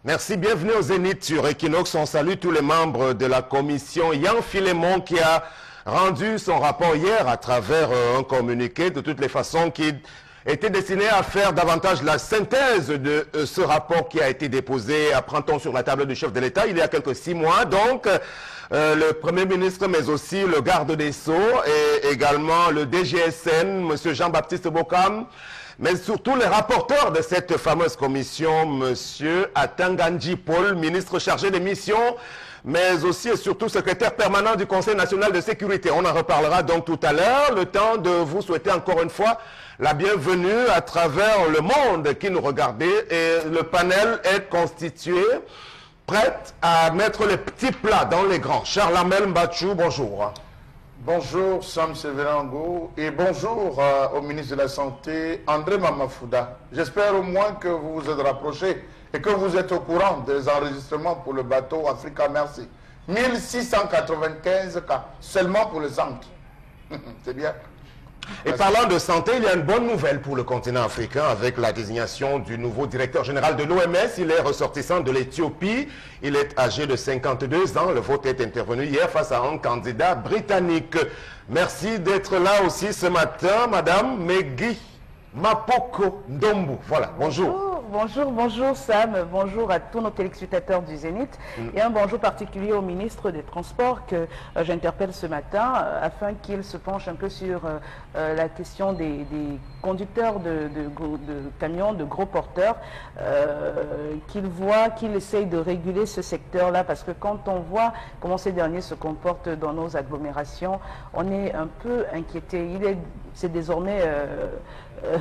Merci, bienvenue au Zénith sur Equinox. On salue tous les membres de la commission. Yann Philémon qui a rendu son rapport hier à travers un communiqué de toutes les façons qui était destiné à faire davantage la synthèse de ce rapport qui a été déposé, apprend-on, sur la table du chef de l'État il y a quelques 6 mois. Donc, le Premier ministre, mais aussi le garde des Sceaux et également le DGSN, M. Jean-Baptiste Bokam, mais surtout les rapporteurs de cette fameuse commission, M. Atanganji Paul, ministre chargé des missions, mais aussi et surtout secrétaire permanent du Conseil national de sécurité. On en reparlera donc tout à l'heure. Le temps de vous souhaiter encore une fois la bienvenue à travers le monde qui nous regardait. Et le panel est constitué, prête à mettre les petits plats dans les grands. Charles Amel Mbachou, bonjour. Bonjour Sam Severango et bonjour au ministre de la Santé André Mamafouda. J'espère au moins que vous vous êtes rapprochés et que vous êtes au courant des enregistrements pour le bateau Africa Merci. 1695 cas seulement pour le centre. C'est bien. Et parlant de santé, il y a une bonne nouvelle pour le continent africain avec la désignation du nouveau directeur général de l'OMS. Il est ressortissant de l'Éthiopie. Il est âgé de 52 ans. Le vote est intervenu hier face à un candidat britannique. Merci d'être là aussi ce matin, Madame Megui Mapoko Ndombu. Voilà, bonjour. Bonjour Sam, bonjour à tous nos téléspectateurs du Zénith et un bonjour particulier au ministre des Transports que j'interpelle ce matin afin qu'il se penche un peu sur la question des conducteurs de camions, de gros porteurs, qu'il essaye de réguler ce secteur-là parce que quand on voit comment ces derniers se comportent dans nos agglomérations, on est un peu inquiété. C'est désormais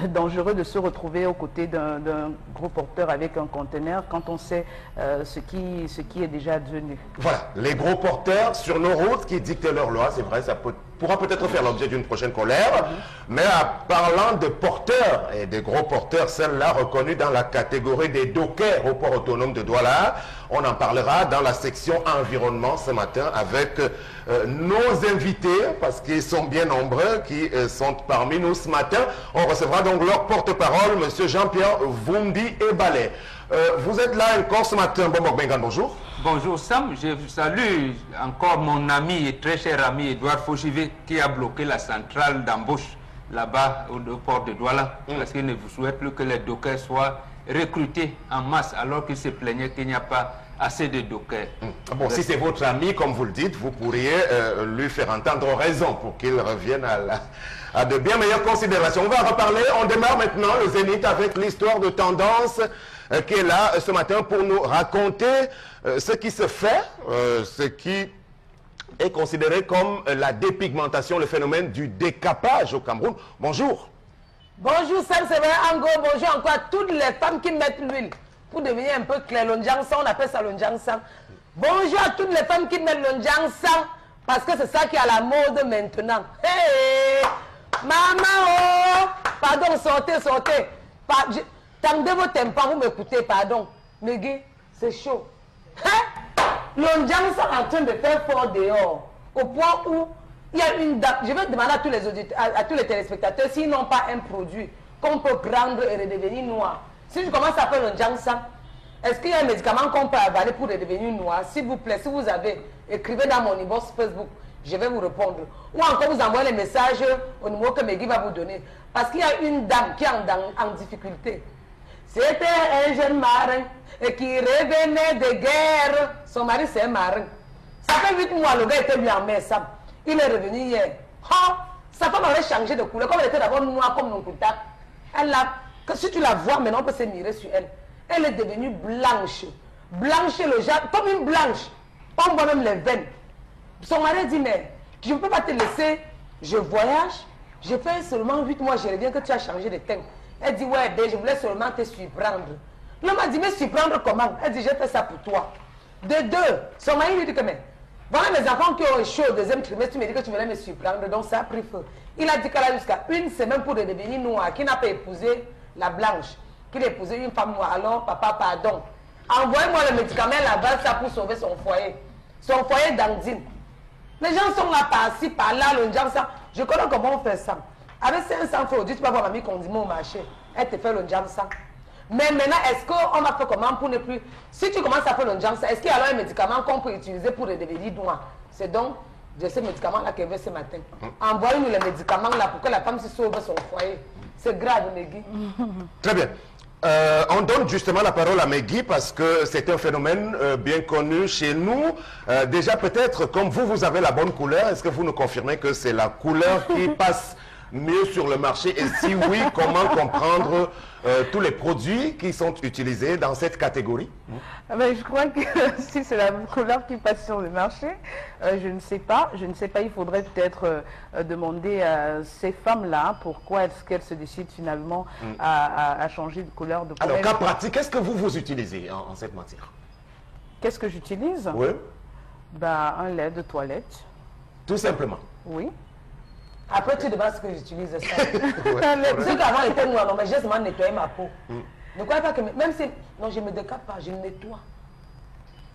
dangereux de se retrouver aux côtés d'un gros porteur avec un conteneur quand on sait ce qui est déjà advenu. Voilà, les gros porteurs sur nos routes qui dictent leurs lois, c'est vrai, ça pourra peut-être faire l'objet d'une prochaine colère, mais parlant de porteurs et des gros porteurs, celle-là reconnue dans la catégorie des dockers au port autonome de Douala, on en parlera dans la section environnement ce matin avec nos invités, parce qu'ils sont bien nombreux, qui sont parmi nous ce matin. On recevra donc leur porte-parole, M. Jean-Pierre Vumbi Ebale. Vous êtes là encore ce matin. Bombok Bengan, bonjour. Bonjour Sam, je salue encore mon ami et très cher ami Edouard Fauchivé qui a bloqué la centrale d'embauche là-bas au port de Douala parce qu'il ne vous souhaite plus que les dockers soient recrutés en masse alors qu'il se plaignait qu'il n'y a pas assez de dockers. Bon, si c'est votre ami, comme vous le dites, vous pourriez lui faire entendre raison pour qu'il revienne à de bien meilleures considérations. On va en reparler. On démarre maintenant le Zénith avec l'histoire de tendance qui est là ce matin pour nous raconter ce qui se fait, ce qui est considéré comme la dépigmentation, le phénomène du décapage au Cameroun. Bonjour. Bonjour Sam Severango, bonjour encore à toutes les femmes qui mettent l'huile pour devenir un peu clair. L'onjangsan, on appelle ça l'onjangsan. Bonjour à toutes les femmes qui mettent l'onjangsan parce que c'est ça qui est à la mode maintenant. Hey, maman, oh, pardon, sortez. Tendez vos tympans, vous m'écoutez, pardon. Megui, c'est chaud. Hein? L'onjangsan est en train de faire fort dehors. Au point où il y a une date. Je vais demander à tous les auditeurs, à tous les téléspectateurs s'ils n'ont pas un produit qu'on peut prendre et redevenir noir. Si je commence à faire l'onjangsan, est-ce qu'il y a un médicament qu'on peut avaler pour redevenir noir? S'il vous plaît, si vous avez, écrivez dans mon inbox Facebook, je vais vous répondre. Ou encore vous envoyez les messages au numéro que Megui va vous donner. Parce qu'il y a une dame qui est en difficulté. C'était un jeune marin et qui revenait de guerre. Son mari, c'est un marin. Ça fait 8 mois, le gars était venu en mer, Sam. Il est revenu hier. Oh, sa femme avait changé de couleur. Comme elle était d'abord noire comme Nonkuta. Si tu la vois maintenant, on peut se mirer sur elle. Elle est devenue blanche. Blanche, le genre, comme une blanche. On voit même les veines. Son mari dit, mais je ne peux pas te laisser. Je voyage. J'ai fait seulement 8 mois, je reviens que tu as changé de teint. Elle dit, ouais, ben, je voulais seulement te surprendre. L'homme a dit, mais surprendre comment? Elle dit, j'ai fait ça pour toi. De deux, son mari lui dit que, mais, voilà mes enfants qui ont échoué au deuxième trimestre, tu me dis que tu voulais me surprendre, donc ça a pris feu. Il a dit qu'elle a jusqu'à 1 semaine pour devenir noir, qu'il n'a pas épousé la blanche, qu'il a épousé une femme noire. Alors, papa, pardon. Envoyez-moi le médicament là-bas, ça pour sauver son foyer. Son foyer d'Andine. Les gens sont là, par-ci, par-là, le gens, ça. Je connais comment on fait ça. Avec 500 francs, tu vas voir mamie condiment au marché. Elle te fait le jam ça. Mais maintenant, est-ce qu'on va faire comment pour ne plus... Si tu commences à faire le Njang Sang, est-ce qu'il y a alors un médicament qu'on peut utiliser pour redevenir noir? C'est donc de ce médicament-là qu'elle veut ce matin. Envoyez-nous les médicaments là pour que la femme se sauve son foyer. C'est grave, Megui. Très bien. On donne justement la parole à Megui parce que c'est un phénomène bien connu chez nous. Déjà peut-être, comme vous avez la bonne couleur, est-ce que vous nous confirmez que c'est la couleur qui passe mieux sur le marché? Et si oui, comment comprendre tous les produits qui sont utilisés dans cette catégorie? Je crois que si c'est la couleur qui passe sur le marché, je ne sais pas. Je ne sais pas, il faudrait peut-être demander à ces femmes-là pourquoi est-ce qu'elles se décident finalement à changer de couleur de peau. Alors, cas pratique, qu'est-ce que vous utilisez en cette matière? Qu'est-ce que j'utilise? Oui. Un lait de toilette. Tout simplement. Oui. Après, tu demandes ce que j'utilise ça. Ceux qu'avant étaient noirs, non, mais j'ai seulement nettoyé ma peau. Ne croyez pas que... Même si... Non, je ne me décape pas, je nettoie.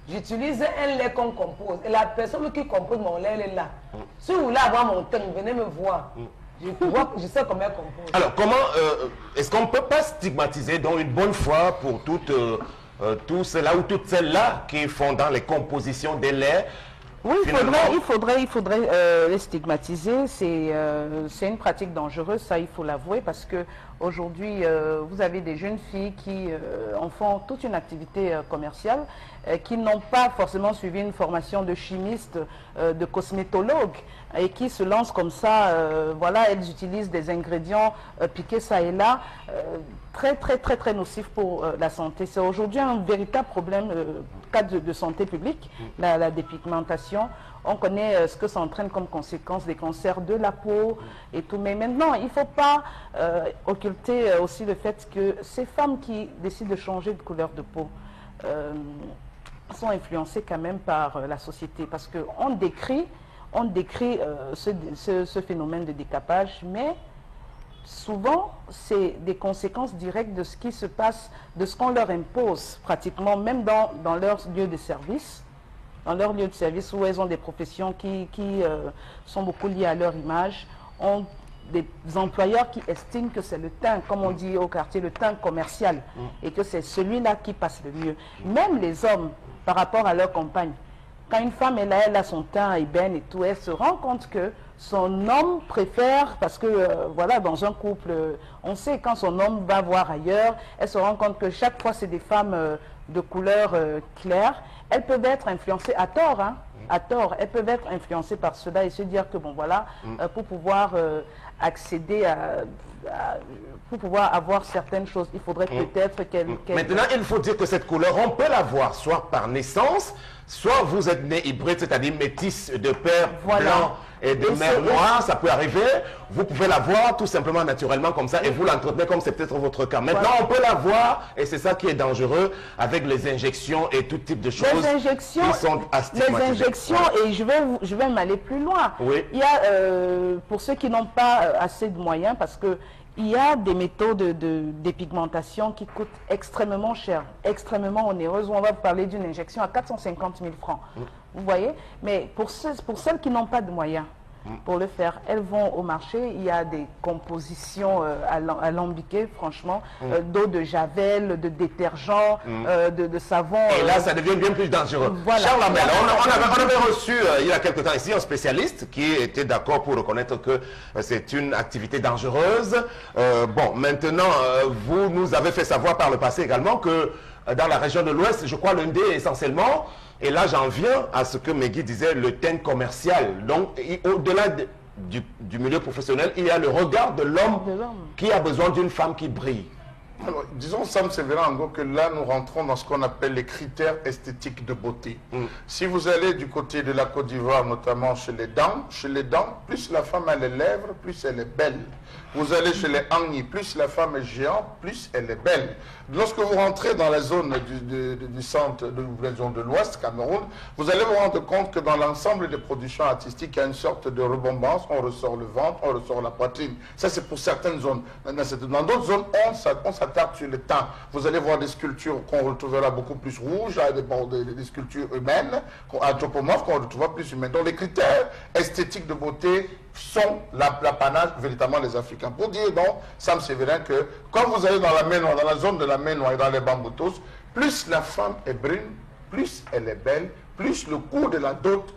J'utilise un lait qu'on compose. Et la personne qui compose mon lait, elle est là. Si vous voulez avoir mon teint, venez me voir. Je sais comment elle compose. Alors, comment... est-ce qu'on ne peut pas stigmatiser donc une bonne fois pour tous ceux-là ou toutes celles-là qui font dans les compositions des laits? Oui, il faudrait les stigmatiser. C'est une pratique dangereuse, ça il faut l'avouer, parce que aujourd'hui vous avez des jeunes filles qui en font toute une activité commerciale, qui n'ont pas forcément suivi une formation de chimiste, de cosmétologue, et qui se lancent comme ça. Voilà, elles utilisent des ingrédients piqués ça et là, très nocifs pour la santé. C'est aujourd'hui un véritable problème cas de santé publique, la dépigmentation. On connaît ce que ça entraîne comme conséquence, des cancers de la peau et tout. Mais maintenant, il ne faut pas occulter aussi le fait que ces femmes qui décident de changer de couleur de peau sont influencées quand même par la société. Parce qu'on décrit ce phénomène de décapage, mais souvent, c'est des conséquences directes de ce qui se passe, de ce qu'on leur impose pratiquement, même dans leur lieu de service. Dans leur lieu de service où elles ont des professions qui sont beaucoup liées à leur image, ont des employeurs qui estiment que c'est le teint, comme on dit au quartier, le teint commercial, et que c'est celui-là qui passe le mieux. Même les hommes, par rapport à leur compagne, quand une femme elle a son teint ébène et tout, elle se rend compte que son homme préfère, parce que voilà, dans un couple, on sait quand son homme va voir ailleurs, elle se rend compte que chaque fois c'est des femmes de couleur claire. Elles peuvent être influencées à tort, hein, à tort. Elles peuvent être influencées par cela et se dire que bon voilà, pour pouvoir accéder pour pouvoir avoir certaines choses, il faudrait peut-être qu'elle... Maintenant, il faut dire que cette couleur, on peut l'avoir soit par naissance, soit vous êtes né hybride, c'est-à-dire métisse de père blanc et de mère noire, ça peut arriver. Vous pouvez l'avoir tout simplement naturellement comme ça et vous l'entretenez comme c'est peut-être votre cas. Maintenant, on peut l'avoir et c'est ça qui est dangereux avec les injections et tout type de choses. Les injections, qui sont les injections et je vais m'aller plus loin. Oui. Il y a, pour ceux qui n'ont pas assez de moyens, parce que il y a des méthodes de dépigmentation qui coûtent extrêmement cher, extrêmement onéreuses. On va vous parler d'une injection à 450 000 francs. Vous voyez? Mais pour celles qui n'ont pas de moyens pour le faire, elles vont au marché. Il y a des compositions alambiquées, franchement, d'eau de javel, de détergent, de savon. Et là, ça devient bien plus dangereux. Voilà. Charles Lamel, on avait reçu il y a quelque temps ici un spécialiste qui était d'accord pour reconnaître que c'est une activité dangereuse. Bon, maintenant, vous nous avez fait savoir par le passé également que dans la région de l'Ouest, je crois l'Indé essentiellement, et là j'en viens à ce que Megui disait, le teint commercial. Donc au-delà du milieu professionnel, il y a le regard de l'homme qui a besoin d'une femme qui brille. Alors, disons, Sam Severango, que là, nous rentrons dans ce qu'on appelle les critères esthétiques de beauté. Si vous allez du côté de la Côte d'Ivoire, notamment chez les dents, plus la femme a les lèvres, plus elle est belle. Vous allez chez les Angni, plus la femme est géante, plus elle est belle. Lorsque vous rentrez dans la zone du centre, la zone de l'Ouest, Cameroun, vous allez vous rendre compte que dans l'ensemble des productions artistiques, il y a une sorte de rebombance, on ressort le ventre, on ressort la poitrine. Ça, c'est pour certaines zones. Dans d'autres zones, on s'attarde sur le teint. Vous allez voir des sculptures qu'on retrouvera beaucoup plus rouges, des sculptures humaines, anthropomorphes, qu'on retrouvera plus humaines. Donc les critères esthétiques de beauté sont l'apanage véritablement des Africains. Pour dire donc, Sam Sévérin, que quand vous allez dans la mer Noire, dans la zone de la mer Noire et dans les Bamboutos, plus la femme est brune, plus elle est belle, plus le coût de la dot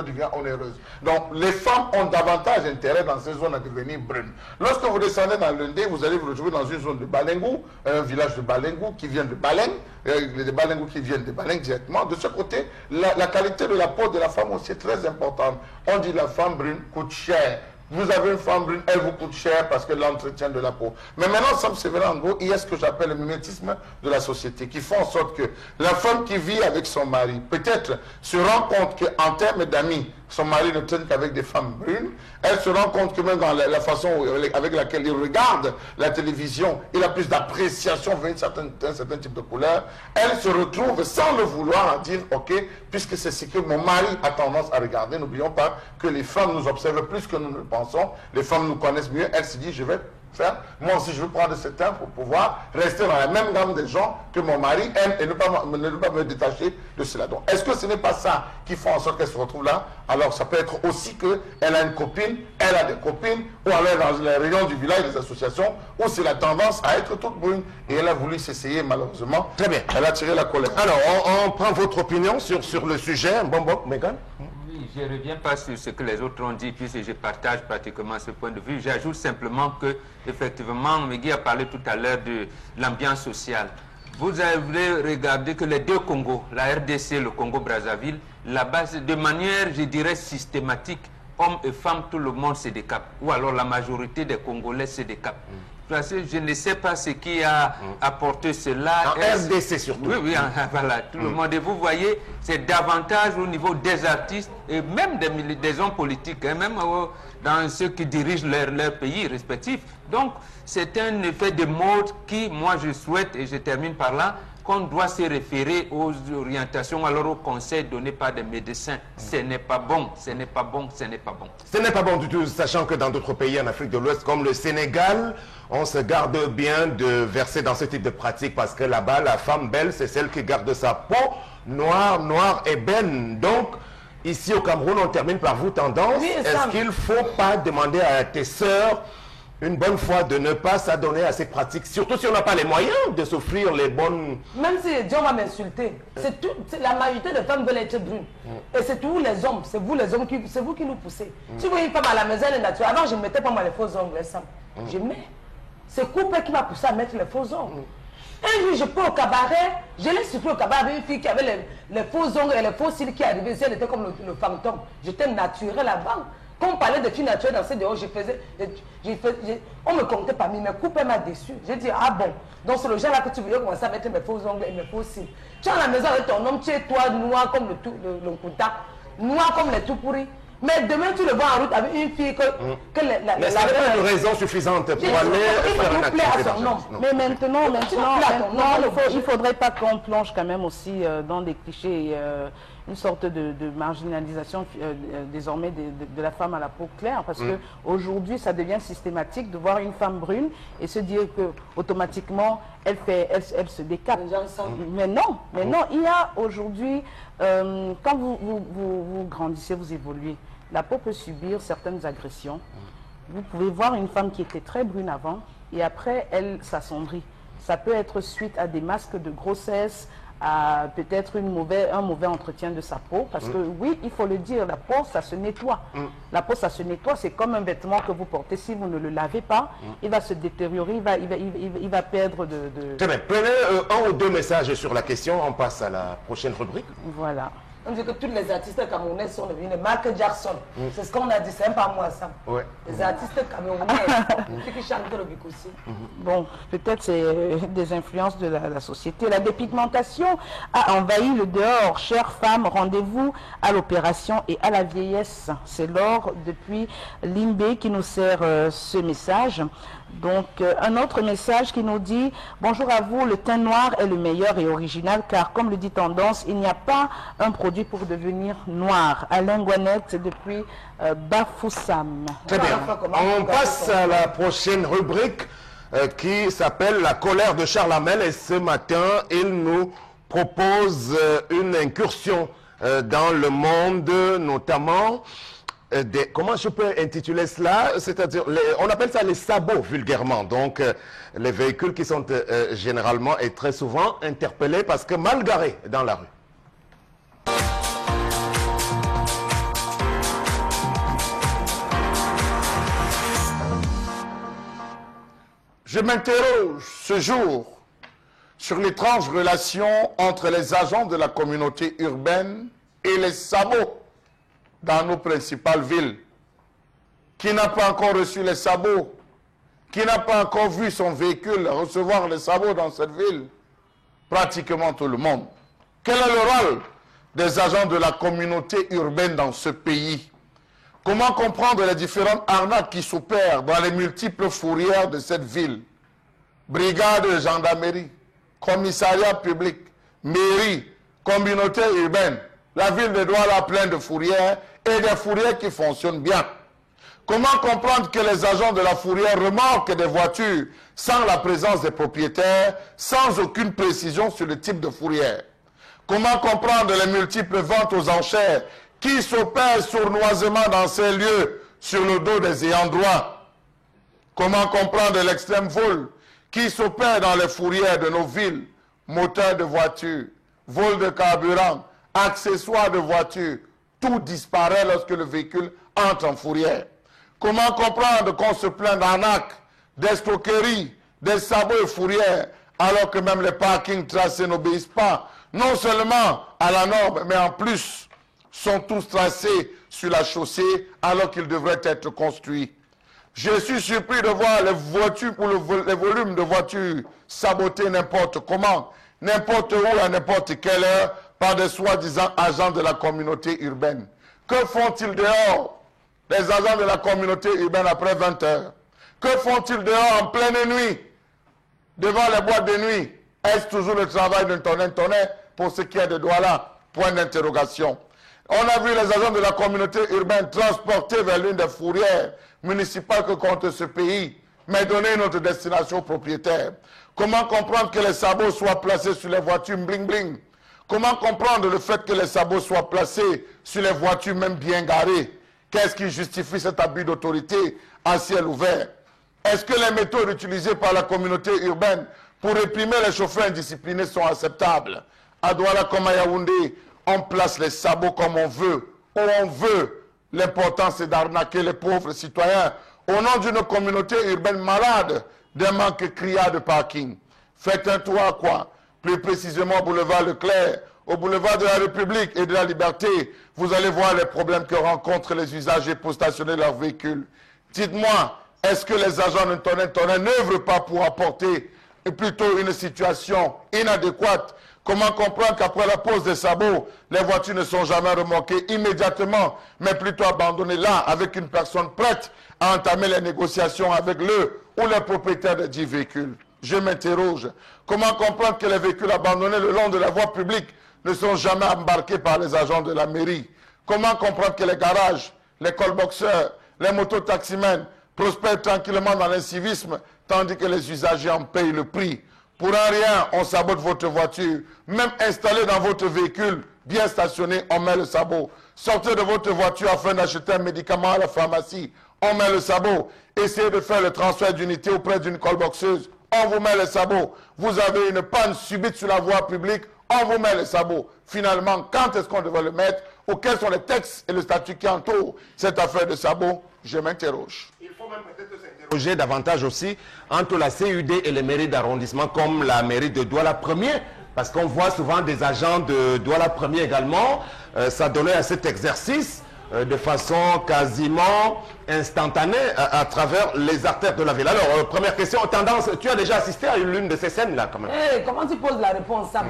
devient onéreuse. Donc, les femmes ont davantage intérêt dans ces zones à devenir brunes. Lorsque vous descendez dans l'Indé, vous allez vous retrouver dans une zone de Balengou, un village de Balengou qui vient de Baleng, les Balengou qui viennent de Baleng directement. De ce côté, la qualité de la peau de la femme aussi est très importante. On dit la femme brune coûte cher. Vous avez une femme brune, elle vous coûte cher parce que l'entretien de la peau. Mais maintenant, Sam Sévérin, en gros, il y a ce que j'appelle le mimétisme de la société qui fait en sorte que la femme qui vit avec son mari, peut-être se rend compte qu'en termes d'amis, son mari ne traîne qu'avec des femmes brunes. Elle se rend compte que même dans la façon avec laquelle il regarde la télévision, il a plus d'appréciation vers un certain type de couleur. Elle se retrouve sans le vouloir à dire, ok, puisque c'est ce que mon mari a tendance à regarder, n'oublions pas que les femmes nous observent plus que nous ne le pensons. Les femmes nous connaissent mieux. Elle se dit, je vais faire, moi aussi je veux prendre ce temps pour pouvoir rester dans la même gamme des gens que mon mari aime et ne pas me détacher de cela. Donc, est-ce que ce n'est pas ça qui fait en sorte qu'elle se retrouve là? Alors, ça peut être aussi qu'elle a une copine, elle a des copines, ou alors dans les rayons du village, des associations, où c'est la tendance à être toute brune. Et elle a voulu s'essayer, malheureusement. Très bien. Elle a tiré la colère. Alors, on prend votre opinion sur le sujet. Bon, Megan? Oui, je ne reviens pas sur ce que les autres ont dit, puisque je partage pratiquement ce point de vue. J'ajoute simplement que, effectivement, Megui a parlé tout à l'heure de l'ambiance sociale. Vous avez regardé que les deux Congos, la RDC et le Congo-Brazzaville, là-bas, de manière, je dirais, systématique, hommes et femmes, tout le monde se décape. Ou alors la majorité des Congolais se décapent. Parce que je ne sais pas ce qui a apporté cela. En RDC surtout. Oui, voilà, tout le monde. Et vous voyez, c'est davantage au niveau des artistes et même des hommes politiques, hein, même dans ceux qui dirigent leur pays respectifs. Donc, c'est un effet de mode qui, moi, je souhaite, et je termine par là, qu'on doit se référer aux orientations, alors aux conseils donnés par des médecins. Ce n'est pas bon, ce n'est pas bon, ce n'est pas bon. Ce n'est pas bon du tout, sachant que dans d'autres pays en Afrique de l'Ouest, comme le Sénégal, on se garde bien de verser dans ce type de pratique parce que là-bas, la femme belle, c'est celle qui garde sa peau noire, ébène. Donc, ici au Cameroun, on termine par vous, Tendance. Oui, est-ce qu'il ne faut pas demander à tes sœurs une bonne fois de ne pas s'adonner à ces pratiques, surtout si on n'a pas les moyens de s'offrir les bonnes... Même si Dieu va m'insulter, la majorité des femmes veulent être brunes. Et c'est tous les hommes, c'est vous les hommes, c'est vous qui nous poussez. Si vous voyez une femme à la maison, elle est naturelle. Avant, je ne mettais pas moi les faux ongles, je mets. C'est Coupé qui m'a poussé à mettre les faux ongles. Un jour, je peux au cabaret, je l'ai surpris au cabaret avec une fille qui avait les faux ongles et les faux cils qui arrivaient. Elle était comme le fantôme. J'étais naturel là-bas. Quand on parlait de filles naturelles dans ces dehors, on me comptait parmi mes coupes, elle m'a déçu. J'ai dit, ah bon, donc c'est le genre là que tu voulais commencer à mettre mes faux ongles et mes faux cils. Tu es à la maison avec ton homme, tu es toi noir comme le contact, noir comme les tout pourris. Mais demain, tu le vois en route avec une fille Mais ça n'est pas une raison suffisante pour aller faire une activité. Mais maintenant, il ne faudrait pas qu'on plonge quand même aussi dans des clichés, une sorte de marginalisation désormais de la femme à la peau claire, parce qu'aujourd'hui, ça devient systématique de voir une femme brune et se dire que automatiquement, elle se décape. Mais non, il y a aujourd'hui, quand vous grandissez, vous évoluez, la peau peut subir certaines agressions. Vous pouvez voir une femme qui était très brune avant et après, elle s'assombrit. Ça peut être suite à des masques de grossesse, à peut-être un mauvais entretien de sa peau. Parce que oui, il faut le dire, la peau, ça se nettoie. La peau, ça se nettoie, c'est comme un vêtement que vous portez. Si vous ne le lavez pas, il va se détériorer, il va perdre de... Très bien. Prenez un ou deux messages sur la question. On passe à la prochaine rubrique. Voilà. On dit que tous les artistes camerounais sont devenus Michael Jackson. C'est ce qu'on a dit, c'est même pas moi ça. Ouais. Les artistes camerounais, ceux qui chantent le bikossi. Bon, peut-être c'est des influences de la société. La dépigmentation a envahi le dehors. Chères femmes, rendez-vous à l'opération et à la vieillesse. C'est Laure depuis Limbé qui nous sert ce message. Donc, un autre message qui nous dit « Bonjour à vous, le teint noir est le meilleur et original car, comme le dit Tendance, il n'y a pas un produit pour devenir noir. » Alain Guanette depuis Bafoussam. Très bien. On passe à la prochaine rubrique qui s'appelle « La colère de Charles Hamel » et ce matin, il nous propose une incursion dans le monde, notamment comment je peux intituler cela? C'est-à-dire, on appelle ça les sabots vulgairement. Donc, les véhicules qui sont généralement et très souvent interpellés parce que mal garés dans la rue. Je m'interroge ce jour sur l'étrange relation entre les agents de la communauté urbaine et les sabots dans nos principales villes. Qui n'a pas encore reçu les sabots? Qui n'a pas encore vu son véhicule recevoir les sabots dans cette ville? Pratiquement tout le monde. Quel est le rôle des agents de la communauté urbaine dans ce pays? Comment comprendre les différentes arnaques qui s'opèrent dans les multiples fourrières de cette ville? Brigade de gendarmerie, commissariat public, mairie, communauté urbaine. La ville de Douala pleine de fourrières et des fourrières qui fonctionnent bien. Comment comprendre que les agents de la fourrière remorquent des voitures sans la présence des propriétaires, sans aucune précision sur le type de fourrière? Comment comprendre les multiples ventes aux enchères qui s'opèrent sournoisement dans ces lieux sur le dos des ayants droit? Comment comprendre l'extrême vol qui s'opère dans les fourrières de nos villes? Moteurs de voitures, vol de carburant, accessoires de voitures, tout disparaît lorsque le véhicule entre en fourrière. Comment comprendre qu'on se plaint d'arnaques, d'escroqueries, des sabots et fourrières, alors que même les parkings tracés n'obéissent pas, non seulement à la norme, mais en plus sont tous tracés sur la chaussée alors qu'ils devraient être construits. Je suis surpris de voir les voitures ou les volumes de voitures sabotés n'importe comment, n'importe où, à n'importe quelle heure, par des soi-disant agents de la communauté urbaine. Que font-ils dehors, les agents de la communauté urbaine, après 20 heures? Que font-ils dehors en pleine nuit, devant les boîtes de nuit? Est-ce toujours le travail d'un tonnerre pour ce qui est de Douala? Point d'interrogation. On a vu les agents de la communauté urbaine transportés vers l'une des fourrières municipales que compte ce pays, mais donner notre destination aux propriétaires. Comment comprendre que les sabots soient placés sur les voitures bling-bling? Comment comprendre le fait que les sabots soient placés sur les voitures même bien garées? Qu'est-ce qui justifie cet abus d'autorité à ciel ouvert? Est-ce que les méthodes utilisées par la communauté urbaine pour réprimer les chauffeurs indisciplinés sont acceptables? À Douala comme à Yaoundé, on place les sabots comme on veut, où on veut. L'important, c'est d'arnaquer les pauvres citoyens au nom d'une communauté urbaine malade d'un manque criard de parking. Faites un tour à quoi? Plus précisément au boulevard Leclerc, au boulevard de la République et de la Liberté. Vous allez voir les problèmes que rencontrent les usagers pour stationner leurs véhicules. Dites-moi, est-ce que les agents de tonnerre n'œuvrent pas pour apporter plutôt une situation inadéquate? Comment comprendre qu'après la pose des sabots, les voitures ne sont jamais remorquées immédiatement, mais plutôt abandonnées là, avec une personne prête à entamer les négociations avec le ou les propriétaires de 10 véhicules? Je m'interroge. Comment comprendre que les véhicules abandonnés le long de la voie publique ne sont jamais embarqués par les agents de la mairie? Comment comprendre que les garages, les call-boxers, les mototaximens prospèrent tranquillement dans l'incivisme, tandis que les usagers en payent le prix? Pour un rien, on sabote votre voiture. Même installée dans votre véhicule, bien stationné, on met le sabot. Sortez de votre voiture afin d'acheter un médicament à la pharmacie, on met le sabot. Essayez de faire le transfert d'unité auprès d'une call-boxeuse, on vous met le sabot. Vous avez une panne subite sur la voie publique, on vous met le sabot. Finalement, quand est-ce qu'on devrait le mettre? Ou quels sont les textes et le statut qui entourent cette affaire de sabot? Je m'interroge. Il faut même peut-être s'interroger davantage aussi entre la CUD et les mairies d'arrondissement comme la mairie de Douala 1er, parce qu'on voit souvent des agents de Douala 1er également s'adonner à cet exercice de façon quasiment instantanée à travers les artères de la ville. Alors, première question, tendance, tu as déjà assisté à l'une de ces scènes-là quand même? Hey, comment tu poses la réponse ça?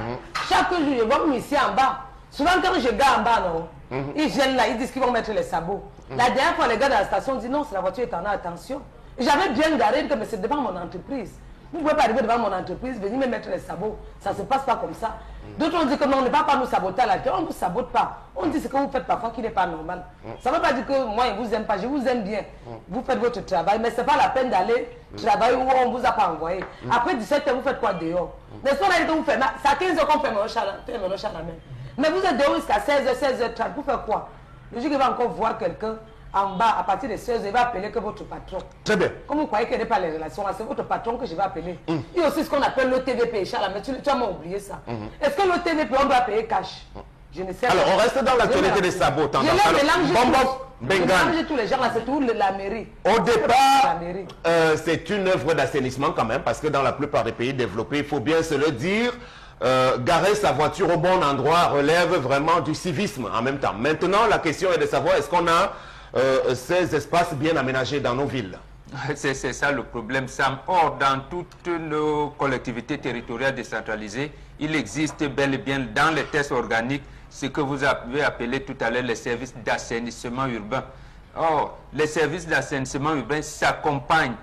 Chaque jour, je vois même ici en bas. Souvent, quand je garde en bas, non, ils gênent là, ils disent qu'ils vont mettre les sabots. La dernière fois, les gars de la station disent non, c'est la voiture est en attention. J'avais bien garé, mais c'est devant mon entreprise. Vous ne pouvez pas arriver devant mon entreprise, venir me mettre les sabots. Ça ne se passe pas comme ça. D'autres ont dit que non, on ne va pas nous saboter à la tête. On ne vous sabote pas. On dit ce que vous faites parfois qui n'est pas normal. Ça ne veut pas dire que moi, je ne vous aime pas. Je vous aime bien. Vous faites votre travail, mais ce n'est pas la peine d'aller travailler où on ne vous a pas envoyé. Après 17 h, vous faites quoi dehors? N'est-ce pas que vous faites? C'est à 15 h qu'on fait mon chat à la main. Mais vous êtes dehors jusqu'à 16 h, 16 h 30. Vous faites quoi? Le jour qu'il va encore voir quelqu'un en bas, à partir de 16h, il va appeler que votre patron. Très bien. Comme vous croyez qu'il n'y a pas les relations, c'est votre patron que je vais appeler. Il y a aussi ce qu'on appelle l'OTVP, Charles, mais tu as oublié ça. Est-ce que l'OTVP, on doit payer cash? Je ne sais pas. Alors, on reste dans l'actualité des sabots. Je les mélange Bengan. tous les gens là, c'est tout la mairie. Au départ, c'est une œuvre d'assainissement quand même, parce que dans la plupart des pays développés, il faut bien se le dire, garer sa voiture au bon endroit relève vraiment du civisme en même temps. Maintenant, la question est de savoir, est-ce qu'on a ces espaces bien aménagés dans nos villes? C'est ça le problème, Sam. Or, dans toutes nos collectivités territoriales décentralisées, il existe bel et bien dans les tests organiques ce que vous avez appelé tout à l'heure les services d'assainissement urbain. Or, les services d'assainissement urbain s'accompagnent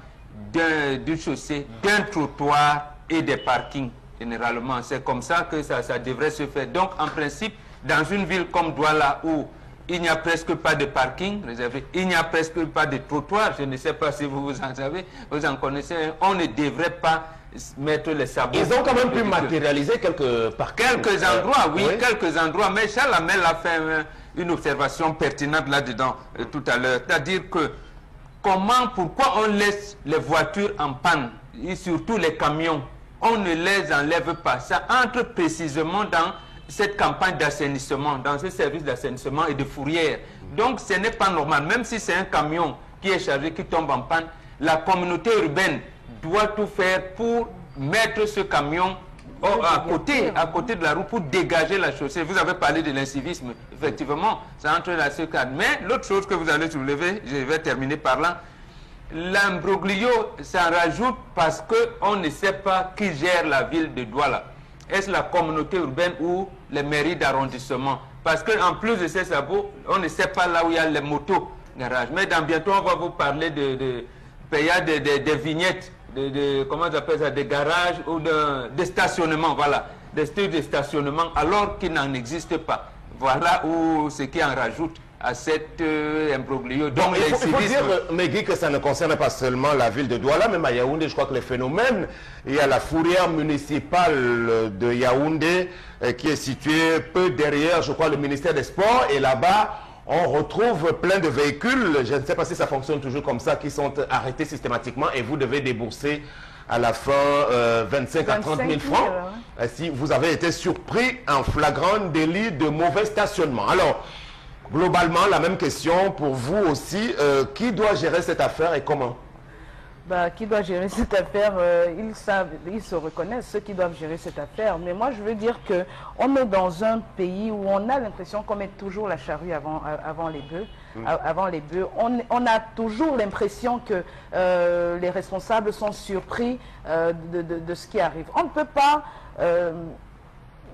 d'une chaussée, d'un trottoir et des parkings. Généralement, c'est comme ça que ça devrait se faire. Donc, en principe, dans une ville comme Douala, où il n'y a presque pas de parking réservé, il n'y a presque pas de trottoir, je ne sais pas si vous en savez, vous en connaissez, on ne devrait pas mettre les sabots. Ils ont quand même pu matérialiser quelques parkings. Quelques endroits, oui, quelques endroits. Mais Charles Amel a fait une observation pertinente là-dedans tout à l'heure. C'est-à-dire que pourquoi on laisse les voitures en panne, et surtout les camions, on ne les enlève pas. Ça entre précisément dans cette campagne d'assainissement, dans ce service d'assainissement et de fourrière. Donc ce n'est pas normal, même si c'est un camion qui est chargé, qui tombe en panne, la communauté urbaine doit tout faire pour mettre ce camion à côté de la route pour dégager la chaussée. Vous avez parlé de l'incivisme, effectivement, ça entre dans ce cadre. Mais l'autre chose que vous allez soulever, je vais terminer par là, l'imbroglio s'en rajoute parce qu'on ne sait pas qui gère la ville de Douala. Est-ce la communauté urbaine ou les mairies d'arrondissement? Parce qu'en plus de ces sabots, on ne sait pas là où il y a les motos garage. Mais dans bientôt, on va vous parler de payage des vignettes, comment on appelle ça, des garages ou de stationnement, voilà, des styles de stationnement, alors qu'il n'en existe pas. Voilà où ce qui en rajoute à cet imbroglio. Donc, il faut dire, Megui, que ça ne concerne pas seulement la ville de Douala, même à Yaoundé, je crois que les phénomènes, il y a la fourrière municipale de Yaoundé qui est située peu derrière, je crois, le ministère des Sports, et là-bas, on retrouve plein de véhicules, je ne sais pas si ça fonctionne toujours comme ça, qui sont arrêtés systématiquement et vous devez débourser à la fin 25 à 30 000 francs si vous avez été surpris en flagrant délit de mauvais stationnement. Alors, globalement, la même question pour vous aussi. Qui doit gérer cette affaire et comment? Qui doit gérer cette affaire, ils savent, ils se reconnaissent, ceux qui doivent gérer cette affaire. Mais moi, je veux dire qu'on est dans un pays où on a l'impression qu'on met toujours la charrue avant les bœufs. Avant les bœufs. On a toujours l'impression que les responsables sont surpris de ce qui arrive. On ne peut pas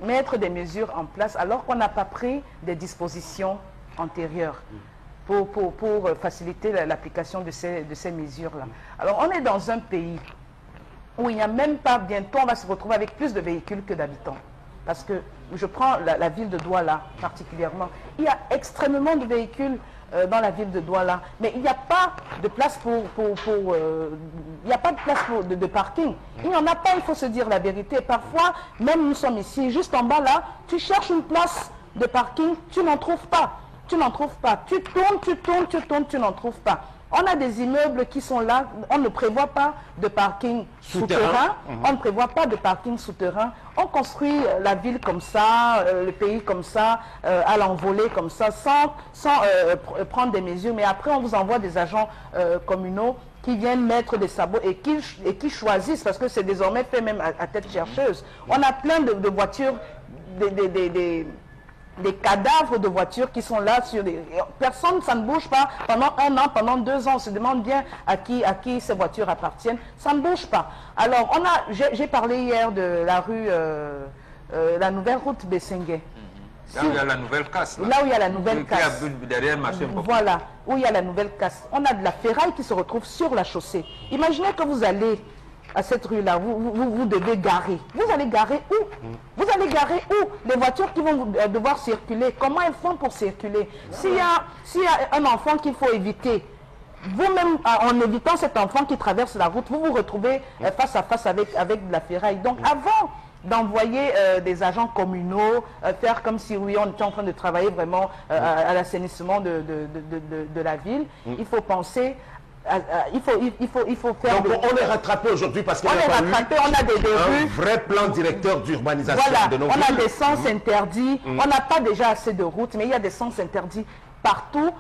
mettre des mesures en place alors qu'on n'a pas pris des dispositions antérieures pour faciliter l'application de ces mesures-là. Alors, on est dans un pays où il n'y a même pas, bientôt, on va se retrouver avec plus de véhicules que d'habitants. Parce que je prends la ville de Douala particulièrement. Il y a extrêmement de véhicules dans la ville de Douala, mais il n'y a pas de place il n'y a pas de place de parking. Il n'y en a pas, il faut se dire la vérité. Parfois, même nous sommes ici, juste en bas là, tu cherches une place de parking, tu n'en trouves pas. Tu n'en trouves pas. Tu tournes, tu n'en trouves pas. On a des immeubles qui sont là, on ne prévoit pas de parking souterrain, on ne prévoit pas de parking souterrain. On construit la ville comme ça, le pays comme ça, à l'envolée comme ça, sans prendre des mesures. Mais après, on vous envoie des agents communaux qui viennent mettre des sabots et qui choisissent, parce que c'est désormais fait même à tête chercheuse. On a plein de voitures, des cadavres de voitures qui sont là sur des... Personne, ça ne bouge pas pendant 1 an, pendant 2 ans. On se demande bien à qui ces voitures appartiennent. Ça ne bouge pas. Alors, j'ai parlé hier de la rue, la nouvelle route Bessengue. Là où il y a la nouvelle casse. Là où il y a la nouvelle casse. Derrière marché. Voilà, où il y a la nouvelle casse. On a de la ferraille qui se retrouve sur la chaussée. Imaginez que vous allez à cette rue-là, vous devez garer. Vous allez garer où? Vous allez garer où? Les voitures qui vont devoir circuler, comment elles font pour circuler? S'il y a un enfant qu'il faut éviter, vous-même, en évitant cet enfant qui traverse la route, vous vous retrouvez face à face avec de la ferraille. Donc avant d'envoyer des agents communaux, faire comme si oui, on était en train de travailler vraiment à l'assainissement de la ville. Il faut penser... il faut faire... Donc on est rattrapé aujourd'hui parce qu'on on a des un vrai plan directeur d'urbanisation de nos villes. On a des sens interdits, on n'a pas déjà assez de routes, mais il y a des sens interdits partout.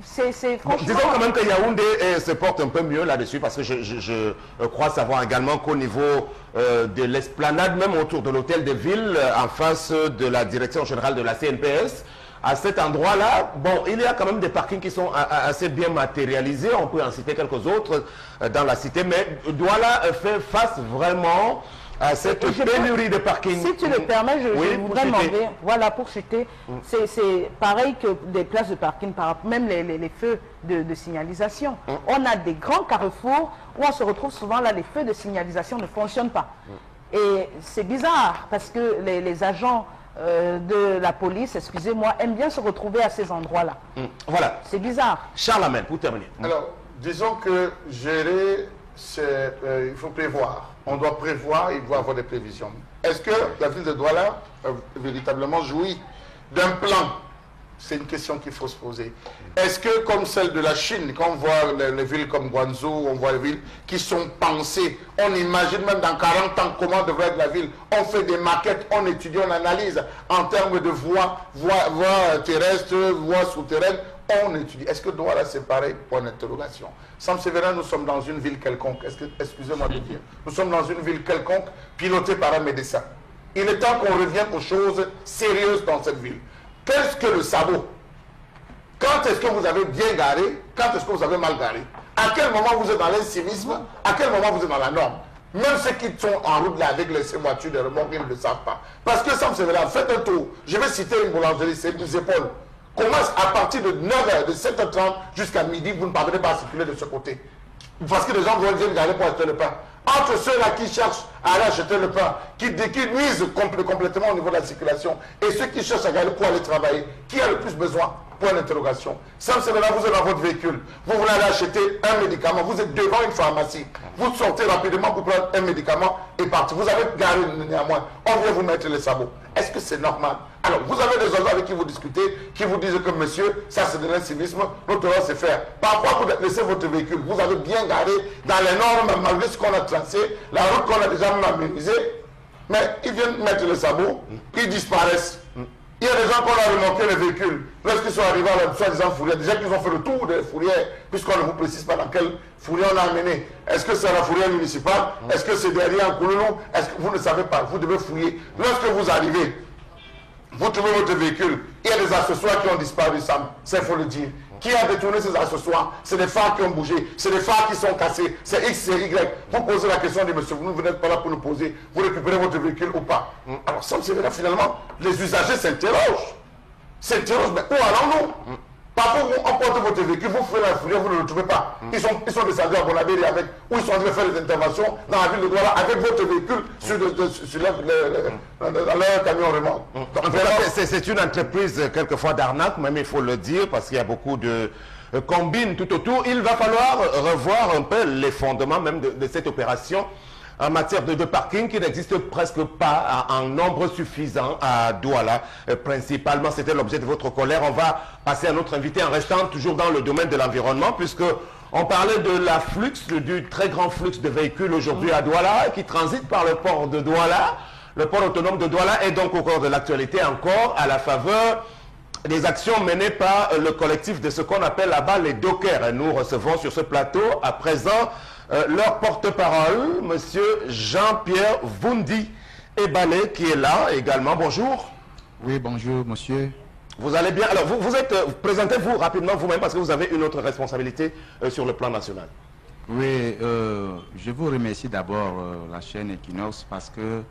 C'est franchement... Disons quand même que Yaoundé se porte un peu mieux là-dessus parce que je crois savoir également qu'au niveau de l'esplanade, même autour de l'hôtel de ville, en face de la direction générale de la CNPS, à cet endroit-là, bon, il y a quand même des parkings qui sont assez bien matérialisés. On peut en citer quelques autres dans la cité, mais Douala fait face vraiment à cette pénurie de parking. Si tu le permets, je voudrais demander, voilà, pour chuter, c'est pareil que des places de parking, même les feux de signalisation. On a des grands carrefours où on se retrouve souvent là, les feux de signalisation ne fonctionnent pas. Et c'est bizarre parce que les agents de la police, excusez-moi, aiment bien se retrouver à ces endroits-là. Voilà. C'est bizarre. Charles Amel, pour terminer. Alors, disons que gérer, il faut prévoir. On doit prévoir, il doit avoir des prévisions. Est-ce que la ville de Douala véritablement jouit d'un plan? C'est une question qu'il faut se poser. Est-ce que, comme celle de la Chine, quand on voit les villes comme Guangzhou, on voit les villes qui sont pensées, on imagine même dans 40 ans comment devrait être la ville, on fait des maquettes, on étudie, on analyse en termes de voies terrestres, voies souterraines, on étudie. Est-ce que Douala c'est pareil? Point d'interrogation. Sam Sévérin, nous sommes dans une ville quelconque, excusez-moi de dire, nous sommes dans une ville quelconque pilotée par un médecin. Il est temps qu'on revienne aux choses sérieuses dans cette ville. Qu'est-ce que le sabot? Quand est-ce que vous avez bien garé? Quand est-ce que vous avez mal garé? À quel moment vous êtes dans l'incivisme? À quel moment vous êtes dans la norme? Même ceux qui sont en route là avec ces voitures de remorque, ils ne le savent pas. Parce que ça, c'est là, faites un tour. Je vais citer une boulangerie, c'est des épaules. Commence à partir de 9h, de 7h30 jusqu'à midi, vous ne parvenez pas à circuler de ce côté. Parce que les gens viennent garer pour acheter le pain. Entre ceux-là qui cherchent à aller acheter le pain, qui nuisent complètement au niveau de la circulation, et ceux qui cherchent à gagner pour aller travailler, qui a le plus besoin? Point d'interrogation. Sam Sévérin, vous êtes dans votre véhicule, vous voulez aller acheter un médicament, vous êtes devant une pharmacie, vous sortez rapidement pour prendre un médicament et partir. Vous avez garé néanmoins, on vient vous mettre les sabots. Est-ce que c'est normal? Alors, vous avez des gens avec qui vous discutez, qui vous disent que monsieur, ça c'est de l'incivisme, notre loi c'est faire. Parfois, vous laissez votre véhicule, vous avez bien garé dans les normes, malgré ce qu'on a tracé, la route qu'on a déjà aménisée, mais ils viennent mettre les sabots, ils disparaissent. Il y a des gens qu'on a remonté les véhicules. Lorsqu'ils sont arrivés à la soi-disant fourrière, déjà qu'ils ont fait le tour des fourrières, puisqu'on ne vous précise pas dans quelle fourrière on a amené. Est-ce que c'est la fourrière municipale? Est-ce que c'est derrière un Koulounou? Est-ce que vous ne savez pas? Vous devez fouiller. Lorsque vous arrivez, vous trouvez votre véhicule, il y a des accessoires qui ont disparu, Sam, c'est faut le dire. Qui a détourné ces accessoires? C'est des phares qui ont bougé, c'est des phares qui sont cassés, c'est X, c'est Y. Vous posez la question de monsieur, vous n'êtes pas là pour nous poser, vous récupérez votre véhicule ou pas? Alors, Sam, c'est là, finalement, les usagers s'interrogent. S'interrogent, mais où allons-nous? Parfois, on porte votre véhicule, vous faites la fourrière, vous ne le trouvez pas. Ils sont descendus à Bonabéry avec, où ils sont en train de faire des interventions dans la ville de Douala avec votre véhicule sur leur camion remorque. C'est une entreprise quelquefois d'arnaque, même il faut le dire, parce qu'il y a beaucoup de combines tout autour. Il va falloir revoir un peu les fondements même de cette opération en matière de parking qui n'existe presque pas en nombre suffisant à Douala. Principalement, c'était l'objet de votre colère. On va passer à notre invité en restant toujours dans le domaine de l'environnement, puisque on parlait de l'afflux, du très grand flux de véhicules aujourd'hui à Douala qui transitent par le port de Douala. Le port autonome de Douala est donc au cœur de l'actualité encore à la faveur des actions menées par le collectif de ce qu'on appelle là-bas les dockers. Nous recevons sur ce plateau à présent leur porte-parole, monsieur Jean-Pierre Vundi Ebale, qui est là également. Bonjour. Oui, bonjour, monsieur. Vous allez bien? Alors, présentez-vous rapidement vous-même parce que vous avez une autre responsabilité sur le plan national. Oui, je vous remercie d'abord la chaîne Equinox parce que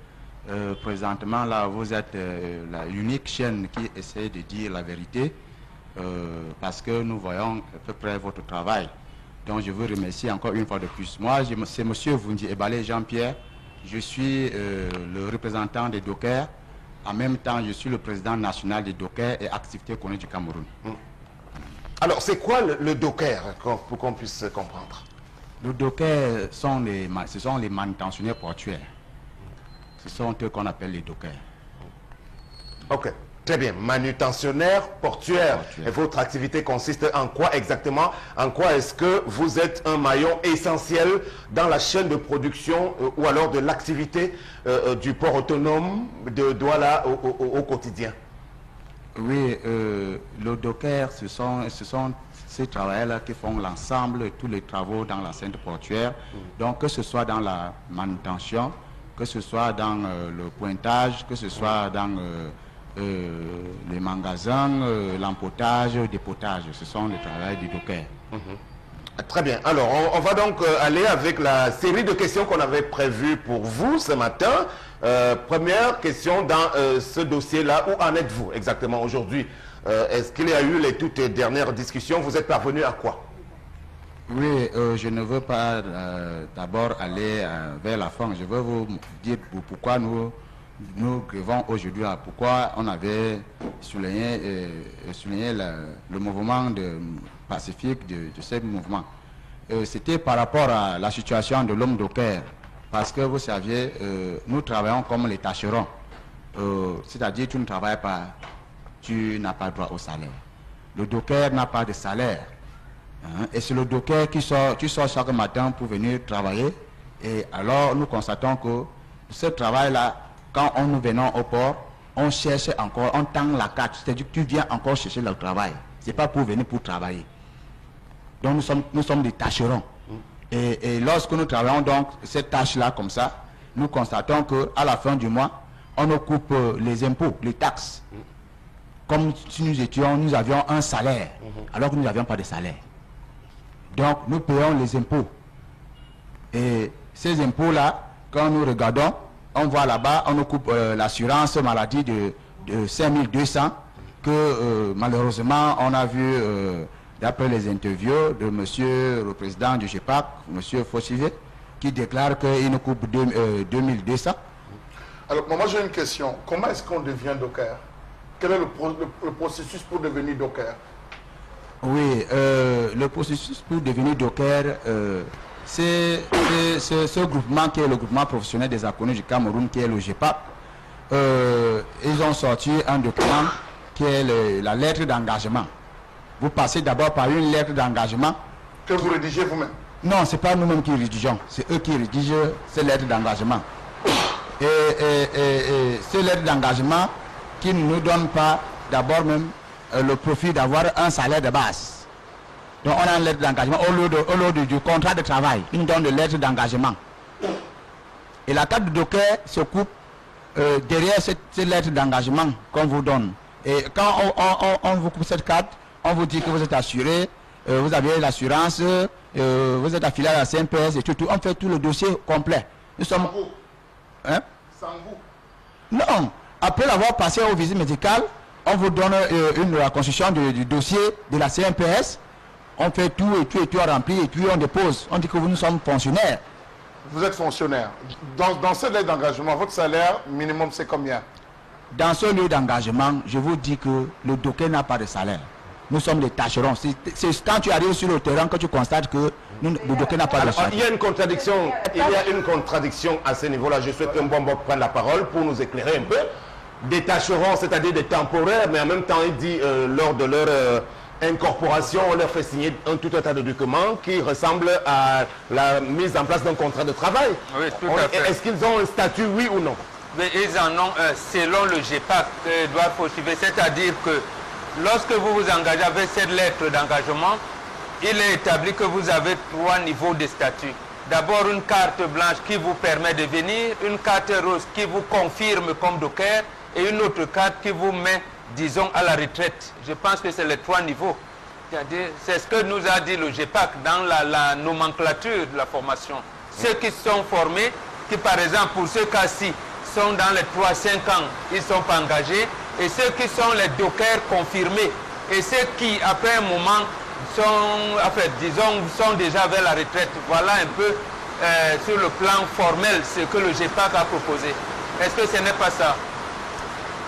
présentement, là, vous êtes l'unique chaîne qui essaie de dire la vérité parce que nous voyons à peu près votre travail. Donc, je vous remercie encore une fois de plus. Moi, c'est monsieur Vundi Ebale Jean-Pierre. Je suis le représentant des dockers. En même temps, je suis le président national des dockers et activités connues du Cameroun. Alors, c'est quoi le docker, pour qu'on puisse comprendre? Le docker, ce sont les manutentionnaires portuaires. Ce sont eux qu'on appelle les dockers. Ok, très bien. Manutentionnaire portuaire. Portuaire. Et votre activité consiste en quoi exactement? En quoi est-ce que vous êtes un maillon essentiel dans la chaîne de production ou alors de l'activité du port autonome de Douala au quotidien? Oui, le docker, ce sont ces travailleurs-là qui font l'ensemble de tous les travaux dans la scène portuaire. Donc, que ce soit dans la manutention, que ce soit dans le pointage, que ce soit dans les magasins, l'empotage, le dépotage. Ce sont les travailleurs du docker. Très bien. Alors, on va donc aller avec la série de questions qu'on avait prévues pour vous ce matin. Première question dans ce dossier-là. Où en êtes-vous exactement aujourd'hui? Est-ce qu'il y a eu les toutes dernières discussions? Vous êtes parvenu à quoi? Oui, je ne veux pas d'abord aller vers la fin. Je veux vous dire pourquoi nous grevons aujourd'hui, pourquoi on avait souligné le mouvement pacifique de ce mouvement. C'était par rapport à la situation de l'homme docker. Parce que vous saviez, nous travaillons comme les tâcherons. C'est-à-dire, tu ne travailles pas, tu n'as pas droit au salaire. Le docker n'a pas de salaire. Et c'est le docker qui sort chaque matin pour venir travailler. Et alors, nous constatons que ce travail-là, quand nous venons au port, on cherche encore, on tend la carte. C'est-à-dire que tu viens encore chercher le travail. Ce n'est pas pour venir pour travailler. Donc, nous sommes des tâcherons. Et lorsque nous travaillons donc cette tâche-là comme ça, nous constatons qu'à la fin du mois, on nous coupe les impôts, les taxes. Comme si nous avions un salaire, alors que nous n'avions pas de salaire. Donc nous payons les impôts. Et ces impôts-là, quand nous regardons, on voit là-bas, on nous coupe l'assurance maladie de 5200, que malheureusement on a vu... d'après les interviews de monsieur le président du GEPAC, monsieur Fauchivé, qui déclare qu'il nous coupe 2200. Alors, moi j'ai une question. Comment est-ce qu'on devient docker? Quel est le processus pour devenir docker? Oui, le processus pour devenir docker, c'est ce groupement qui est le groupement professionnel des inconnus du Cameroun, qui est le GEPAC. Ils ont sorti un document qui est la lettre d'engagement. Vous passez d'abord par une lettre d'engagement. Que vous rédigez vous-même? Non, ce n'est pas nous-mêmes qui rédigeons. C'est eux qui rédigent ces lettres d'engagement. Et ces lettres d'engagement qui ne nous donnent pas d'abord même le profit d'avoir un salaire de base. Donc on a une lettre d'engagement au lieu du contrat de travail. Ils nous donnent des lettres d'engagement. Et la carte de docker se coupe derrière cette lettre d'engagement qu'on vous donne. Et quand on vous coupe cette carte, on vous dit que vous êtes assuré, vous avez l'assurance, vous êtes affilié à la CNPS et tout. On fait tout le dossier complet. Nous sommes... Sans vous? Hein? Sans vous? Non. Après l'avoir passé aux visites médicales, on vous donne la construction du dossier de la CNPS. On fait tout à remplir et puis on dépose. On dit que nous sommes fonctionnaires. Vous êtes fonctionnaire. Dans cette lettre d'engagement, votre salaire minimum c'est combien? Dans ce lieu d'engagement, je vous dis que le docker n'a pas de salaire. Nous sommes des tâcherons. C'est quand tu arrives sur le terrain que tu constates que le docker n'a pas de salaire. Il y a une contradiction à ce niveau-là. Je souhaite que Mbombo prenne la parole pour nous éclairer un peu. Des tâcherons, c'est-à-dire des temporaires, mais en même temps, il dit lors de leur incorporation, on leur fait signer tout un tas de documents qui ressemblent à la mise en place d'un contrat de travail. Oui, tout à fait. Est-ce qu'ils ont un statut, oui ou non? Mais ils en ont un selon le GEPAC, Edouard Fauchivé, c'est-à-dire que lorsque vous vous engagez avec cette lettre d'engagement, il est établi que vous avez 3 niveaux de statut. D'abord une carte blanche qui vous permet de venir, une carte rose qui vous confirme comme docker et une autre carte qui vous met, disons, à la retraite. Je pense que c'est les 3 niveaux. C'est ce que nous a dit le GEPAC dans la nomenclature de la formation. Ceux qui sont formés, qui par exemple pour ce cas-ci sont dans les 3-5 ans, ils ne sont pas engagés, et ceux qui sont les dockers confirmés, et ceux qui après un moment sont déjà vers la retraite. Voilà un peu sur le plan formel ce que le GEPAC a proposé. Est-ce que ce n'est pas ça?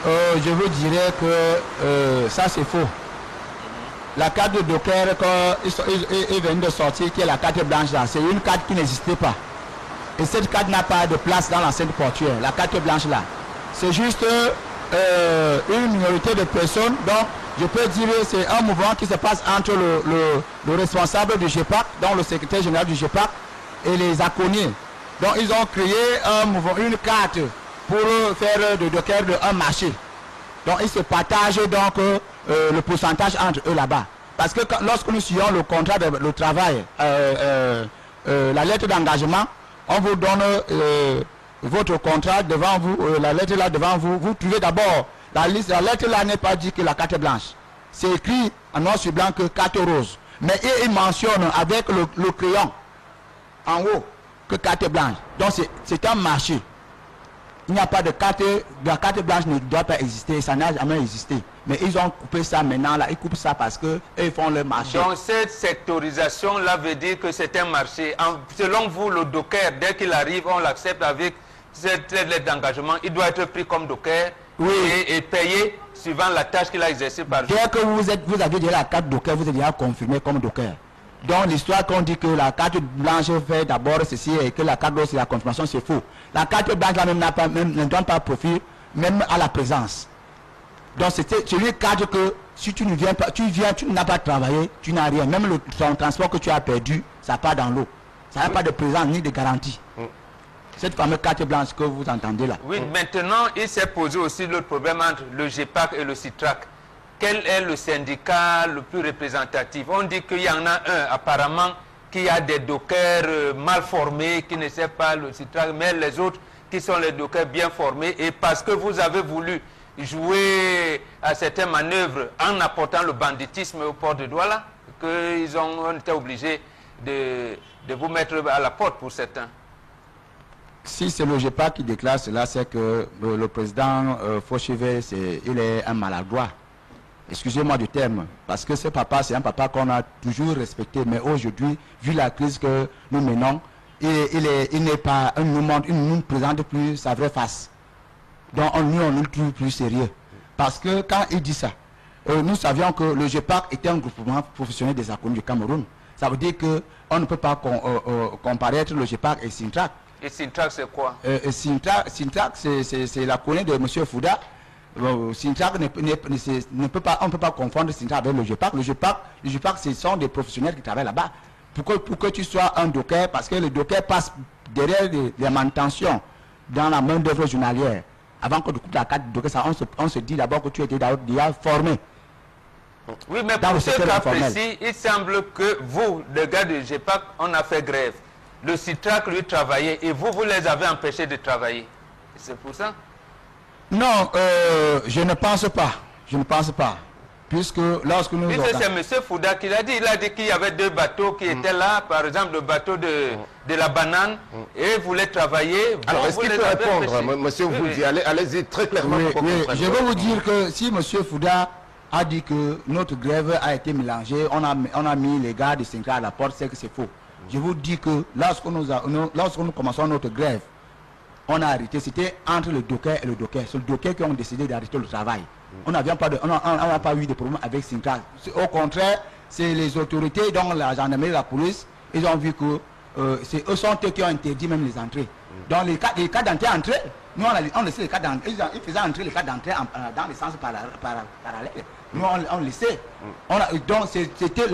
Je vous dirais que ça c'est faux. La carte de docker, quand ils viennent de sortir, qui est la carte blanche là, c'est une carte qui n'existait pas. Et cette carte n'a pas de place dans l'enceinte portuaire, la carte blanche là. C'est juste une minorité de personnes. Donc, je peux dire que c'est un mouvement qui se passe entre le responsable du GEPAC, donc le secrétaire général du GEPAC, et les accognés. Donc, ils ont créé un mouvement, une carte pour faire de Docker un marché. Donc, ils se partagent donc le pourcentage entre eux là-bas. Parce que lorsque nous suivons le contrat de travail, la lettre d'engagement, on vous donne votre contrat devant vous, la lettre là devant vous. Vous trouvez d'abord la lettre là n'est pas dit que la carte blanche. C'est écrit en noir sur blanc que carte rose. Mais il mentionne avec le crayon en haut que carte blanche. Donc c'est un marché. Il n'y a pas de carte, la carte blanche ne doit pas exister, ça n'a jamais existé. Mais ils ont coupé ça maintenant, là, ils coupent ça parce qu'ils font le marché. Donc cette sectorisation-là veut dire que c'est un marché. Selon vous, le docker, dès qu'il arrive, on l'accepte avec cette lettre d'engagement, il doit être pris comme docker et payé suivant la tâche qu'il a exercée par jour. Dès que vous avez déjà la carte docker, vous êtes déjà confirmé comme docker. Donc l'histoire qu'on dit que la carte blanche fait d'abord ceci et que la carte rose c'est la confirmation, c'est faux. La carte blanche ne donne pas profil même à la présence. Donc c'est une carte que si tu ne viens pas, tu n'as pas travaillé, tu n'as rien. Même ton transport que tu as perdu, ça part dans l'eau. Ça n'a pas de présence ni de garantie. Cette fameuse carte blanche que vous entendez là. Oui, maintenant il s'est posé aussi l'autre problème entre le GEPAC et le CITRAC. Quel est le syndicat le plus représentatif? On dit qu'il y en a un apparemment qui a des dockers mal formés, qui ne savent pas le CITRAC, mais les autres qui sont les dockers bien formés. Et parce que vous avez voulu jouer à certaines manœuvres en apportant le banditisme au port de Douala, qu'ils ont été obligés de vous mettre à la porte pour certains. Si c'est le GEPAC qui déclare cela, c'est que le président Fauchevet, il est un maladroit. Excusez-moi du terme, parce que ce papa, c'est un papa qu'on a toujours respecté, mais aujourd'hui, vu la crise que nous menons, il n'est pas, il nous présente plus sa vraie face. Donc on ne le trouve plus sérieux. Parce que quand il dit ça, nous savions que le GEPAC était un groupement professionnel des accognés du Cameroun. Ça veut dire qu'on ne peut pas comparer le GEPAC et Sintrac. Et Sintrac, c'est quoi? Sintrac, c'est l'accognée de M. Fouda. Sintrac on ne peut pas confondre Sintrac avec le GEPAC. Le GEPAC, ce sont des professionnels qui travaillent là-bas. Pour que tu sois un docker, parce que le docker passe derrière les manutentions dans la main d'œuvre journalière. Avant que tu coupes la carte de docker, on se dit d'abord que tu étais déjà formé. Oui, mais pour ce cas précis, il semble que vous, les gars du GEPAC, on a fait grève. Le CITRAC, lui, travaillait et vous les avez empêchés de travailler. C'est pour ça? Non, je ne pense pas. Je ne pense pas. Puisque lorsque nous... C'est M. Fouda qui l'a dit. Il a dit qu'il y avait deux bateaux qui étaient là. Par exemple, le bateau de la banane. Et voulait travailler. Alors, est-ce qu'il peut répondre, monsieur Foudi? Allez-y très clairement. Oui, je veux vous dire que si M. Fouda a dit que notre grève a été mélangée, on a mis les gars de Sintra à la porte, c'est que c'est faux. Je vous dis que lorsque nous commençons notre grève, on a arrêté, c'était entre le docker et le docker. C'est le docker qui ont décidé d'arrêter le travail. On n'a pas eu de problème avec Sintra. Au contraire, c'est les autorités, donc la gendarmerie, la police, ils ont vu que c'est eux qui ont interdit même les entrées. Donc les cas d'entrée entrée, nous on laissait les cas d'entrée, ils faisaient entrer les cas d'entrée dans les sens parallèles. Nous on laissait. Donc c'était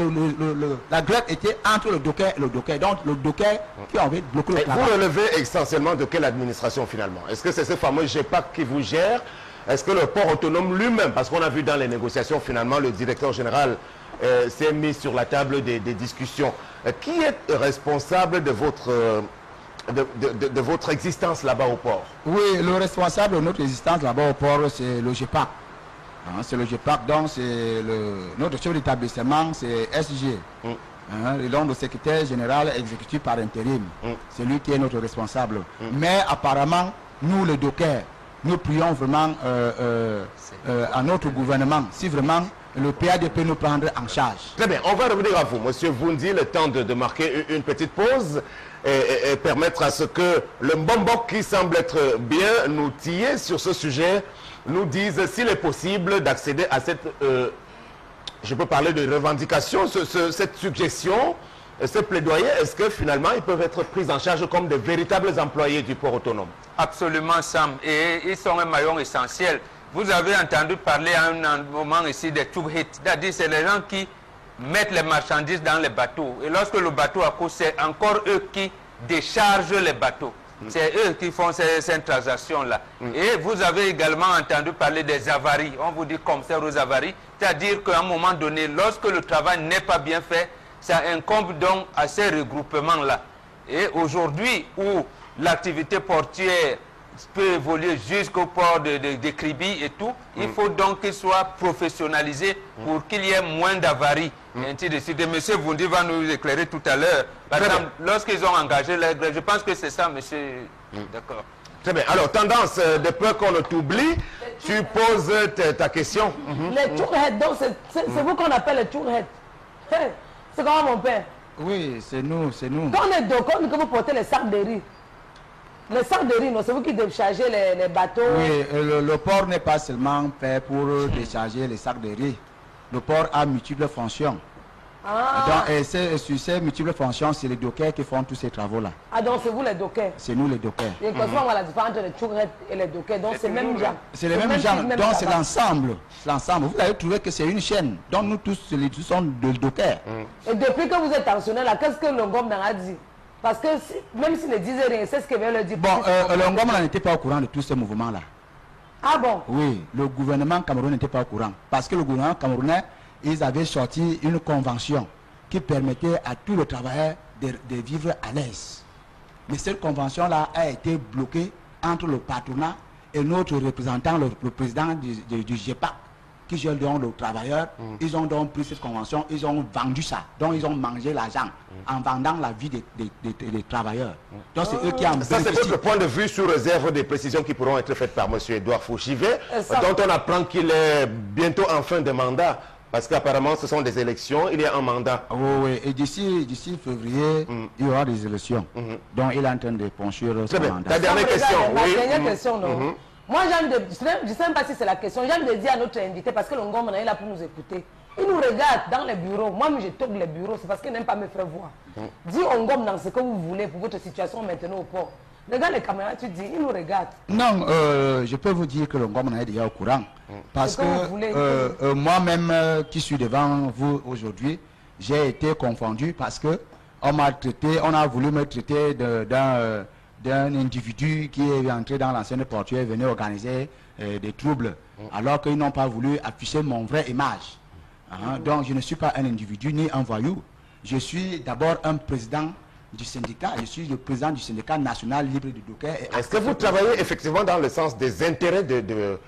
la grève était entre le docker et le docker. Donc le docker qui avait bloqué le travail. Vous relevez essentiellement de quelle administration finalement? Est-ce que c'est ce fameux GEPAC qui vous gère? Est-ce que le port autonome lui-même, parce qu'on a vu dans les négociations finalement le directeur général s'est mis sur la table des discussions. Qui est responsable de votre existence là-bas au port? Oui, le responsable de notre existence là-bas au port, c'est le GEPAC. C'est le GEPAC, donc c'est notre chef d'établissement, c'est SG. Et donc le secrétaire général exécutif par intérim. C'est lui qui est notre responsable. Mais apparemment, nous les dockers, nous prions vraiment à notre gouvernement, si vraiment le PAD peut nous prendre en charge. Très bien, on va revenir à vous, monsieur Vundi, le temps de marquer une petite pause et permettre à ce que le Mbombok qui semble être bien outillé sur ce sujet nous dise s'il est possible d'accéder à cette, je peux parler de revendication, cette suggestion ces plaidoyers, est-ce que finalement ils peuvent être pris en charge comme de véritables employés du port autonome? Absolument, Sam. Et ils sont un maillon essentiel. Vous avez entendu parler à un moment ici des tube hits, c'est-à-dire c'est les gens qui mettent les marchandises dans les bateaux. Et lorsque le bateau accouche, c'est encore eux qui déchargent les bateaux. C'est eux qui font ces transactions-là. Et vous avez également entendu parler des avaries. On vous dit commissaire aux avaries. C'est-à-dire qu'à un moment donné, lorsque le travail n'est pas bien fait, ça incombe donc à ces regroupements-là. Et aujourd'hui, où l'activité portuaire peut évoluer jusqu'au port de Kribi et tout, il faut donc qu'il soit professionnalisé pour qu'il y ait moins d'avaries. Ainsi de suite. Et M. Vundi va nous éclairer tout à l'heure. Par exemple, lorsqu'ils ont engagé les grèves, je pense que c'est ça, monsieur. D'accord. Très bien. Alors, tendance, de peur qu'on ne t'oublie, tu poses ta question. Les tourheads, donc c'est vous qu'on appelle les tourheads. C'est comment mon père? Oui, c'est nous, c'est nous. Quand on est d'accord, que vous portez les sacs de riz. Les sacs de riz, c'est vous qui déchargez les bateaux. Oui, le port n'est pas seulement fait pour décharger les sacs de riz. Le port a multiples fonctions. Ah. Donc, sur ces multiples fonctions, c'est les dockers qui font tous ces travaux-là. Ah, donc c'est vous les dockers? C'est nous les dockers. Et comment on voit la différence entre les tourheads et les dockers? Donc c'est même gens. C'est les mêmes gens. Donc c'est l'ensemble. L'ensemble. Vous avez trouvé que c'est une chaîne. Donc nous tous, tous sont des dockers. Et depuis que vous êtes tensionné là, qu'est-ce que le Ngom a dit? Parce que même s'il ne disait rien, c'est ce que veut le dire. Bon, le Ngom n'était pas au courant de tous ces mouvements-là. Ah bon? Oui, le gouvernement camerounais n'était pas au courant. Parce que le gouvernement camerounais, ils avaient sorti une convention qui permettait à tous les travailleurs de vivre à l'aise. Mais cette convention-là a été bloquée entre le patronat et notre représentant, le président du GEPAC, qui gère donc le travailleur. Ils ont donc pris cette convention, ils ont vendu ça. Donc ils ont mangé l'argent en vendant la vie des travailleurs. Donc c'est eux qui en Ça, c'est votre point de vue sous réserve des précisions qui pourront être faites par M. Edouard Fauchivet, dont on apprend qu'il est bientôt en fin de mandat. Parce qu'apparemment, ce sont des élections, il y a un mandat. Oui, oui. Et d'ici février, il y aura des élections. Donc il est en train de pencher son mandat. Ta dernière question. Ma dernière question, non. Moi, je ne sais même pas si c'est la question. J'ai envie de dire à notre invité, parce que le Ngom est là pour nous écouter. Il nous regarde dans les bureaux. Moi, je tourne les bureaux, c'est parce qu'il n'aime pas me faire voir. Dis au Ngom dans ce que vous voulez pour votre situation maintenant au port. Regarde les caméras, tu dis, il nous regarde. Non, je peux vous dire que le Ngom est déjà au courant. Parce que moi-même, qui suis devant vous aujourd'hui, j'ai été confondu parce que on a voulu me traiter d'un individu qui est entré dans l'ancienne portuaire et venait organiser des troubles, alors qu'ils n'ont pas voulu afficher mon vrai image. Donc je ne suis pas un individu ni un voyou. Je suis d'abord un président du syndicat, je suis le président du syndicat national libre du docker. Est-ce que vous travaillez effectivement dans le sens des intérêts de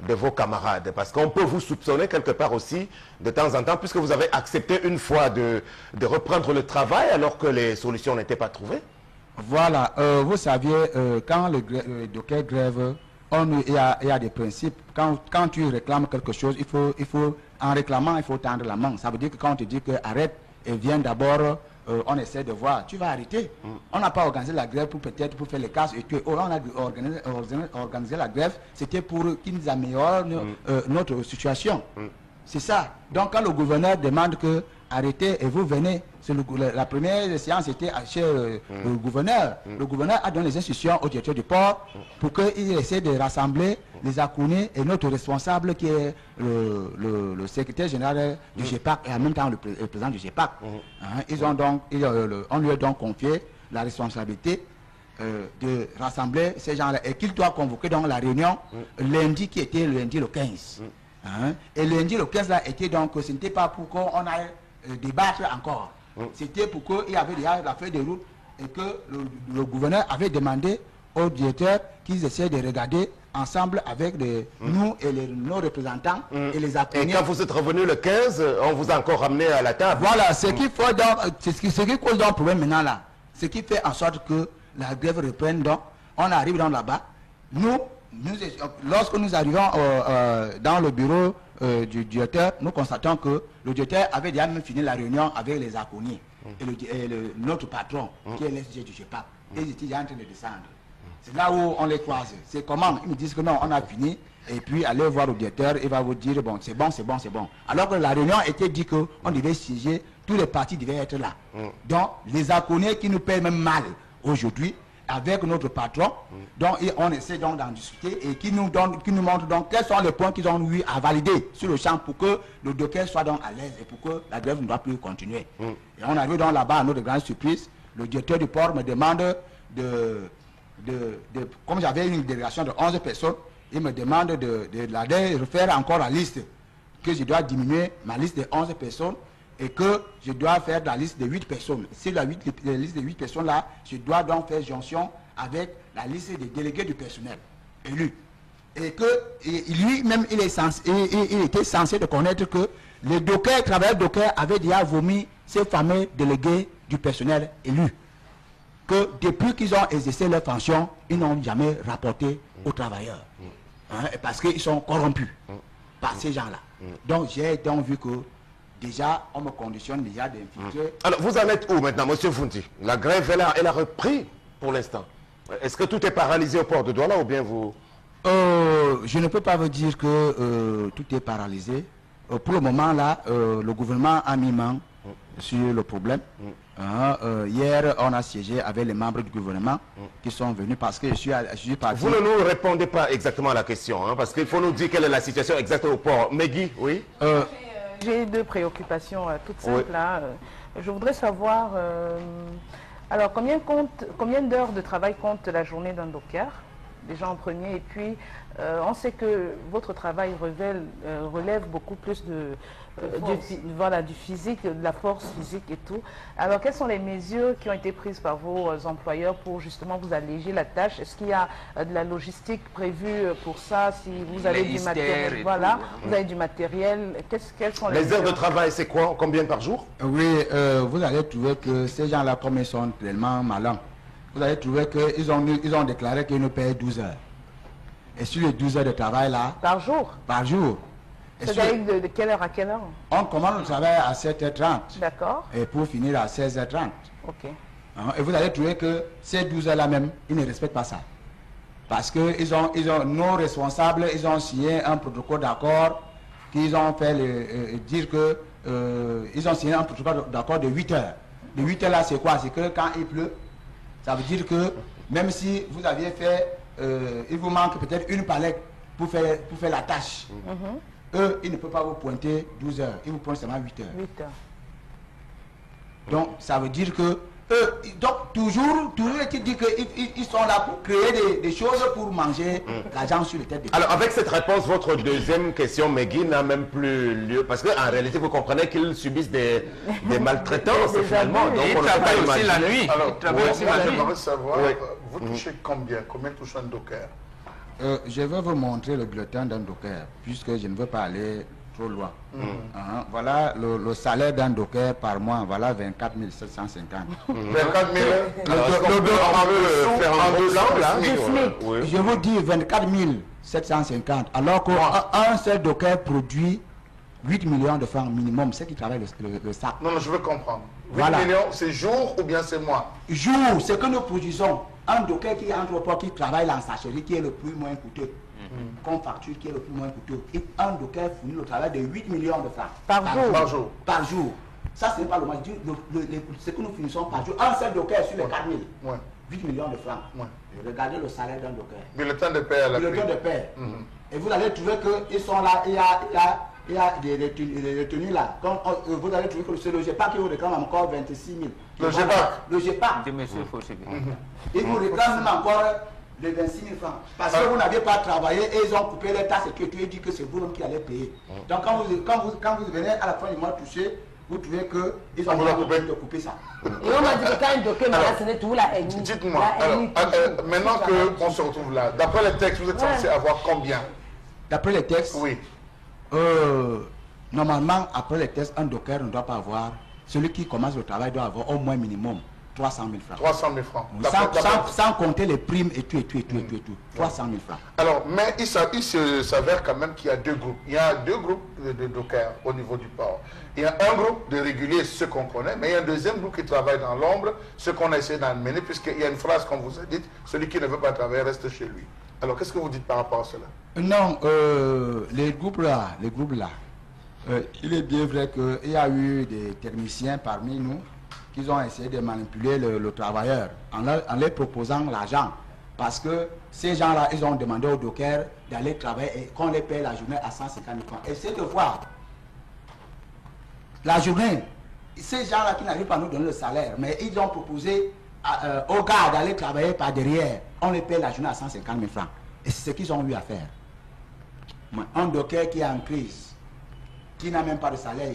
vos camarades? Parce qu'on peut vous soupçonner quelque part aussi de temps en temps, puisque vous avez accepté une fois de reprendre le travail alors que les solutions n'étaient pas trouvées. Voilà, vous saviez, quand le docker grève, il y a des principes. Quand tu réclames quelque chose, en réclamant, il faut tendre la main. Ça veut dire que quand on te dit que arrête et viens d'abord, on essaie de voir, tu vas arrêter. On n'a pas organisé la grève pour faire les casses et tuer. On a organisé la grève, c'était pour qu'ils nous améliorent notre situation. C'est ça. Donc quand le gouverneur demande que arrêtez et vous venez, la première séance était chez le gouverneur. Le gouverneur a donné les instructions au directeur du port pour qu'il essaie de rassembler les Akounis et notre responsable qui est le secrétaire général du GEPAC et en même temps le président du GEPAC. On lui a donc confié la responsabilité de rassembler ces gens-là et qu'il doit convoquer donc la réunion lundi qui était le lundi le 15. Et lundi le 15 là était donc, ce n'était pas pour qu'on aille débattre encore. C'était pour qu'il y avait déjà la feuille de route et que le gouverneur avait demandé aux directeurs qu'ils essaient de regarder ensemble avec nous et nos représentants et les accompagnants. Et quand vous êtes revenu le 15, on vous a encore ramené à la table. Voilà, ce qui cause donc le problème maintenant là. Ce qui fait en sorte que la grève reprenne donc. On arrive donc là-bas. Lorsque nous arrivons dans le bureau du directeur, nous constatons que le directeur avait déjà même fini la réunion avec les Akounis et notre patron, qui est l'SG du GEPAC. Et ils étaient déjà en train de descendre. C'est là où on les croise. C'est comment? Ils me disent que non, on a fini. Et puis, allez voir le directeur, il va vous dire, bon, c'est bon, c'est bon, c'est bon. Alors que la réunion était dit qu'on devait siéger tous les partis devaient être là. Donc, les Akonais qui nous paient même mal aujourd'hui, avec notre patron, donc on essaie donc d'en discuter et qui nous montre donc quels sont les points qu'ils ont eu à valider sur le champ pour que le docker soit donc à l'aise et pour que la grève ne doit plus continuer. Et on arrive donc là-bas à notre grande surprise, le directeur du port me demande comme j'avais une délégation de 11 personnes, il me demande de refaire encore la liste, que je dois diminuer ma liste de 11 personnes et que je dois faire la liste de 8 personnes. Sur la liste de 8 personnes là, je dois donc faire jonction avec la liste des délégués du personnel élus. Et que lui-même, il était censé de connaître que les travailleurs dockers avaient déjà vomi ces fameux délégués du personnel élus. Que depuis qu'ils ont exercé leur fonction, ils n'ont jamais rapporté aux travailleurs. Parce qu'ils sont corrompus par ces gens-là. Donc j'ai donc vu que déjà, on me conditionne déjà d'infiltrer. Alors, vous en êtes où maintenant, M. Funti? La grève, elle a repris pour l'instant. Est-ce que tout est paralysé au port de Douala ou bien vous... Je ne peux pas vous dire que tout est paralysé. Pour le moment, là, le gouvernement a mis main sur le problème. Hier, on a siégé avec les membres du gouvernement qui sont venus parce que je suis parti... Vous ne nous répondez pas exactement à la question, parce qu'il faut nous dire quelle est la situation exacte au port. Meggy, oui J'ai deux préoccupations toutes simples. Je voudrais savoir, alors combien d'heures de travail compte la journée d'un docker, déjà en premier, et puis on sait que votre travail relève beaucoup plus du physique, de la force physique et tout. Alors quelles sont les mesures qui ont été prises par vos employeurs pour justement vous alléger la tâche? Est-ce qu'il y a de la logistique prévue pour ça? Si vous avez du matériel, voilà, vous avez du matériel, quelles sont les heures de travail, c'est quoi? Combien par jour? Oui, vous allez trouver que ces gens-là, comme ils sont tellement malins, vous allez trouver qu'ils ont déclaré qu'ils nous payent 12 heures. Et sur les 12 heures de travail là... Par jour? Par jour. C'est-à-dire de quelle heure à quelle heure? On commence le travail à 7h30. D'accord. Et pour finir à 16h30. Ok. Et vous allez trouver que ces 12 heures là même, ils ne respectent pas ça. Parce que nos responsables, ils ont signé un protocole d'accord, qu'ils ont fait dire que... ils ont signé un protocole d'accord de 8 heures. De 8 heures là, c'est quoi? C'est que quand il pleut, ça veut dire que même si vous aviez fait... il vous manque peut-être une palette pour faire la tâche. Eux, ils ne peuvent pas vous pointer 12 heures. Ils vous pointent seulement 8 heures. 8 heures. Donc, ça veut dire que eux, donc toujours est-il dit qu'ils sont là pour créer des choses pour manger l'argent sur les têtes des gens. Alors, avec cette réponse, votre deuxième question, Meggy, n'a même plus lieu. Parce qu'en réalité, vous comprenez qu'ils subissent des maltraitances, finalement. Donc, ils travaillent aussi la nuit. Alors, j'aimerais savoir, Oui. vous touchez combien touche un docker? Je vais vous montrer le bulletin d'un docker, puisque je ne veux pas aller trop loin. Voilà le salaire d'un docker par mois, voilà 24 750. 24 000. Alors, est-ce qu'on peut faire un gros plan, là? Oui. Je vous dis 24 750, alors qu'un seul docker produit 8 millions de francs minimum, c'est qui travaille le sac. Non, je veux comprendre. 8 Voilà. millions, c'est jour ou bien c'est mois? Jour, c'est que nous produisons. Un docker qui entre au port, qui travaille en sachet, qui est le plus moins coûteux. Qu'on facture, qui est le plus moins coûteux. Et un docker fournit le travail de 8 millions de francs. Par jour. Par jour. Ça, ce n'est pas le mois. Ce que nous finissons par jour. Un seul docker sur les 4 000. Ouais. 8 millions de francs. Ouais. Regardez le salaire d'un docker. Bulletin de paie à la Bulletin de paie. Et vous allez trouver qu'ils sont là, il y a des retenues là. Comme, vous allez trouver que c'est le GEPAC qui vous réclame encore 26 000. Le GEPAC? Le GEPAC. De monsieur Fauché. Ils vous réclament même encore les 26 000 francs. Parce que vous n'avez pas travaillé et ils ont coupé les taxes et tu as dit que c'est vous qui allez payer. Donc quand vous venez à la fin du mois toucher, vous trouvez qu'ils ont coupé ça. Et on m'a dit que quand un docker malade, ce n'est tout la haine. Dites-moi, maintenant qu'on se retrouve là, d'après les textes, vous êtes censé avoir combien? D'après les textes, Oui. Normalement, après les tests, un docker ne doit pas avoir, celui qui commence le travail doit avoir au moins minimum 300 000 francs. 300 000 francs. Sans compter les primes et tout. 300 000 francs. Alors, mais il s'avère quand même qu'il y a deux groupes. Il y a deux groupes de dockers au niveau du port. Il y a un groupe de réguliers, ceux qu'on connaît, mais il y a un deuxième groupe qui travaille dans l'ombre, ceux qu'on a essayé d'amener, puisqu'il y a une phrase qu'on vous a dite, celui qui ne veut pas travailler reste chez lui. Alors, qu'est-ce que vous dites par rapport à cela? Non, les groupes là, Il est bien vrai qu'il y a eu des techniciens parmi nous qui ont essayé de manipuler le travailleur en leur proposant l'argent. Parce que ces gens-là, ils ont demandé aux dockers d'aller travailler et qu'on les paye la journée à 150 000 francs. Essayez de voir la journée. Ces gens-là qui n'arrivent pas à nous donner le salaire, mais ils ont proposé aux gars d'aller travailler par derrière. On les paye la journée à 150 000 francs. Et c'est ce qu'ils ont eu à faire. Un docker qui est en crise, qui n'a même pas de salaire.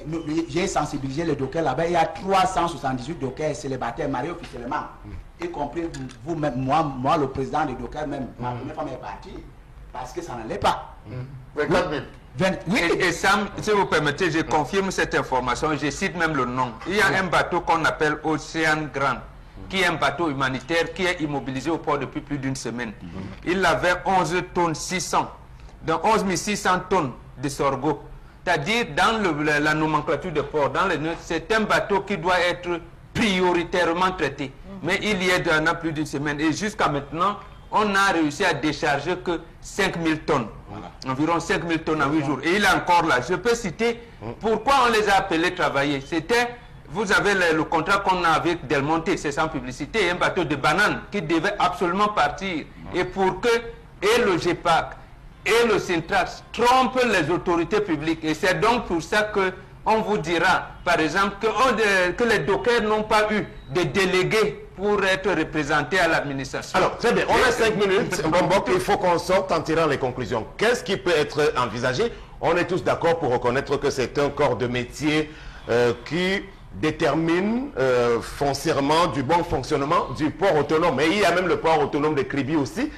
J'ai sensibilisé les dockers là-bas. Il y a 378 dockers célibataires mariés officiellement. Y compris vous-même, moi, le président des dockers même. Ma première femme est partie parce que ça n'allait pas. 24 000. Oui. Et Sam, si vous permettez, je confirme cette information, je cite même le nom. Il y a un bateau qu'on appelle Océan Grand, qui est un bateau humanitaire qui est immobilisé au port depuis plus d'une semaine. Il avait 11 tonnes 600, dans 11 600 tonnes de sorgho. C'est-à-dire, dans la nomenclature de port, c'est un bateau qui doit être prioritairement traité. Mais il y est dans plus d'une semaine. Et jusqu'à maintenant, on a réussi à décharger que 5 000 tonnes. Voilà. Environ 5 000 tonnes en 8 jours. Et il est encore là. Je peux citer pourquoi on les a appelés travailler. C'était, vous avez le contrat qu'on a avec Del Monte, c'est sans publicité, un bateau de bananes qui devait absolument partir. Et pour que et le GEPAC et le Sintrax trompent les autorités publiques. Et c'est donc pour ça que on vous dira, par exemple, que les dockers n'ont pas eu de délégués pour être représentés à l'administration. Alors, très bien, on a 5 minutes. Bon, il faut qu'on sorte en tirant les conclusions. Qu'est-ce qui peut être envisagé? On est tous d'accord pour reconnaître que c'est un corps de métier qui détermine foncièrement du bon fonctionnement du port autonome. Mais il y a même le port autonome de Kribi aussi,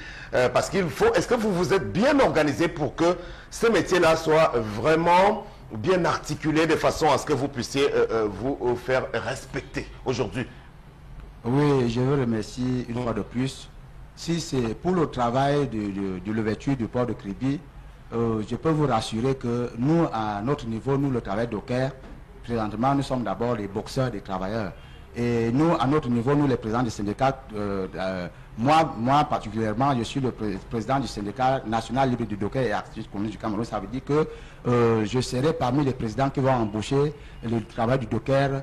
parce qu'il faut... Est-ce que vous vous êtes bien organisé pour que ce métier-là soit vraiment bien articulé de façon à ce que vous puissiez vous faire respecter aujourd'hui? Oui, je veux remercier une fois de plus. Si c'est pour le travail de l'ouverture du port de Kribi, je peux vous rassurer que nous, à notre niveau, nous, le travail docker, présentement, nous sommes d'abord les boxeurs des travailleurs. Et nous, à notre niveau, nous, les présidents du syndicat, moi particulièrement, je suis le président du syndicat national libre du docker et activiste communiste du Cameroun. Ça veut dire que je serai parmi les présidents qui vont embaucher le travail du docker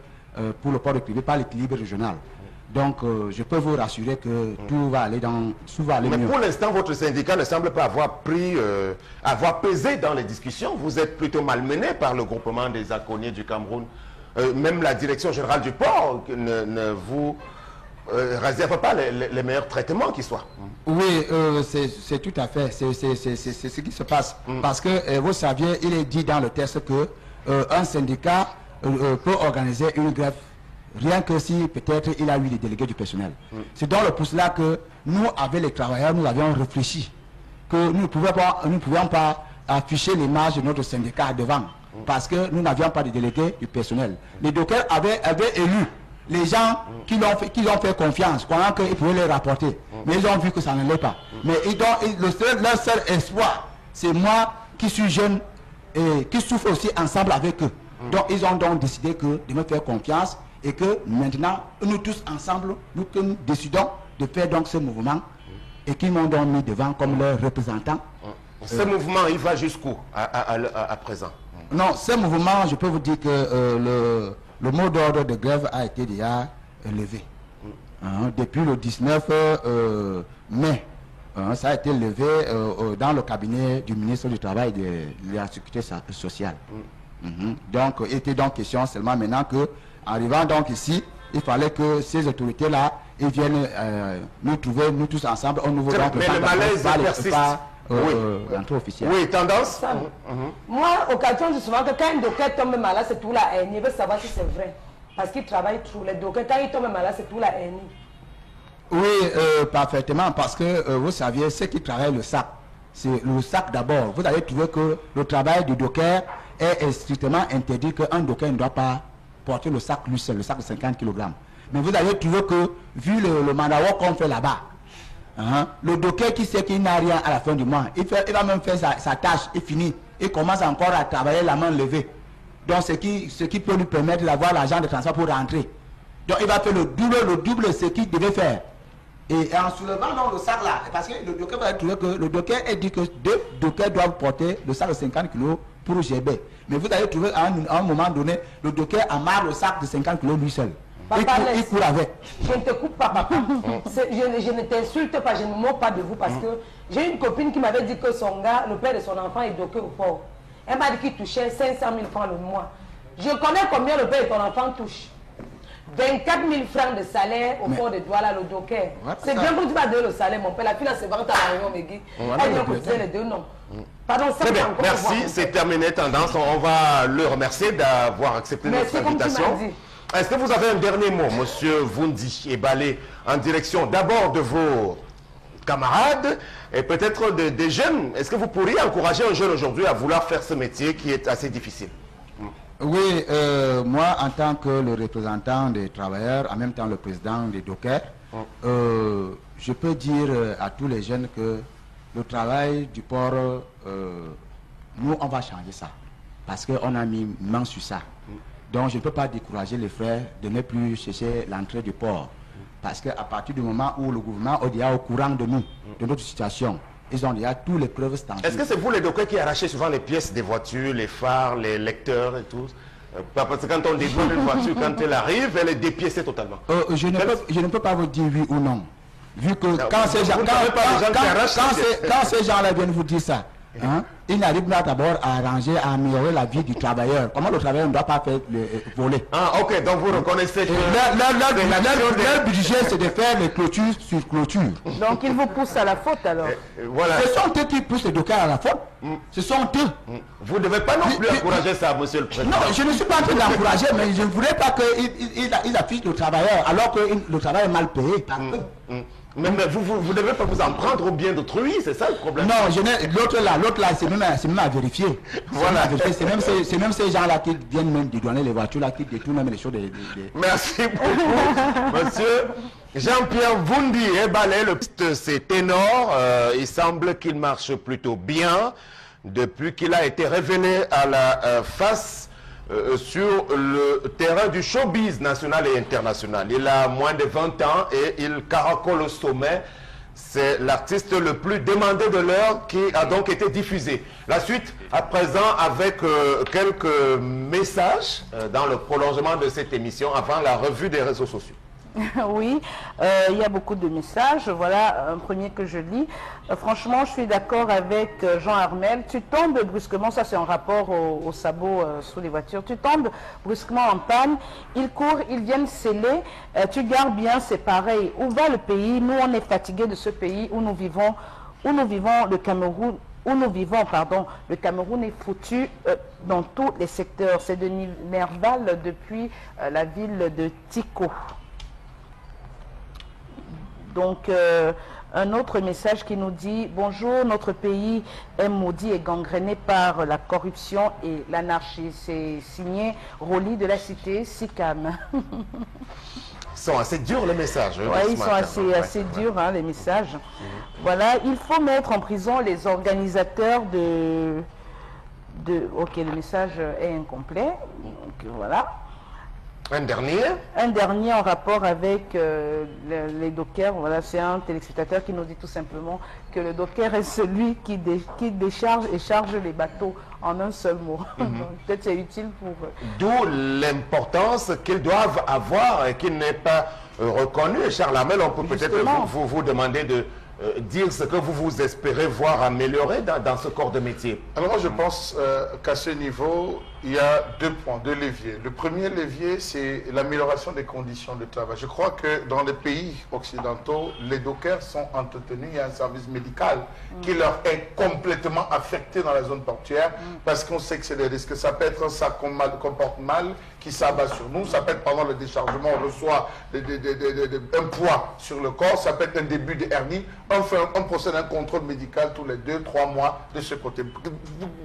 pour le port de Kribi par l'équilibre régional. Donc, je peux vous rassurer que tout va aller Mais mieux. pour l'instant, votre syndicat ne semble pas avoir pesé dans les discussions. Vous êtes plutôt malmené par le groupement des aconniers du Cameroun. Même la direction générale du port ne vous réserve pas les meilleurs traitements qui soient. Oui, c'est tout à fait. C'est ce qui se passe. Parce que, vous saviez, il est dit dans le texte que un syndicat peut organiser une grève rien que si peut-être il a eu des délégués du personnel. C'est donc pour cela que nous, avec les travailleurs, nous avions réfléchi que nous ne pouvions pas afficher l'image de notre syndicat devant parce que nous n'avions pas de délégués du personnel. Les dockers avaient élu les gens qui ont fait confiance, croyant qu'ils pouvaient les rapporter. Mais ils ont vu que ça n'allait pas. Mais leur seul espoir, c'est moi qui suis jeune et qui souffre aussi ensemble avec eux. Donc ils ont donc décidé de me faire confiance et que maintenant, nous tous ensemble, nous décidons de faire donc ce mouvement et qu'ils m'ont donc mis devant comme leur représentant. Ce mouvement, il va jusqu'où à présent? Non, ce mouvement, je peux vous dire que le mot d'ordre de grève a été déjà levé. Depuis le 19 mai, ça a été levé dans le cabinet du ministre du Travail et de la Sécurité sociale. Donc, il était donc question seulement maintenant que, arrivant donc ici, il fallait que ces autorités-là, ils viennent nous trouver, nous tous ensemble, au nouveau donc mais le malaise persiste. Officiel. Oui, tendance. Moi, occasion, je dis souvent que quand un docker tombe malade, c'est tout la haine. Il veut savoir si c'est vrai. Parce qu'il travaille trop. Les dockers, quand ils tombent malade, c'est tout la haine. Oui, parfaitement. Parce que vous saviez, ceux qui travaillent le sac, c'est le sac d'abord. Vous allez trouver que le travail du docker est strictement interdit, qu'un docker ne doit pas porter le sac lui seul, le sac de 50 kg. Mais vous allez trouver que, vu le mandawa qu'on fait là-bas, le docker qui sait qu'il n'a rien à la fin du mois, il va même faire sa tâche, il finit, il commence encore à travailler la main levée. Donc ce qui peut lui permettre d'avoir l'argent de transport pour rentrer. Donc il va faire le double ce qu'il devait faire. Et en soulevant donc le sac là, parce que le docker va trouver que le docker est dit que 2 dockers doivent porter le sac de 50 kg pour GB. Mais vous allez trouver à un moment donné, le docker amarre le sac de 50 kg lui seul. Il court avec. Je ne te coupe pas, papa. Je ne t'insulte pas, je ne me moque pas de vous parce que j'ai une copine qui m'avait dit que son gars, le père de son enfant, est docké au port. Elle m'a dit qu'il touchait 500 000 francs le mois. Je connais combien le père de ton enfant touche. 24 000 francs de salaire au port de Douala, le docker. C'est bien que tu vas donner le salaire, mon père. La fille, se vante à la réunion, Megui. Elle vient cotiser les deux noms. Pardon, ça. Très bien, merci. C'est terminé, Tendance. On va le remercier d'avoir accepté notre invitation. Est-ce que vous avez un dernier mot, monsieur Vundi Ebale, en direction d'abord de vos camarades et peut-être des jeunes? Est-ce que vous pourriez encourager un jeune aujourd'hui à vouloir faire ce métier qui est assez difficile? Oui, moi, en tant que le représentant des travailleurs, en même temps le président des dockers, je peux dire à tous les jeunes que le travail du port, nous, on va changer ça. Parce qu'on a mis main sur ça. Donc, je ne peux pas décourager les frères de ne plus chercher l'entrée du port. Parce qu'à partir du moment où le gouvernement est déjà au courant de nous, de notre situation, ils ont déjà tous les preuves standards. Est-ce que c'est vous les dockers qui arrachez souvent les pièces des voitures, les phares, les lecteurs et tout? Parce que quand on dévoile une voiture, quand elle arrive, elle est dépiécée totalement. Je ne peux pas vous dire oui ou non. Vu que non, quand ces gens-là viennent vous dire ça, hein, ils n'arrivent pas d'abord à arranger, à améliorer la vie du travailleur. Comment le travailleur ne doit pas faire voler? Ah, ok, donc vous reconnaissez que leur budget, c'est de faire les clôtures sur clôture. Donc ils vous poussent à la faute alors. Voilà. Ce sont eux qui poussent les dockers à la faute. Ce sont eux. Vous ne devez pas non plus encourager ça, monsieur le président. Non, je ne suis pas en train d'encourager, mais je ne voudrais pas qu'ils affichent le travailleur alors que le travail est mal payé par eux. Mais vous ne devez pas vous en prendre au bien d'autrui, c'est ça le problème. Non, l'autre là, c'est même à vérifier. Voilà. C'est même ces gens-là qui viennent même dédouaner les voitures, là, qui détournent même les choses. Merci beaucoup, monsieur Jean-Pierre Vundi Ebale, c'est ténor. Il semble qu'il marche plutôt bien depuis qu'il a été révélé à la face sur le terrain du showbiz national et international. Il a moins de 20 ans et il caracole au sommet. C'est l'artiste le plus demandé de l'heure qui a donc été diffusé. La suite, à présent, avec quelques messages dans le prolongement de cette émission avant la revue des réseaux sociaux. Oui, il y a beaucoup de messages. Voilà un premier que je lis. Franchement, je suis d'accord avec Jean Armel. Tu tombes brusquement, ça c'est en rapport au sabot sous les voitures. Tu tombes brusquement en panne, ils courent, ils viennent sceller. Tu gardes bien, c'est pareil. Où va le pays? Nous, on est fatigués de ce pays où nous vivons le Cameroun. Où nous vivons, pardon, le Cameroun est foutu dans tous les secteurs. C'est de Nerval depuis la ville de Tiko. Donc, un autre message qui nous dit « Bonjour, notre pays est maudit et gangréné par la corruption et l'anarchie. » C'est signé Roli de la cité Sicam. Ils sont assez durs les messages. Oui, ils sont assez durs, hein, les messages. Voilà, il faut mettre en prison les organisateurs de... Ok, le message est incomplet. Donc, voilà. Un dernier? Un dernier en rapport avec les dockers. Voilà, c'est un téléspectateur qui nous dit tout simplement que le docker est celui qui décharge et charge les bateaux en un seul mot. Peut-être c'est utile pour... D'où l'importance qu'ils doivent avoir et qui n'est pas reconnu. Charles Armel, on peut peut-être vous demander de dire ce que vous espérez voir améliorer dans ce corps de métier. Alors moi je pense qu'à ce niveau, il y a deux points, deux leviers. Le premier levier, c'est l'amélioration des conditions de travail. Je crois que dans les pays occidentaux, les dockers sont entretenus. Il y a un service médical qui leur est complètement affecté dans la zone portuaire parce qu'on sait que c'est des risques. Ça peut être ça qu'on comporte mal, qui s'abat sur nous. Ça peut être pendant le déchargement, on reçoit un poids sur le corps. Ça peut être un début de hernie. On procède à un contrôle médical tous les 2-3 mois de ce côté.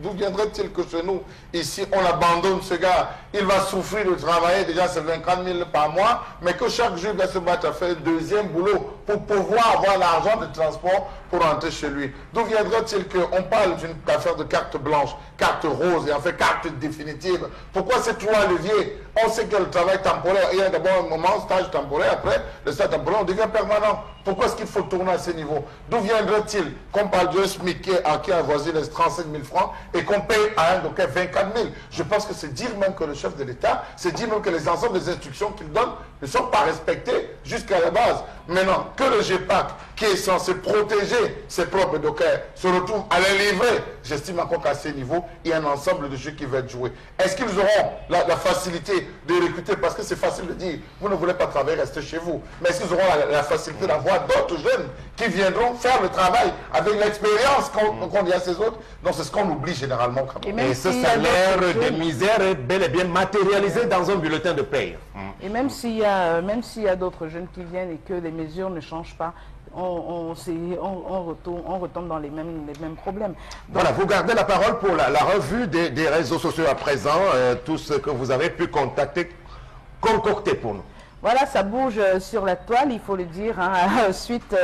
D'où viendrait-il que chez nous, ici, on abandonne ce gars, il va souffrir de travailler, déjà c'est 24 000 par mois, mais que chaque jour il va se battre à faire un deuxième boulot pour pouvoir avoir l'argent de transport pour rentrer chez lui. D'où viendrait-il qu'on parle d'une affaire de carte blanche, carte rose et en fait carte définitive? Pourquoi ces trois leviers? On sait que le travail temporaire, il y a d'abord un moment, stage temporaire, après le stage temporaire, on devient permanent. Pourquoi est-ce qu'il faut tourner à ce niveau? D'où viendrait-il qu'on parle d'un SMIC qui a avoisiné les 35 000 francs et qu'on paye à un docteur 24 000? Je pense que c'est dire même que le chef de l'État, c'est dire même que les ensembles des instructions qu'il donne ne sont pas respectées jusqu'à la base. Maintenant, que le GEPAC, qui est censé protéger ses propres dockers, se retrouve à les livrer, j'estime encore qu'à ce niveau, il y a un ensemble de jeux qui va être joué. Est-ce qu'ils auront la facilité de recruter? Parce que c'est facile de dire, vous ne voulez pas travailler, restez chez vous. Mais est-ce qu'ils auront la facilité d'avoir d'autres jeunes qui viendront faire le travail avec l'expérience qu'on dit à ces autres? Donc c'est ce qu'on oublie généralement. Et ce salaire de misère est bel et bien matérialisé dans un bulletin de paye. Et même s'il y a d'autres jeunes qui viennent et que les mesures ne changent pas, on retombe dans les mêmes problèmes. Donc, voilà, vous gardez la parole pour la revue des réseaux sociaux à présent, tout ce que vous avez pu concocter pour nous. Voilà, ça bouge sur la toile, il faut le dire, hein, suite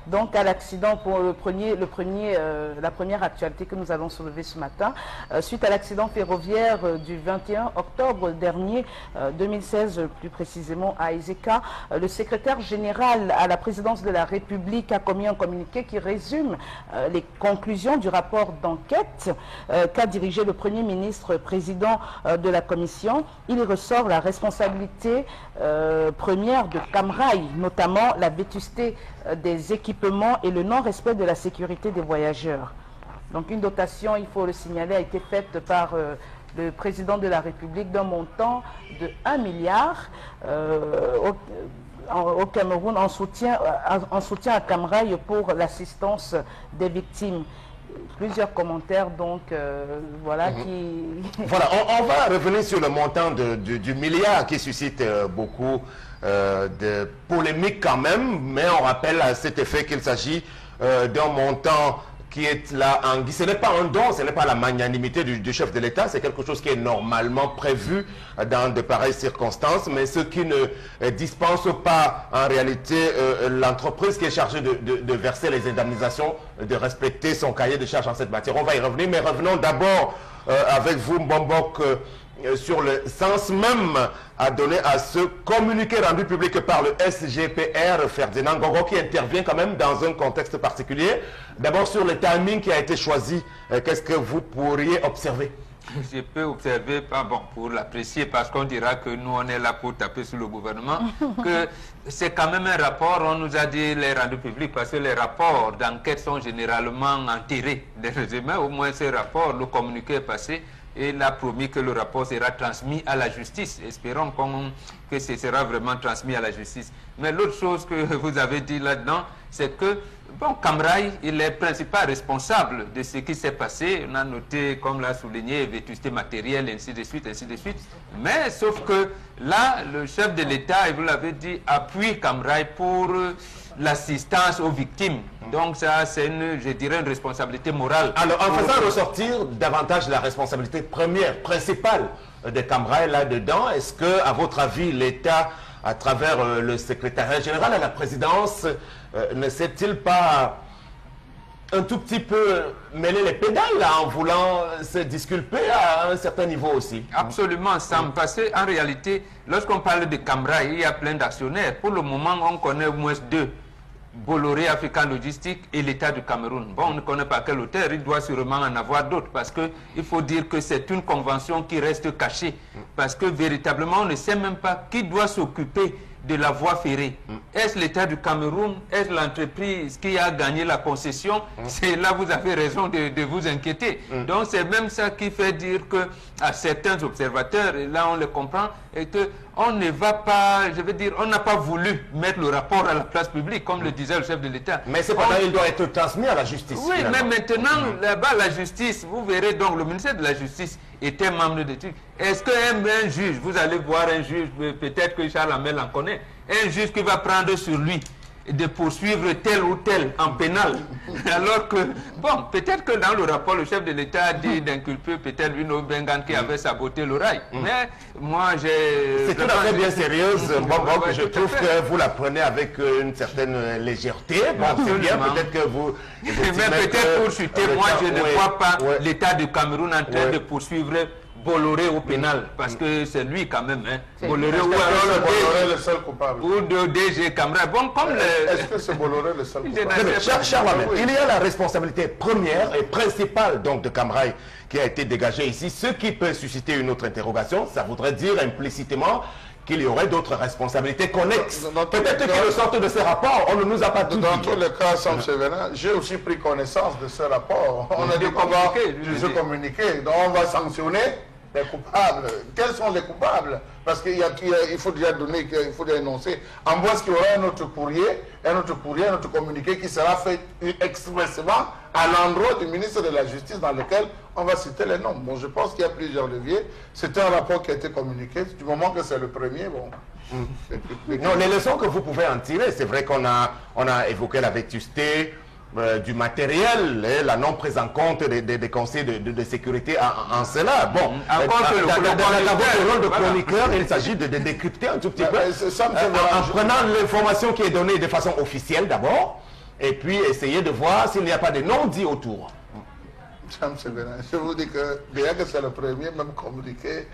donc à l'accident pour la première actualité que nous allons soulever ce matin, suite à l'accident ferroviaire du 21 octobre dernier, 2016 plus précisément à Ezeka, le secrétaire général à la présidence de la République a commis un communiqué qui résume les conclusions du rapport d'enquête qu'a dirigé le Premier ministre président de la Commission. Il ressort la responsabilité première de Camrail, notamment la vétusté des équipements et le non-respect de la sécurité des voyageurs. Donc une dotation, il faut le signaler, a été faite par le président de la République d'un montant de 1 milliard au Cameroun en soutien à Camrail pour l'assistance des victimes. Plusieurs commentaires, donc, voilà, qui... Voilà, on va revenir sur le montant du milliard qui suscite beaucoup de polémiques quand même, mais on rappelle à cet effet qu'il s'agit d'un montant qui est là, ce n'est pas un don, ce n'est pas la magnanimité du chef de l'État, c'est quelque chose qui est normalement prévu dans de pareilles circonstances, mais ce qui ne dispense pas en réalité l'entreprise qui est chargée de verser les indemnisations, de respecter son cahier de charges en cette matière. On va y revenir, mais revenons d'abord avec vous, Mbombok, sur le sens même à donner à ce communiqué rendu public par le SGPR, Ferdinand Gogo, qui intervient quand même dans un contexte particulier. D'abord sur le timing qui a été choisi, qu'est-ce que vous pourriez observer? Je peux observer, pour l'apprécier, parce qu'on dira que nous on est là pour taper sur le gouvernement, que c'est quand même un rapport, on nous a dit les rendus publics, parce que les rapports d'enquête sont généralement enterrés. Au moins ce rapport, le communiqué est passé, et il a promis que le rapport sera transmis à la justice. Espérons que ce sera vraiment transmis à la justice. Mais l'autre chose que vous avez dit là-dedans, c'est que, Camrail, il est principal responsable de ce qui s'est passé. On a noté, comme l'a souligné, vétusté matérielle, ainsi de suite, ainsi de suite. Mais sauf que là, le chef de l'État, et vous l'avez dit, appuie Camrail pour l'assistance aux victimes. Donc ça, c'est je dirais, une responsabilité morale. Alors, en faisant ressortir davantage la responsabilité première, principale de Camrail là-dedans, est-ce que, à votre avis, l'État, à travers le secrétariat général à la présidence, ne s'est-il pas un tout petit peu mêler les pédales là, en voulant se disculper à un certain niveau aussi? Absolument, Sam, parce qu'en réalité, lorsqu'on parle de Camrail, il y a plein d'actionnaires. Pour le moment, on connaît au moins deux. Bolloré African Logistique et l'État du Cameroun. Bon, on ne connaît pas quel auteur, il doit sûrement en avoir d'autres, parce qu'il faut dire que c'est une convention qui reste cachée, parce que véritablement, on ne sait même pas qui doit s'occuper de la voie ferrée. Est-ce l'État du Cameroun? Est-ce l'entreprise qui a gagné la concession? C'est là vous avez raison de vous inquiéter. Donc c'est même ça qui fait dire que à certains observateurs, et là on le comprend, et que on ne va pas, je veux dire, on n'a pas voulu mettre le rapport à la place publique, comme le disait le chef de l'État. Mais cependant, il doit être transmis à la justice. Oui, finalement. Mais maintenant, là-bas, la justice, vous verrez donc, le ministère de la Justice était membre de trucs. Est-ce qu'un juge, vous allez voir un juge, peut-être que Charles Amel en connaît, un juge qui va prendre sur lui de poursuivre tel ou tel en pénal. Alors que, bon, peut-être que dans le rapport, le chef de l'État a dit d'inculper peut-être une Obengan qui avait saboté le rail. Mais moi, j'ai... C'est une affaire bien sérieuse. Bon, je trouve que vous la prenez avec une certaine légèreté. Bon, c'est bien, peut-être que vous... Mais peut-être pour chuter, moi, je ne vois pas l'État du Cameroun en train de poursuivre Bolloré au pénal, parce que c'est lui quand même, hein. Bolloré ou alors Bolloré le seul coupable. Ou de DG Camara. Bon, comme Est-ce que c'est Bolloré le seul coupable? Cher Lamel, il y a la responsabilité première et principale donc de Camrail qui a été dégagée ici. Ce qui peut susciter une autre interrogation, ça voudrait dire implicitement qu'il y aurait d'autres responsabilités connexes. Peut-être qu'ils ressortent de ces rapports, on ne nous a pas tout dit. Dans tous les cas, Sam Séverin, j'ai aussi pris connaissance de ce rapport. On a dit qu'on va se communiquer, donc on va sanctionner les coupables. Quels sont les coupables? Parce qu'il faut déjà donner, il faut déjà énoncer. En voie qu'il y aura un autre courrier, un autre communiqué qui sera fait expressément à l'endroit du ministre de la Justice dans lequel on va citer les noms. Bon, je pense qu'il y a plusieurs leviers. C'est un rapport qui a été communiqué. Du moment que c'est le premier, bon... Non, les leçons que vous pouvez en tirer, c'est vrai qu'on a évoqué la vétusté du matériel, la non prise en compte des conseils de sécurité en cela. Bon, encore que dans votre rôle de chroniqueur, il s'agit de décrypter un tout petit peu, en prenant l'information qui est donnée de façon officielle d'abord, et puis essayer de voir s'il n'y a pas de non-dits autour. Je vous dis que bien que c'est le premier même communiqué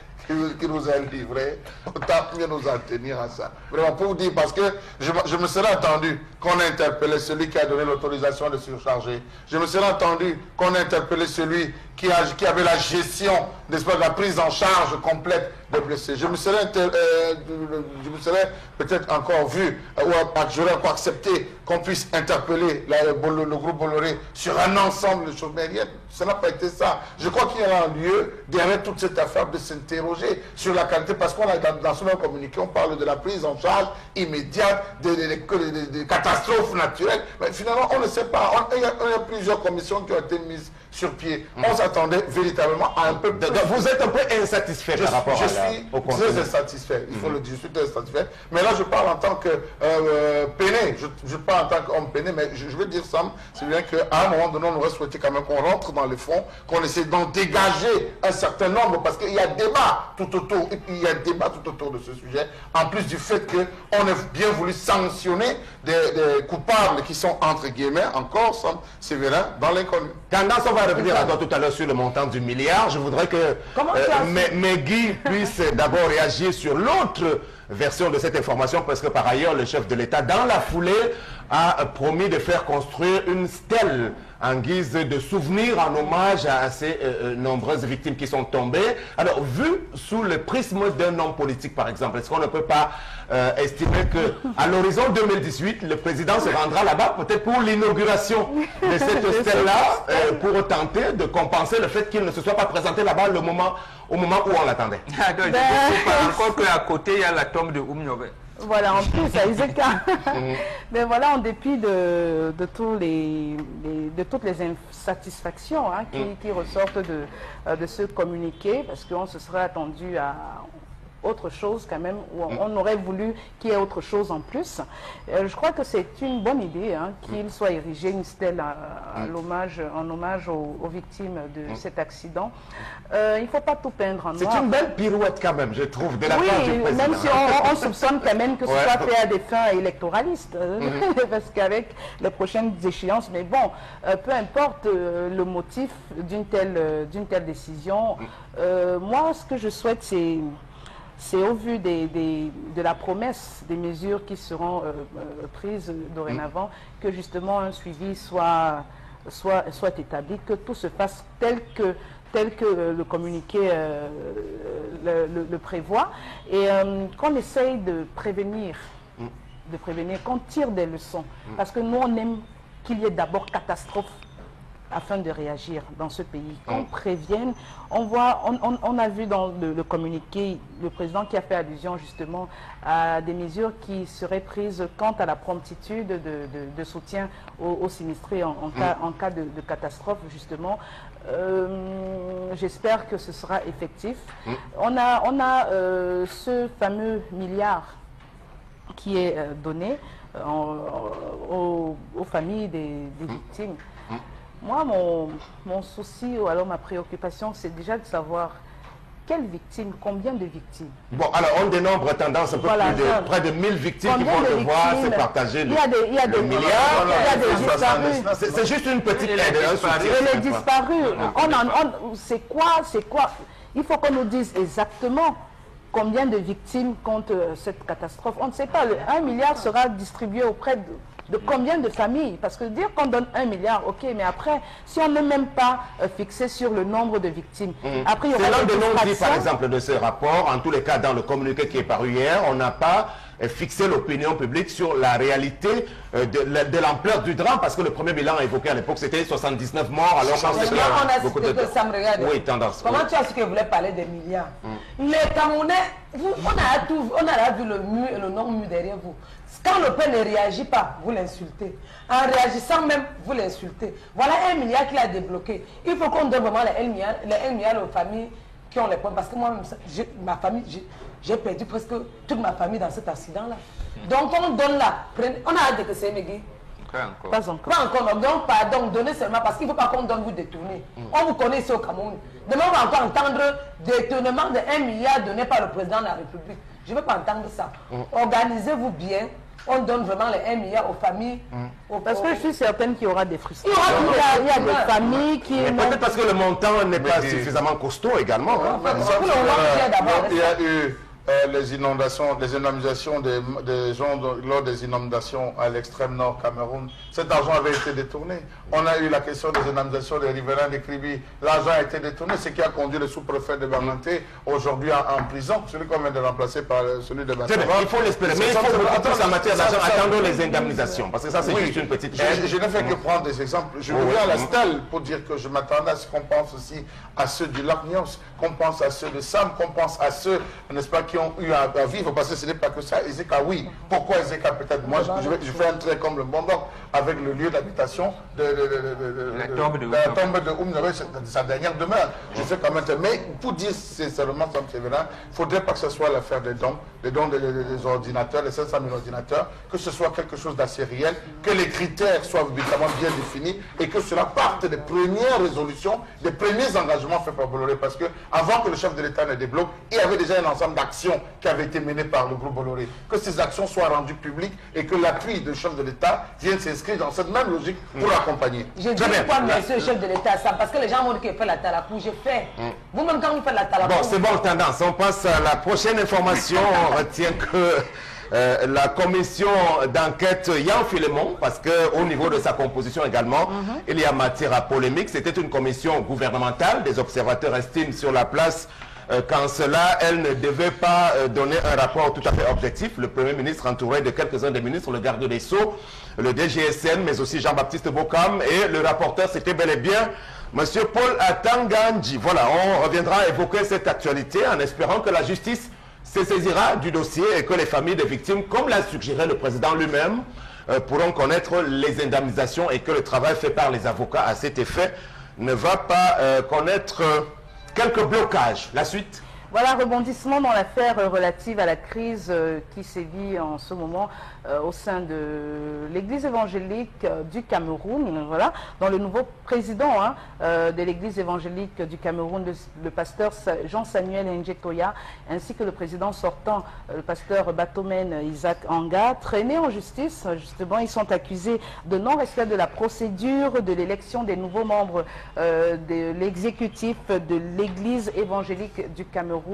qui nous a livré, autant mieux nous en tenir à ça. Vraiment pour vous dire, parce que je me serais attendu qu'on interpellait celui qui a donné l'autorisation de surcharger. Je me serais attendu qu'on interpellait celui qui avait la gestion, n'est-ce pas, de la prise en charge complète des blessés. Je me serais peut-être encore vu, ou j'aurais encore accepté qu'on puisse interpeller le groupe Bolloré sur un ensemble de choses. Mais rien, ça n'a pas été ça. Je crois qu'il y a un lieu, derrière toute cette affaire, de s'interroger sur la qualité, parce qu'on a dans ce même communiqué, on parle de la prise en charge immédiate des catastrophes naturelles. Mais finalement, on ne sait pas. Il y a plusieurs commissions qui ont été mises sur pied. On s'attendait véritablement à un peu... Vous êtes un peu insatisfait par rapport Je suis très insatisfait, il faut le dire, je suis très insatisfait. Mais là, je parle en tant que peiné, je parle en tant qu'homme peiné, mais je veux dire, Sam, c'est bien qu'à un moment donné, on aurait souhaité quand même qu'on rentre dans les fonds, qu'on essaie d'en dégager un certain nombre, parce qu'il y a débat tout autour, et puis il y a débat tout autour de ce sujet, en plus du fait qu'on ait bien voulu sanctionner des coupables qui sont, entre guillemets, encore, Sam Séverin, dans l'inconnu. Tendance, on va revenir à toi tout à l'heure sur le montant du milliard. Je voudrais que Megui puisse d'abord réagir sur l'autre version de cette information, parce que par ailleurs, le chef de l'État, dans la foulée, a promis de faire construire une stèle en guise de souvenir, en hommage à ces nombreuses victimes qui sont tombées. Alors, vu sous le prisme d'un homme politique, par exemple, est-ce qu'on ne peut pas estimer qu'à l'horizon 2018, le président se rendra là-bas, peut-être pour l'inauguration de cette stèle-là, pour tenter de compenser le fait qu'il ne se soit pas présenté là-bas au moment où on l'attendait. Encore qu'à côté, il y a la tombe de Oumniové. Voilà, en plus, à Iseka. Mais voilà, en dépit de toutes les insatisfactions qui ressortent de ce communiqué, parce qu'on se serait attendu à autre chose quand même, où on aurait voulu qu'il y ait autre chose en plus. Je crois que c'est une bonne idée qu'il soit érigé une stèle en hommage aux victimes de cet accident. Il ne faut pas tout peindre en noir. C'est une belle pirouette quand même, je trouve, de la part du président. Même si on soupçonne quand même que ce soit fait à des fins électoralistes, parce qu'avec les prochaines échéances, mais bon, peu importe le motif d'une telle décision, moi ce que je souhaite c'est au vu de la promesse des mesures qui seront prises dorénavant, que justement un suivi soit établi, que tout se fasse tel que le communiqué le prévoit, et qu'on essaye de prévenir, qu'on tire des leçons, parce que nous on aime qu'il y ait d'abord catastrophe afin de réagir dans ce pays, qu'on prévienne. On a vu dans le communiqué le président qui a fait allusion justement à des mesures qui seraient prises quant à la promptitude de soutien aux sinistrés en cas de catastrophe justement. J'espère que ce sera effectif. On a ce fameux milliard qui est donné. aux familles des victimes. Moi, mon souci, ou alors ma préoccupation, c'est déjà de savoir quelles victimes, combien de victimes. Bon, alors on dénombre tendance un peu plus de près de 1000 victimes qui vont devoir se partager le milliard. Il y a des disparus. C'est juste une petite aide. Les disparus, c'est quoi? Il faut qu'on nous dise exactement combien de victimes compte cette catastrophe. On ne sait pas, le 1 milliard sera distribué auprès de combien de familles? Parce que dire qu'on donne 1 milliard, ok, mais après, si on n'est même pas fixé sur le nombre de victimes, après il y aura c'est l'un des des non-dits, distractions. par exemple, de ce rapport. En tous les cas, dans le communiqué qui est paru hier, on n'a pas fixé l'opinion publique sur la réalité de l'ampleur du drame, parce que le premier bilan évoqué à l'époque, c'était 79 morts, alors qu'on sait qu'il y a beaucoup de... Oui, tendance. Comment tu as su que vous voulez parler des milliards? Les Camerounais, on a vu le mur et le non-mur derrière vous. Quand le père ne réagit pas, vous l'insultez. En réagissant même, vous l'insultez. Voilà 1 milliard qu'il a débloqué. Il faut qu'on donne vraiment les 1 milliard aux familles qui ont les points. Parce que moi, ma famille, j'ai perdu presque toute ma famille dans cet accident-là. Donc on donne là. On a hâte de que c'est Megui. Pas encore. Pas encore. Donc, pardon, donnez seulement parce qu'il ne faut pas qu'on donne vous détourner. On vous connaît ici au Cameroun. Demain, on va encore entendre détournement de 1 milliard donné par le président de la République. Je ne veux pas entendre ça. Organisez-vous bien. On donne vraiment les 1 milliard aux familles. Parce que je suis certaine qu'il y aura des frustrations. Il y a des familles qui... Peut-être parce que le montant n'est pas suffisamment costaud également. Il y a eu les inondations, les indemnisations des gens lors des inondations à l'extrême nord Cameroun. Cet argent avait été détourné. On a eu la question des indemnisations des riverains de Kribi. L'argent a été détourné, ce qui a conduit le sous-préfet de Banganté aujourd'hui en prison, celui qu'on vient de remplacer par celui de Banganté. Il faut l'espérer, mais il faut beaucoup plus en matière d'argent. Attendons les indemnisations, parce que ça c'est juste une petite chose. Je ne fais que prendre des exemples. Je reviens à la stèle pour dire que je m'attendais à ce qu'on pense aussi à ceux du lac Nyos, qu'on pense à ceux de Sam, qu'on pense à ceux, n'est-ce pas, qui ont eu à vivre, parce que ce n'est pas que ça. Ezeka, oui. Pourquoi Ezeka peut-être? Moi, je fais un trait comme le Bondoc avec le lieu d'habitation de la tombe de Oumnere, sa dernière demeure. Je fais quand même. Mais pour dire sincèrement, Sam Séverin, il ne faudrait pas que ce soit l'affaire des dons des ordinateurs, les 500 000 ordinateurs, que ce soit quelque chose d'assez réel, que les critères soient évidemment bien définis et que cela parte des premières résolutions, des premiers engagements faits par Bolloré. Parce que avant que le chef de l'État ne débloque, il y avait déjà un ensemble d'actions qui avaient été menées par le groupe Bolloré. Que ces actions soient rendues publiques et que l'appui du chef de l'État vienne s'inscrire dans cette même logique pour l'accompagner. Je dis pourquoi monsieur le chef de l'État, ça, parce que les gens m'ont dit qu'il fait la talapou, j'ai fait. Vous-même quand vous faites la talapou... Bon, c'est bon, tendance. On passe à la prochaine information. On retient que la commission d'enquête Yan Filemon, parce qu'au niveau de sa composition également, il y a matière à polémique. C'était une commission gouvernementale. Des observateurs estiment sur la place qu'en cela, elle ne devait pas donner un rapport tout à fait objectif. Le Premier ministre entouré de quelques-uns des ministres, le garde des Sceaux, le DGSN, mais aussi Jean-Baptiste Bokam, et le rapporteur, c'était bel et bien Monsieur Paul Atangandji. Voilà, on reviendra évoquer cette actualité en espérant que la justice se saisira du dossier et que les familles des victimes, comme l'a suggéré le président lui-même, pourront connaître les indemnisations et que le travail fait par les avocats à cet effet ne va pas connaître quelques blocages. La suite? Voilà, rebondissement dans l'affaire relative à la crise qui sévit en ce moment au sein de l'Église évangélique du Cameroun. Voilà, dans le nouveau président de l'Église évangélique du Cameroun, le pasteur Jean-Samuel Njetoya, ainsi que le président sortant, le pasteur Batomen Isaac Anga, traînés en justice. Justement, ils sont accusés de non-respect de la procédure de l'élection des nouveaux membres de l'exécutif de l'Église évangélique du Cameroun.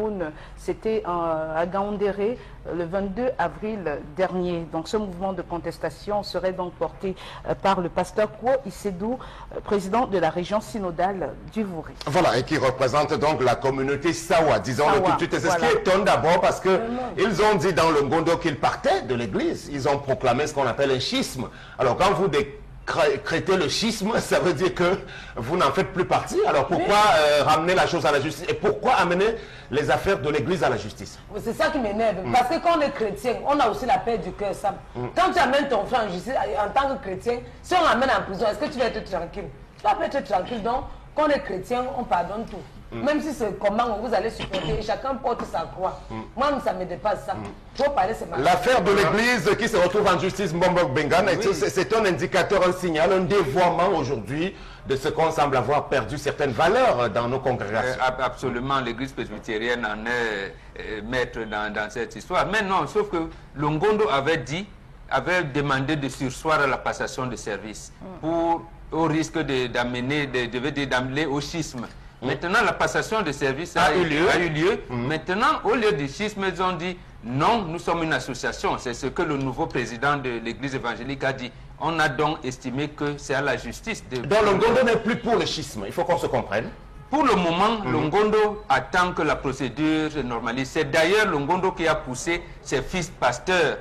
C'était à Gaoundéré le 22 avril dernier. Donc ce mouvement de contestation serait donc porté par le pasteur Kwo Isedou, président de la région synodale du Vouré. Voilà, et qui représente donc la communauté Sawa, disons-le tout de suite. Et c'est ce qui étonne d'abord parce qu'ils ont dit dans le Ngondo qu'ils partaient de l'église. Ils ont proclamé ce qu'on appelle un schisme. Alors quand vous décrétez le schisme, ça veut dire que vous n'en faites plus partie. Alors pourquoi ramener la chose à la justice? Et pourquoi amener les affaires de l'église à la justice? C'est ça qui m'énerve. Parce que quand on est chrétien, on a aussi la paix du cœur, Sam. Quand tu amènes ton frère en justice en tant que chrétien, si on l'amène en prison, est-ce que tu vas être tranquille? Tu vas pas être tranquille. Donc, quand on est chrétien, on pardonne tout. Même si c'est comment vous allez supporter, et chacun porte sa croix. Moi, ça me dépasse ça. Faut parler, c'est ma... L'affaire de l'église qui se retrouve en justice Mbombok Bengan, c'est un indicateur, un signal, un dévoiement aujourd'hui de ce qu'on semble avoir perdu certaines valeurs dans nos congrégations. Absolument, l'église presbytérienne en est maître dans cette histoire. Mais non, sauf que Longondo avait demandé de surseoir à la passation de service au risque d'amener au schisme. Maintenant, la passation de service a eu lieu. Maintenant, au lieu du schisme, ils ont dit non, nous sommes une association. C'est ce que le nouveau président de l'église évangélique a dit. On a donc estimé que c'est à la justice de... Donc Longondo n'est plus pour le schisme, il faut qu'on se comprenne. Pour le moment, Longondo attend que la procédure se normalise. C'est d'ailleurs Longondo qui a poussé ses fils pasteurs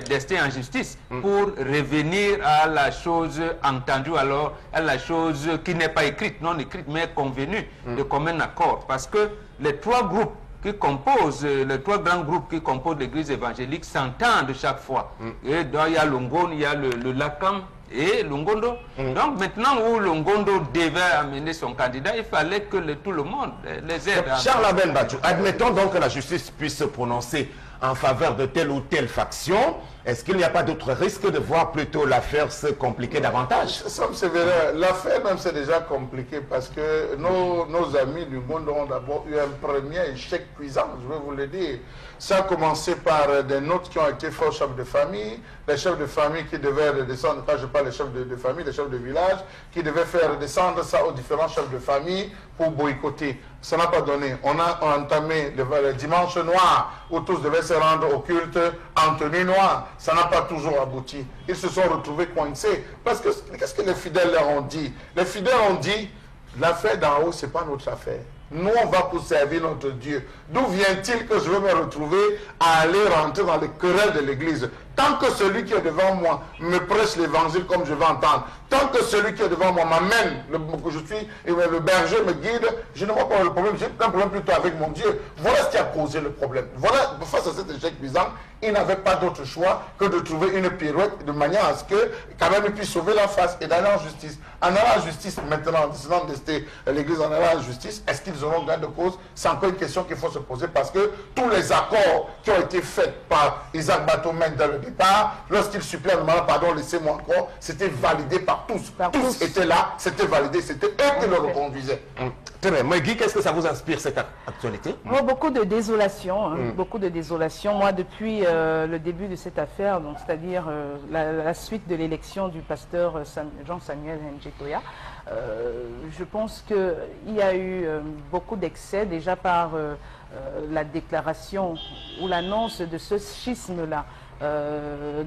d'ester en justice pour revenir à la chose entendue, alors à la chose qui n'est pas écrite, non écrite, mais convenue de commun accord. Parce que les trois groupes qui composent, les trois grands groupes qui composent l'église évangélique s'entendent chaque fois. Et donc, il y a Longondo, il y a le Lakam et Longondo. Donc maintenant où Longondo devait amener son candidat, il fallait que tout le monde les aide. Charles Abel Bachou, admettons donc que la justice puisse se prononcer en faveur de telle ou telle faction. Est-ce qu'il n'y a pas d'autre risque de voir plutôt l'affaire se compliquer davantage? L'affaire même c'est déjà compliqué parce que nos amis du monde ont d'abord eu un premier échec cuisant, je vais vous le dire. Ça a commencé par des notes qui ont été faits aux chefs de famille, les chefs de famille qui devaient redescendre, quand je parle des chefs de famille, les chefs de village, qui devaient faire redescendre ça aux différents chefs de famille pour boycotter. Ça n'a pas donné. On a entamé le dimanche noir où tous devaient se rendre au culte en tenue noire. Ça n'a pas toujours abouti. Ils se sont retrouvés coincés. Parce que qu'est-ce que les fidèles leur ont dit? Les fidèles ont dit, l'affaire d'en haut, ce n'est pas notre affaire. Nous, on va pour servir notre Dieu. D'où vient-il que je vais me retrouver à aller rentrer dans les querelles de l'église? Tant que celui qui est devant moi me prêche l'évangile comme je veux entendre, tant que celui qui est devant moi m'amène, je suis, le berger me guide, je ne vois pas le problème, j'ai un problème plutôt avec mon Dieu. Voilà ce qui a causé le problème. Voilà, face à cet échec cuisant, il n'avait pas d'autre choix que de trouver une pirouette de manière à ce que, quand même, il puisse sauver la face et d'aller en justice. En allant en justice, maintenant, en décidant de rester l'église en allant en justice, est-ce qu'ils auront gain de cause? C'est encore une question qu'il faut se poser parce que tous les accords qui ont été faits par Isaac Batomène dans le départ, lorsqu'il supplée, pardon, laissez-moi encore, c'était validé par tous. Tous étaient là, c'était validé, c'était eux qui le reconduisaient. Très bien. Mais Guy, qu'est-ce que ça vous inspire, cette actualité? Beaucoup de désolation, beaucoup de désolation. Moi, depuis le début de cette affaire, c'est-à-dire la suite de l'élection du pasteur Jean-Samuel Njetoya, je pense qu'il y a eu beaucoup d'excès, déjà par la déclaration ou l'annonce de ce schisme-là.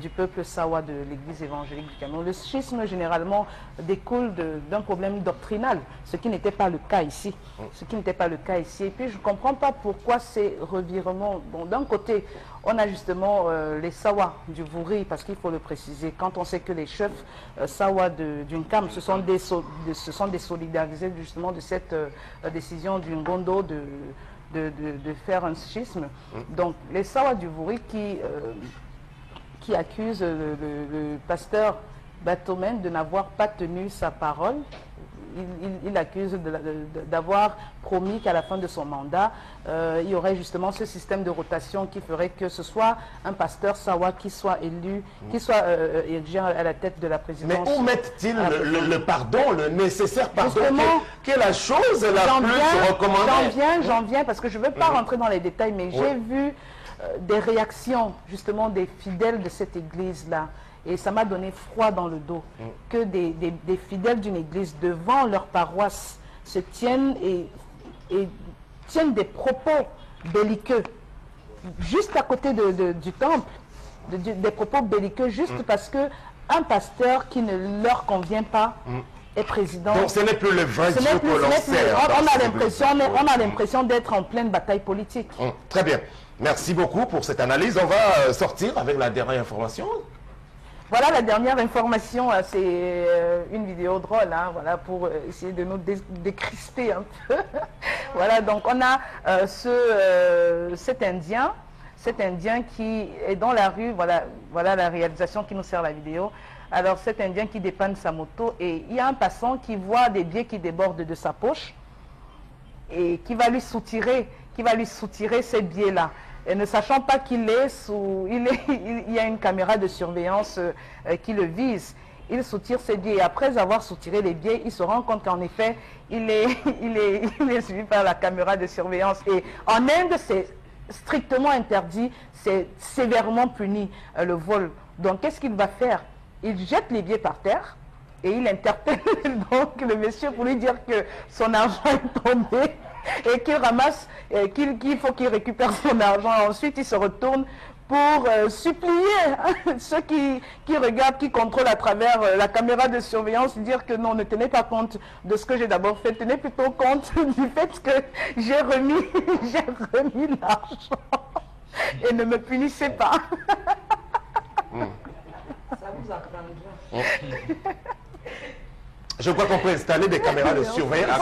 Du peuple Sawa de l'église évangélique du Cameroun. Le schisme généralement découle d'un problème doctrinal, ce qui n'était pas le cas ici. Ce qui n'était pas le cas ici. Et puis je ne comprends pas pourquoi ces revirements. Bon, d'un côté, on a justement les Sawa du Vouri, parce qu'il faut le préciser, quand on sait que les chefs Sawa d'une CAM se sont désolidarisés justement de cette décision du Ngondo de faire un schisme. Donc les Sawa du Vouri qui accuse le pasteur Batomène de n'avoir pas tenu sa parole. Il accuse d'avoir promis qu'à la fin de son mandat, il y aurait justement ce système de rotation qui ferait que ce soit un pasteur Sawa qui soit élu, qui soit érigé à la tête de la présidence. Mais où mettent-ils le pardon, le nécessaire pardon, qui est la chose la plus recommandée? J'en viens, parce que je ne veux pas rentrer dans les détails, mais j'ai vu des réactions justement des fidèles de cette église-là. Et ça m'a donné froid dans le dos que des fidèles d'une église devant leur paroisse se tiennent et tiennent des propos belliqueux juste à côté du temple, des propos belliqueux juste parce qu'un pasteur qui ne leur convient pas est président. Donc ce n'est plus le vrai Dieu que l'on sert. On a l'impression d'être en pleine bataille politique. Très bien. Merci beaucoup pour cette analyse. On va sortir avec la dernière information. Voilà, la dernière information, c'est une vidéo drôle, hein, voilà, pour essayer de nous décrisper un peu. Voilà, donc on a cet Indien qui est dans la rue, voilà la réalisation qui nous sert la vidéo. Alors cet Indien qui dépanne sa moto et il y a un passant qui voit des billets qui débordent de sa poche. et qui va lui soutirer ces biais-là. Et ne sachant pas qu'il est sous... Il y a une caméra de surveillance qui le vise. Il soutire ses biais. Et après avoir soutiré les biais, il se rend compte qu'en effet, il est suivi par la caméra de surveillance. Et en Inde, c'est strictement interdit, c'est sévèrement puni, le vol. Donc, qu'est-ce qu'il va faire? Il jette les biais par terre et il interpelle donc le monsieur pour lui dire que son argent est tombé et qu'il ramasse, qu'il faut qu'il récupère son argent. Ensuite, il se retourne pour supplier ceux qui regardent, qui contrôlent à travers la caméra de surveillance, dire que non, ne tenez pas compte de ce que j'ai d'abord fait, tenez plutôt compte du fait que j'ai remis l'argent et ne me punissez pas. Ça vous apprendra. Je crois qu'on peut installer des caméras de surveillance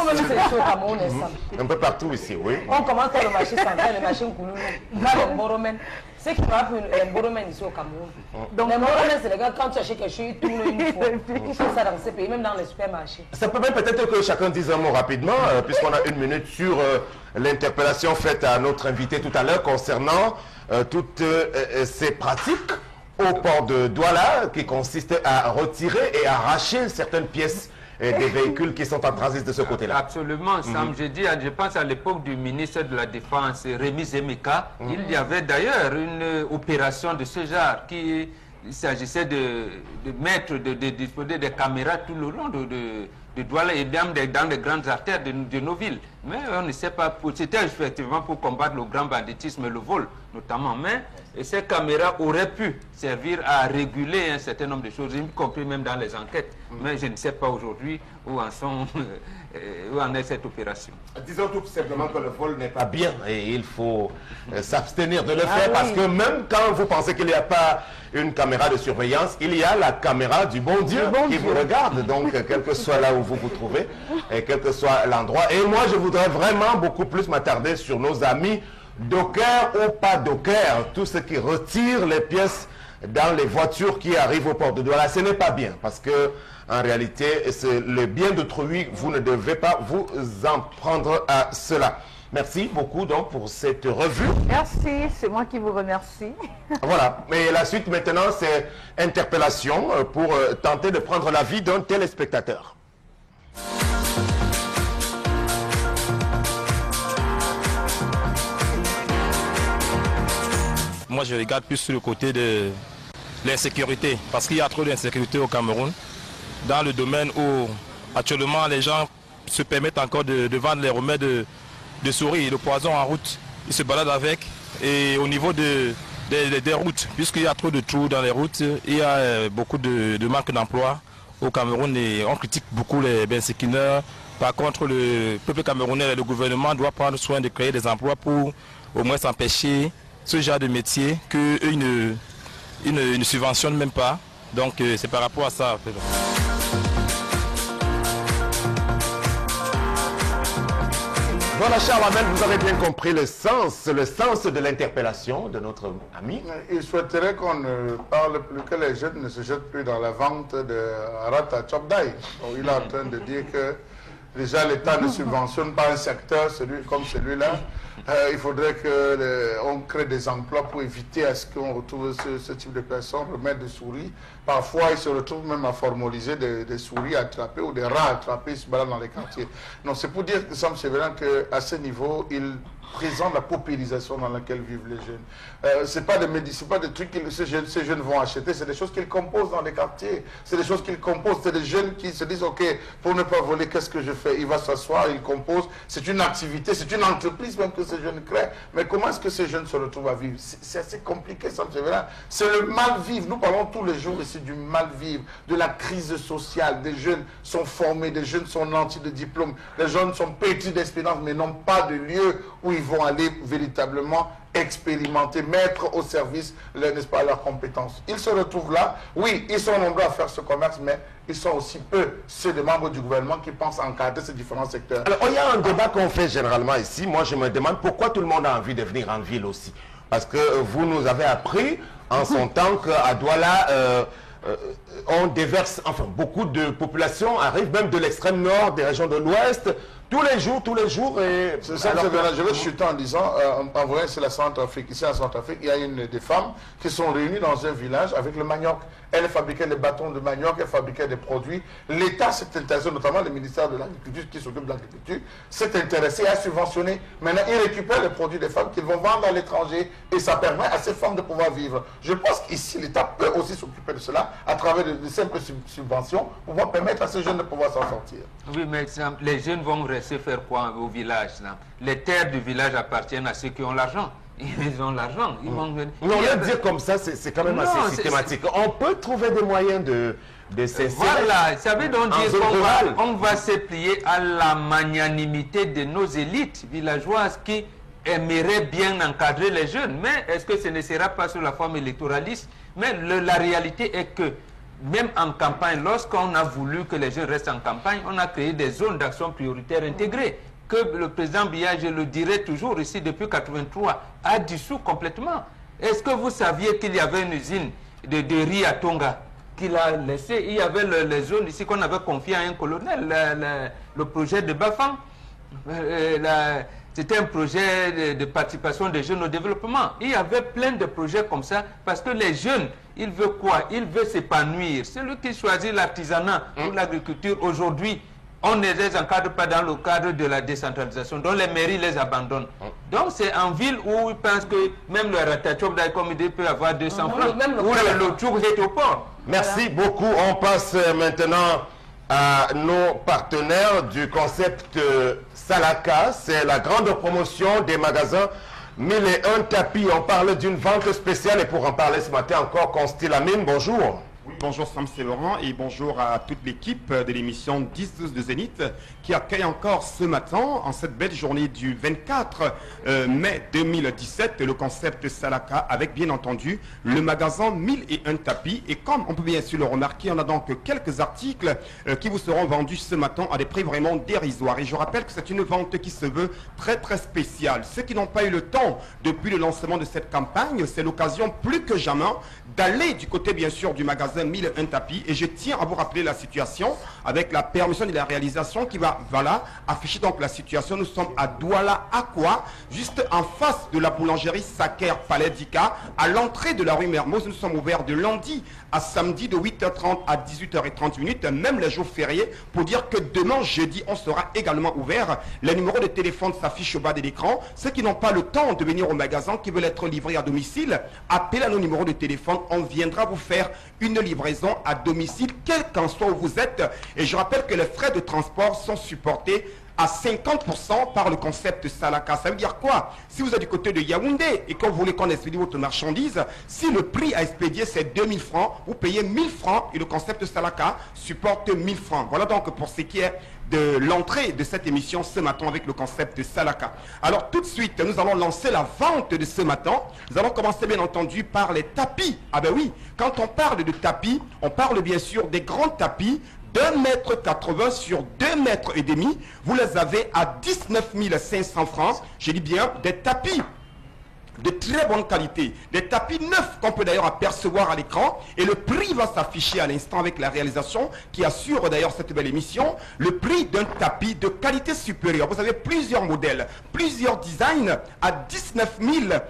un peu partout ici, oui. On commence par le marché central, le marché Nkouloulou, le Boromen. Ce qui m'a appris les Boromen ici au Cameroun. Donc les Boromen, c'est les gars, quand tu achètes quelque chose, ils tournent une fois. Ils font ça dans ces pays, même dans les supermarchés. Ça peut même peut-être que chacun dise un mot rapidement, puisqu'on a une minute sur l'interpellation faite à notre invité tout à l'heure concernant toutes ces pratiques au port de Douala qui consistent à retirer et arracher certaines pièces des véhicules qui sont en transit de ce côté-là. Absolument, Sam. Je pense à l'époque du ministre de la Défense, Rémi Zemeka, il y avait d'ailleurs une opération de ce genre qui il s'agissait de mettre, de disposer des caméras tout le long de Douala et dans les grandes artères de nos villes. Mais on ne sait pas, c'était effectivement pour combattre le grand banditisme et le vol notamment. Mais ces caméras auraient pu servir à réguler un certain nombre de choses, y compris même dans les enquêtes. Mais je ne sais pas aujourd'hui où en est cette opération. Disons tout simplement que le vol n'est pas bien et il faut s'abstenir de le faire parce que même quand vous pensez qu'il n'y a pas une caméra de surveillance, il y a la caméra du bon Dieu qui vous regarde. Donc, quel que soit là où vous vous trouvez et quel que soit l'endroit. Et moi, je voudrais vraiment beaucoup plus m'attarder sur nos amis dockers ou pas dockers, tous ceux qui retirent les pièces dans les voitures qui arrivent au port de Douala. Ce n'est pas bien parce que en réalité, c'est le bien d'autrui, vous ne devez pas vous en prendre à cela. Merci beaucoup donc pour cette revue. Merci, c'est moi qui vous remercie. Voilà, mais la suite maintenant c'est interpellation pour tenter de prendre l'avis d'un téléspectateur. Moi je regarde plus sur le côté de l'insécurité, parce qu'il y a trop d'insécurité au Cameroun, dans le domaine où actuellement les gens se permettent encore de vendre les remèdes de souris, de poison en route. Ils se baladent avec, et au niveau des routes, puisqu'il y a trop de trous dans les routes, il y a beaucoup de manque d'emploi au Cameroun et on critique beaucoup les benséquineurs. Par contre, le peuple camerounais et le gouvernement doivent prendre soin de créer des emplois pour au moins empêcher ce genre de métier qu'eux ne subventionnent même pas. Donc c'est par rapport à ça. Voilà, Charles Hamel, vous avez bien compris le sens de l'interpellation de notre ami. Il souhaiterait qu'on ne parle plus, que les jeunes ne se jettent plus dans la vente de Rata Chopdai. Il est en train de dire que déjà l'État ne subventionne pas un secteur comme celui-là. Il faudrait qu'on crée des emplois pour éviter à ce qu'on retrouve ce type de personnes, remettre des souris. Parfois, ils se retrouvent même à formaliser des souris attrapées ou des rats attrapés se baladent dans les quartiers. Non, c'est pour dire que Sam Sévérin qu'à ce niveau, il présente la paupérisation dans laquelle vivent les jeunes. Ce n'est pas des trucs que ces jeunes vont acheter, c'est des choses qu'ils composent dans les quartiers. C'est des choses qu'ils composent, c'est des jeunes qui se disent, ok, pour ne pas voler, qu'est-ce que je fais? Il va s'asseoir, il compose. C'est une activité, c'est une entreprise même que ces jeunes créent. Mais comment est-ce que ces jeunes se retrouvent à vivre? C'est assez compliqué, Sam Sévérin. C'est le mal-vivre. Nous parlons tous les jours ici du mal-vivre, de la crise sociale. Des jeunes sont formés, des jeunes sont nantis de diplômes, les jeunes sont pétris d'espérance, mais n'ont pas de lieu où ils vont aller véritablement expérimenter, mettre au service, n'est-ce pas, leurs compétences. Ils se retrouvent là. Oui, ils sont nombreux à faire ce commerce, mais ils sont aussi peu ceux des membres du gouvernement qui pensent encadrer ces différents secteurs. Alors, il y a un débat qu'on fait généralement ici. Moi, je me demande pourquoi tout le monde a envie de venir en ville aussi. Parce que vous nous avez appris en son temps qu'à Douala, on déverse, enfin, beaucoup de populations arrivent même de l'extrême nord, des régions de l'ouest. tous les jours. Et C'est ça, je vais chuter en disant, en vrai, c'est la Centrafrique. Ici, en Centrafrique, il y a des femmes qui sont réunies dans un village avec le manioc. Elles fabriquaient des bâtons de manioc, elles fabriquaient des produits. L'État s'est intéressé, notamment le ministère de l'Agriculture qui s'occupe de l'agriculture, s'est intéressé à subventionner. Maintenant, ils récupèrent les produits des femmes qu'ils vont vendre à l'étranger et ça permet à ces femmes de pouvoir vivre. Je pense qu'ici, l'État peut aussi s'occuper de cela à travers de simples subventions pour pouvoir permettre à ces jeunes de pouvoir s'en sortir. Oui, mais les jeunes vont rester faire quoi au village là? Les terres du village appartiennent à ceux qui ont l'argent. Ils ont l'argent. Non, le dire comme ça, c'est quand même assez systématique. On peut trouver des moyens de cesser. Voilà, ça veut donc dire qu'on va se plier à la magnanimité de nos élites villageoises qui aimeraient bien encadrer les jeunes. Mais est-ce que ce ne sera pas sous la forme électoraliste? Mais la réalité est que même en campagne, lorsqu'on a voulu que les jeunes restent en campagne, on a créé des zones d'action prioritaire intégrées que le président Biya, je le dirai toujours ici depuis 1983, a dissous complètement. Est-ce que vous saviez qu'il y avait une usine de riz à Tonga qu'il a laissé? Il y avait les zones ici qu'on avait confiées à un colonel, le projet de Bafang. C'était un projet de participation des jeunes au développement. Il y avait plein de projets comme ça parce que les jeunes, ils veulent quoi? Ils veulent s'épanouir. Celui qui choisit l'artisanat ou l'agriculture aujourd'hui, on ne les encadre pas dans le cadre de la décentralisation, dont les mairies les abandonnent. Donc c'est en ville où ils pensent que même le ratachop d'Aïkomide peut avoir 200 francs, ou le tchouk est au port. Merci beaucoup. On passe maintenant à nos partenaires du concept Salaka. C'est la grande promotion des magasins 1001 tapis. On parle d'une vente spéciale et pour en parler ce matin encore, Constille Amine, bonjour. Oui, bonjour Sam Laurent et bonjour à toute l'équipe de l'émission 10-12 de Zénith qui accueille encore ce matin, en cette belle journée du 24 mai 2017, le concept Salaka avec bien entendu le magasin 1001 tapis. Et comme on peut bien sûr le remarquer, on a donc quelques articles qui vous seront vendus ce matin à des prix vraiment dérisoires. Et je rappelle que c'est une vente qui se veut très très spéciale. Ceux qui n'ont pas eu le temps depuis le lancement de cette campagne, c'est l'occasion plus que jamais d'aller du côté bien sûr du magasin 1001 tapis. Et je tiens à vous rappeler la situation avec la permission de la réalisation qui va afficher donc la situation. Nous sommes à Douala Aqua, juste en face de la boulangerie Saker Palais d'Ika, à l'entrée de la rue Mermoz. Nous sommes ouverts de lundi à samedi de 8h30 à 18h30, même les jours fériés, pour dire que demain jeudi on sera également ouvert. Les numéros de téléphone s'affichent au bas de l'écran. Ceux qui n'ont pas le temps de venir au magasin, qui veulent être livrés à domicile, appelez à nos numéros de téléphone. On viendra vous faire une livraison à domicile, quel qu'en soit où vous êtes. Et je rappelle que les frais de transport sont supportés à 50% par le concept Salaka. Ça veut dire quoi? Si vous êtes du côté de Yaoundé et que vous voulez qu'on expédie votre marchandise, si le prix à expédier c'est 2000 francs, vous payez 1000 francs et le concept Salaka supporte 1000 francs. Voilà donc pour ce qui est de l'entrée de cette émission ce matin avec le concept Salaka. Alors tout de suite, nous allons lancer la vente de ce matin. Nous allons commencer bien entendu par les tapis. Ah ben oui, quand on parle de tapis, on parle bien sûr des grands tapis d'1,80 m sur 2,5 m. Vous les avez à 19 500 francs. Je dis bien des tapis de très bonne qualité, des tapis neufs qu'on peut d'ailleurs apercevoir à l'écran, et le prix va s'afficher à l'instant avec la réalisation qui assure d'ailleurs cette belle émission, le prix d'un tapis de qualité supérieure. Vous avez plusieurs modèles, plusieurs designs à 19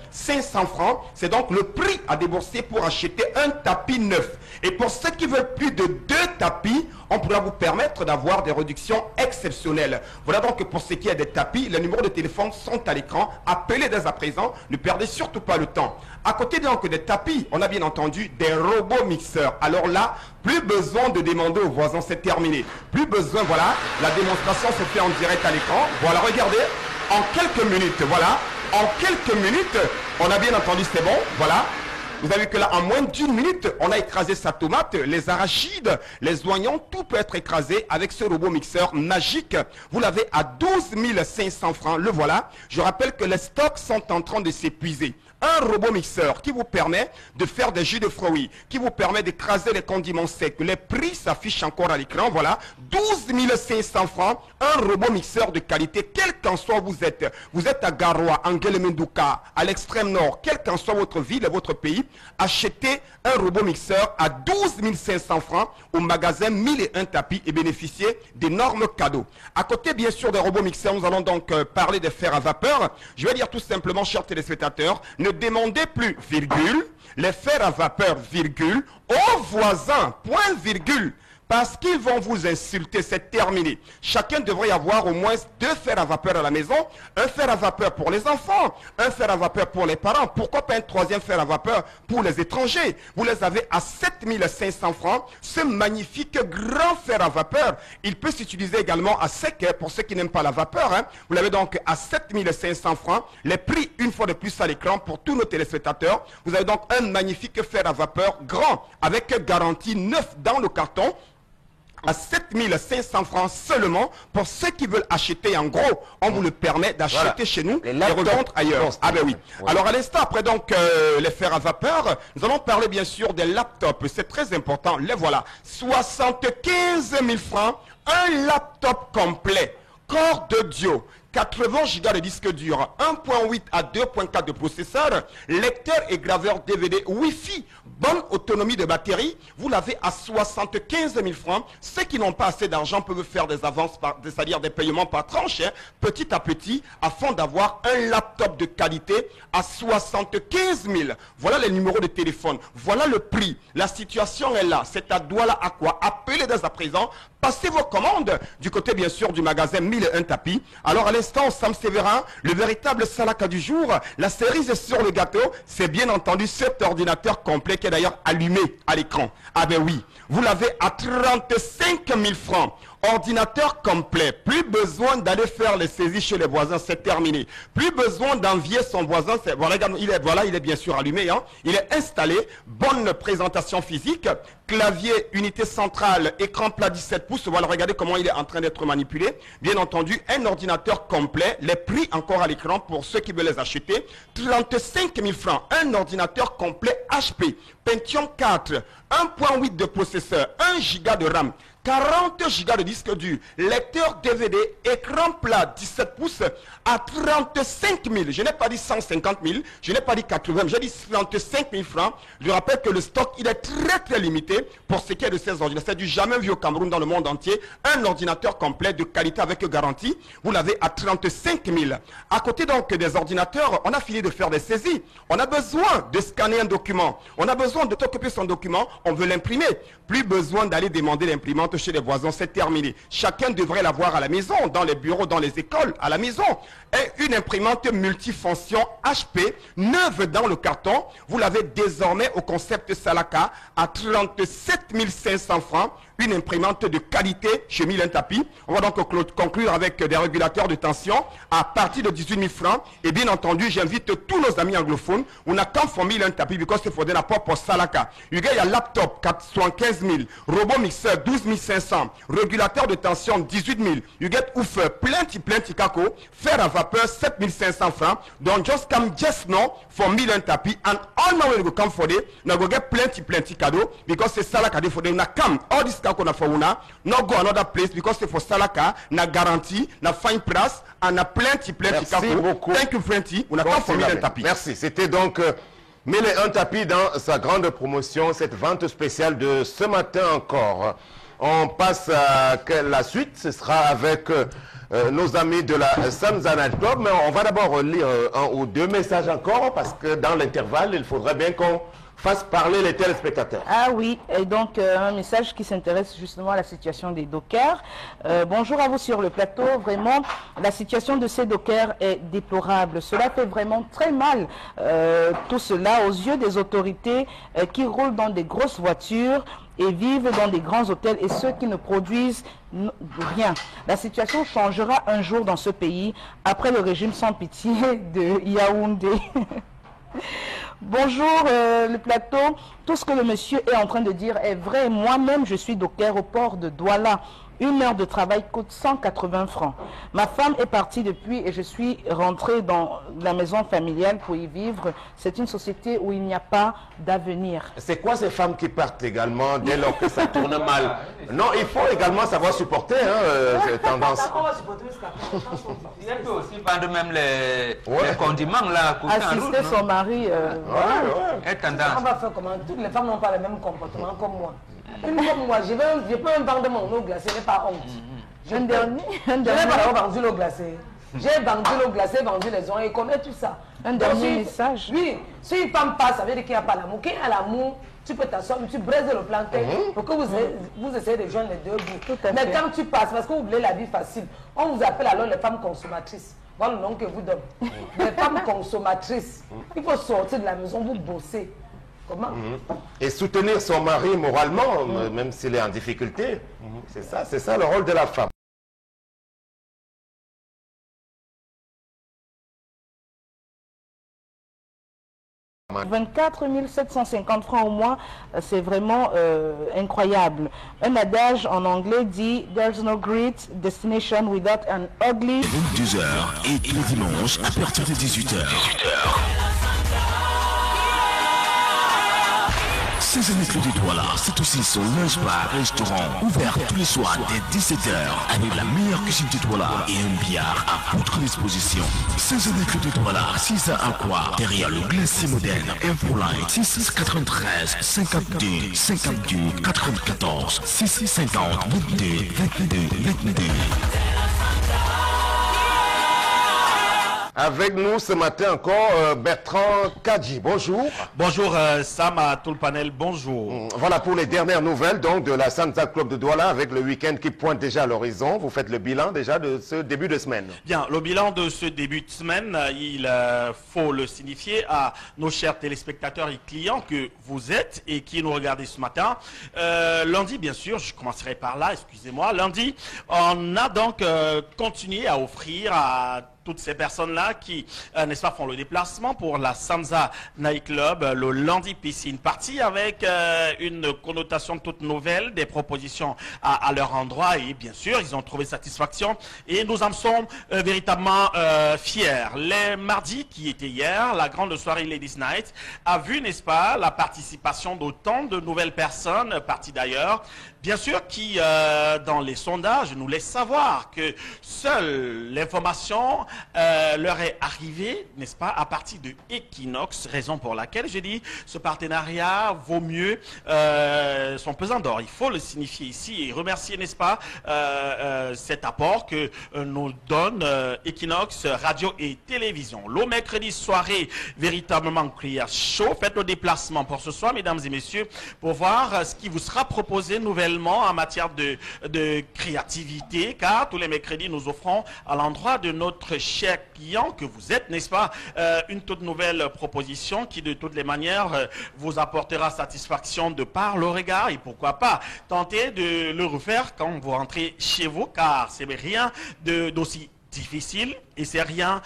500 francs. C'est donc le prix à débourser pour acheter un tapis neuf. Et pour ceux qui veulent plus de 2 tapis, on pourra vous permettre d'avoir des réductions exceptionnelles. Voilà donc pour ce qui est des tapis, les numéros de téléphone sont à l'écran. Appelez dès à présent, ne perdez surtout pas le temps. À côté donc des tapis, on a bien entendu des robots mixeurs. Alors là, plus besoin de demander aux voisins, c'est terminé. Plus besoin, voilà, la démonstration se fait en direct à l'écran. Voilà, regardez, en quelques minutes, voilà, en quelques minutes, on a bien entendu, c'est bon, voilà. Vous avez vu que là, en moins d'1 minute, on a écrasé sa tomate, les arachides, les oignons, tout peut être écrasé avec ce robot mixeur magique. Vous l'avez à 12 500 francs, le voilà. Je rappelle que les stocks sont en train de s'épuiser. un robot mixeur qui vous permet de faire des jus de fruits, qui vous permet d'écraser les condiments secs. Les prix s'affichent encore à l'écran, voilà, 12 500 francs, un robot mixeur de qualité, quel qu'en soit vous êtes à Garoua, en Guélémendouka, à l'extrême nord, quelle qu'en soit votre ville et votre pays, achetez un robot mixeur à 12 500 francs au magasin 1001 tapis et bénéficiez d'énormes cadeaux. À côté, bien sûr, des robots mixeurs, nous allons donc parler des fers à vapeur. Je vais dire tout simplement, chers téléspectateurs, ne demandez plus, virgule, les fers à vapeur, virgule, aux voisins, point, virgule. Parce qu'ils vont vous insulter, c'est terminé. Chacun devrait avoir au moins 2 fers à vapeur à la maison. Un fer à vapeur pour les enfants, un fer à vapeur pour les parents. Pourquoi pas un 3e fer à vapeur pour les étrangers? Vous les avez à 7 500 francs. Ce magnifique grand fer à vapeur, il peut s'utiliser également à sec pour ceux qui n'aiment pas la vapeur. Vous l'avez donc à 7 500 francs. Les prix, une fois de plus à l'écran pour tous nos téléspectateurs. Vous avez donc un magnifique fer à vapeur grand avec garantie 9 dans le carton, à 7 500 francs seulement pour ceux qui veulent acheter en gros. On vous le permet d'acheter chez nous et revendre ailleurs. Ah ben oui. Alors à l'instant, après donc les fers à vapeur, nous allons parler bien sûr des laptops. C'est très important. Les voilà. 75 000 francs, un laptop complet, corps d'audio, 80 Go de disque dur, 1.8 à 2.4 de processeur, lecteur et graveur DVD Wi-Fi, bonne autonomie de batterie, vous l'avez à 75 000 francs. Ceux qui n'ont pas assez d'argent peuvent faire des avances, c'est-à-dire des paiements par tranche, petit à petit, afin d'avoir un laptop de qualité à 75 000. Voilà les numéros de téléphone, voilà le prix. La situation est là, c'est à Douala à quoi. Appelez dès à présent, passez vos commandes du côté bien sûr du magasin 1001 tapis. Alors à l'instant, Sam Séverin, le véritable salaka du jour, la cerise sur le gâteau, c'est bien entendu cet ordinateur complet qui est d'ailleurs allumé à l'écran. Ah ben oui, vous l'avez à 35 000 francs. Ordinateur complet, plus besoin d'aller faire les saisies chez les voisins, c'est terminé. Plus besoin d'envier son voisin, voilà, il est bien sûr allumé, il est installé, bonne présentation physique, clavier, unité centrale, écran plat 17 pouces, voilà, regardez comment il est en train d'être manipulé. Bien entendu, un ordinateur complet, les prix encore à l'écran pour ceux qui veulent les acheter, 35 000 francs, un ordinateur complet HP, Pentium 4, 1.8 de processeur, 1 Go de RAM, 40 Go de disque dur, lecteur DVD, écran plat 17 pouces à 35 000. Je n'ai pas dit 150 000, je n'ai pas dit 80 000, j'ai dit 35 000 francs. Je rappelle que le stock, il est très limité pour ce qui est de ces ordinateurs. C'est du jamais vu au Cameroun, dans le monde entier. Un ordinateur complet de qualité avec garantie, vous l'avez à 35 000. À côté donc des ordinateurs, on a fini de faire des saisies. On a besoin de scanner un document. On a besoin de t'occuper son document. On veut l'imprimer. Plus besoin d'aller demander l'imprimante chez les voisins, c'est terminé. Chacun devrait l'avoir à la maison, dans les bureaux, dans les écoles, à la maison. Et une imprimante multifonction HP, neuve dans le carton, vous l'avez désormais au concept Salaka à 37 500 francs. Une imprimante de qualité chez 1001 tapis. On va donc conclure avec des régulateurs de tension à partir de 18 000 francs. Et bien entendu, j'invite tous nos amis anglophones. On a qu'un for 1001 tapis because c'est for the rapport pour Salaka. Il y a laptop 75 000, robot mixeur 12 500, régulateur de tension 18 000. You get ouf, plenty kako, fer à vapeur 7 500 francs. Don't just come just now for 1001 tapis and all my way to come for it. Now go get plenty cadeau because c'est Salaka for them. Now come all this qu'on a fait not go another place because c'est for Salaka na garantie na fine price and na plenty Merci beaucoup. Thank you plenty. On a pas formé un tapis. Merci. C'était donc 1001 tapis dans sa grande promotion, cette vente spéciale de ce matin encore. On passe à la suite, ce sera avec nos amis de la Samzana Club, mais on va d'abord lire un ou deux messages encore parce que dans l'intervalle, il faudrait bien qu'on fasse parler les téléspectateurs. Ah oui, et donc un message qui s'intéresse justement à la situation des dockers. Bonjour à vous sur le plateau. Vraiment, la situation de ces dockers est déplorable. Cela fait vraiment très mal, tout cela aux yeux des autorités qui roulent dans des grosses voitures et vivent dans des grands hôtels et ceux qui ne produisent rien. La situation changera un jour dans ce pays après le régime sans pitié de Yaoundé. Bonjour le plateau, tout ce que le monsieur est en train de dire est vrai. Moi-même je suis docker au port de Douala. Une heure de travail coûte 180 francs. Ma femme est partie depuis et je suis rentrée dans la maison familiale pour y vivre. C'est une société où il n'y a pas d'avenir. C'est quoi ces femmes qui partent également dès lors que ça tourne mal? Non, il faut également savoir supporter cette tendance. Il peut aussi vendre même les condiments là. Assister son mari. On va faire comment? Toutes les femmes n'ont pas le même comportement comme moi. Une comme moi, je peux même vendre mon eau glacée, mais pas honte. Je n'ai pas vendu l'eau glacée. J'ai vendu l'eau glacée, vendu les oreilles, connais tout ça. Un dernier message. Oui, si une femme passe, ça veut dire qu'il n'y a pas l'amour. Quand il y a l'amour, tu peux t'asseoir, tu braises le plantain pour que vous essayez de joindre les deux bouts. Mais quand tu passes, parce que vous voulez la vie facile, on vous appelle alors les femmes consommatrices. Voilà le nom que vous donne. Les femmes consommatrices. Il faut sortir de la maison, vous bossez. Comment? Et soutenir son mari moralement, même s'il est en difficulté. C'est ça le rôle de la femme. 24 750 francs au mois, c'est vraiment incroyable. Un adage en anglais dit « There's no great destination without an ugly ». 22h et tous les dimanches à partir de 18h. Saisonner Claude Douala, c'est aussi son lunch bar restaurant ouvert tous les soirs dès 17h avec la meilleure cuisine de Douala et un billard à votre disposition. Saisonner Claude Douala, 6 à quoi derrière le glacier moderne. Infoline 693 52 52 94 650 22 22 22. Avec nous ce matin encore Bertrand Kadji. Bonjour. Bonjour Sam, à tout le panel, bonjour. Voilà pour les dernières nouvelles donc de la Sanza Club de Douala avec le week-end qui pointe déjà à l'horizon. Vous faites le bilan déjà de ce début de semaine. Bien, le bilan de ce début de semaine, il faut le signifier à nos chers téléspectateurs et clients que vous êtes et qui nous regardez ce matin. Lundi, bien sûr, je commencerai par là, excusez-moi. Lundi, on a donc continué à offrir à toutes ces personnes-là qui, n'est-ce pas, font le déplacement pour la Sanza Night Club, le lundi piscine party avec une connotation toute nouvelle, des propositions à leur endroit et bien sûr, ils ont trouvé satisfaction et nous en sommes véritablement fiers. Les mardis qui étaient hier, la grande soirée Ladies Night a vu, n'est-ce pas, la participation d'autant de nouvelles personnes parties d'ailleurs. Bien sûr, qui, dans les sondages, nous laisse savoir que seule l'information leur est arrivée, n'est-ce pas, à partir de Equinox, raison pour laquelle j'ai dit ce partenariat vaut mieux son pesant d'or. Il faut le signifier ici et remercier, n'est-ce pas, cet apport que nous donne Equinox Radio et Télévision. Le mercredi soirée, véritablement Clear Show. Faites le déplacement pour ce soir, mesdames et messieurs, pour voir ce qui vous sera proposé nouvellement en matière de créativité, car tous les mercredis nous offrons à l'endroit de notre cher client que vous êtes, n'est-ce pas, une toute nouvelle proposition qui de toutes les manières vous apportera satisfaction de par le regard et pourquoi pas tenter de le refaire quand vous rentrez chez vous, car c'est rien d'aussi difficile et c'est rien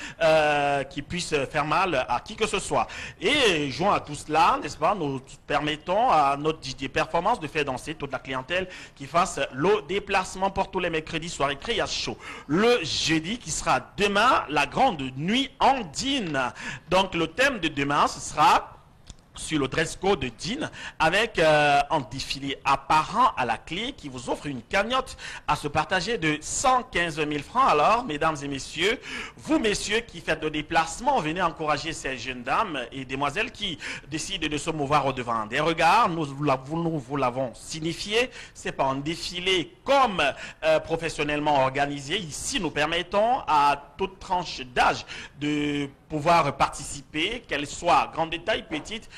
qui puisse faire mal à qui que ce soit. Et joint à tout cela, n'est-ce pas, nous permettons à notre DJ Performance de faire danser toute la clientèle qui fasse le déplacement pour tous les mercredis soirée Créa Show. Le jeudi qui sera demain, la grande nuit andine. Donc le thème de demain, ce sera sur le dress code de Dean avec un défilé apparent à la clé qui vous offre une cagnotte à se partager de 115 000 francs. Alors, mesdames et messieurs, vous messieurs qui faites le déplacement, venez encourager ces jeunes dames et demoiselles qui décident de se mouvoir au devant des regards. Nous vous l'avons signifié, c'est pas un défilé comme professionnellement organisé. Ici, nous permettons à toute tranche d'âge de pouvoir participer, qu'elle soit grande de taille, petite,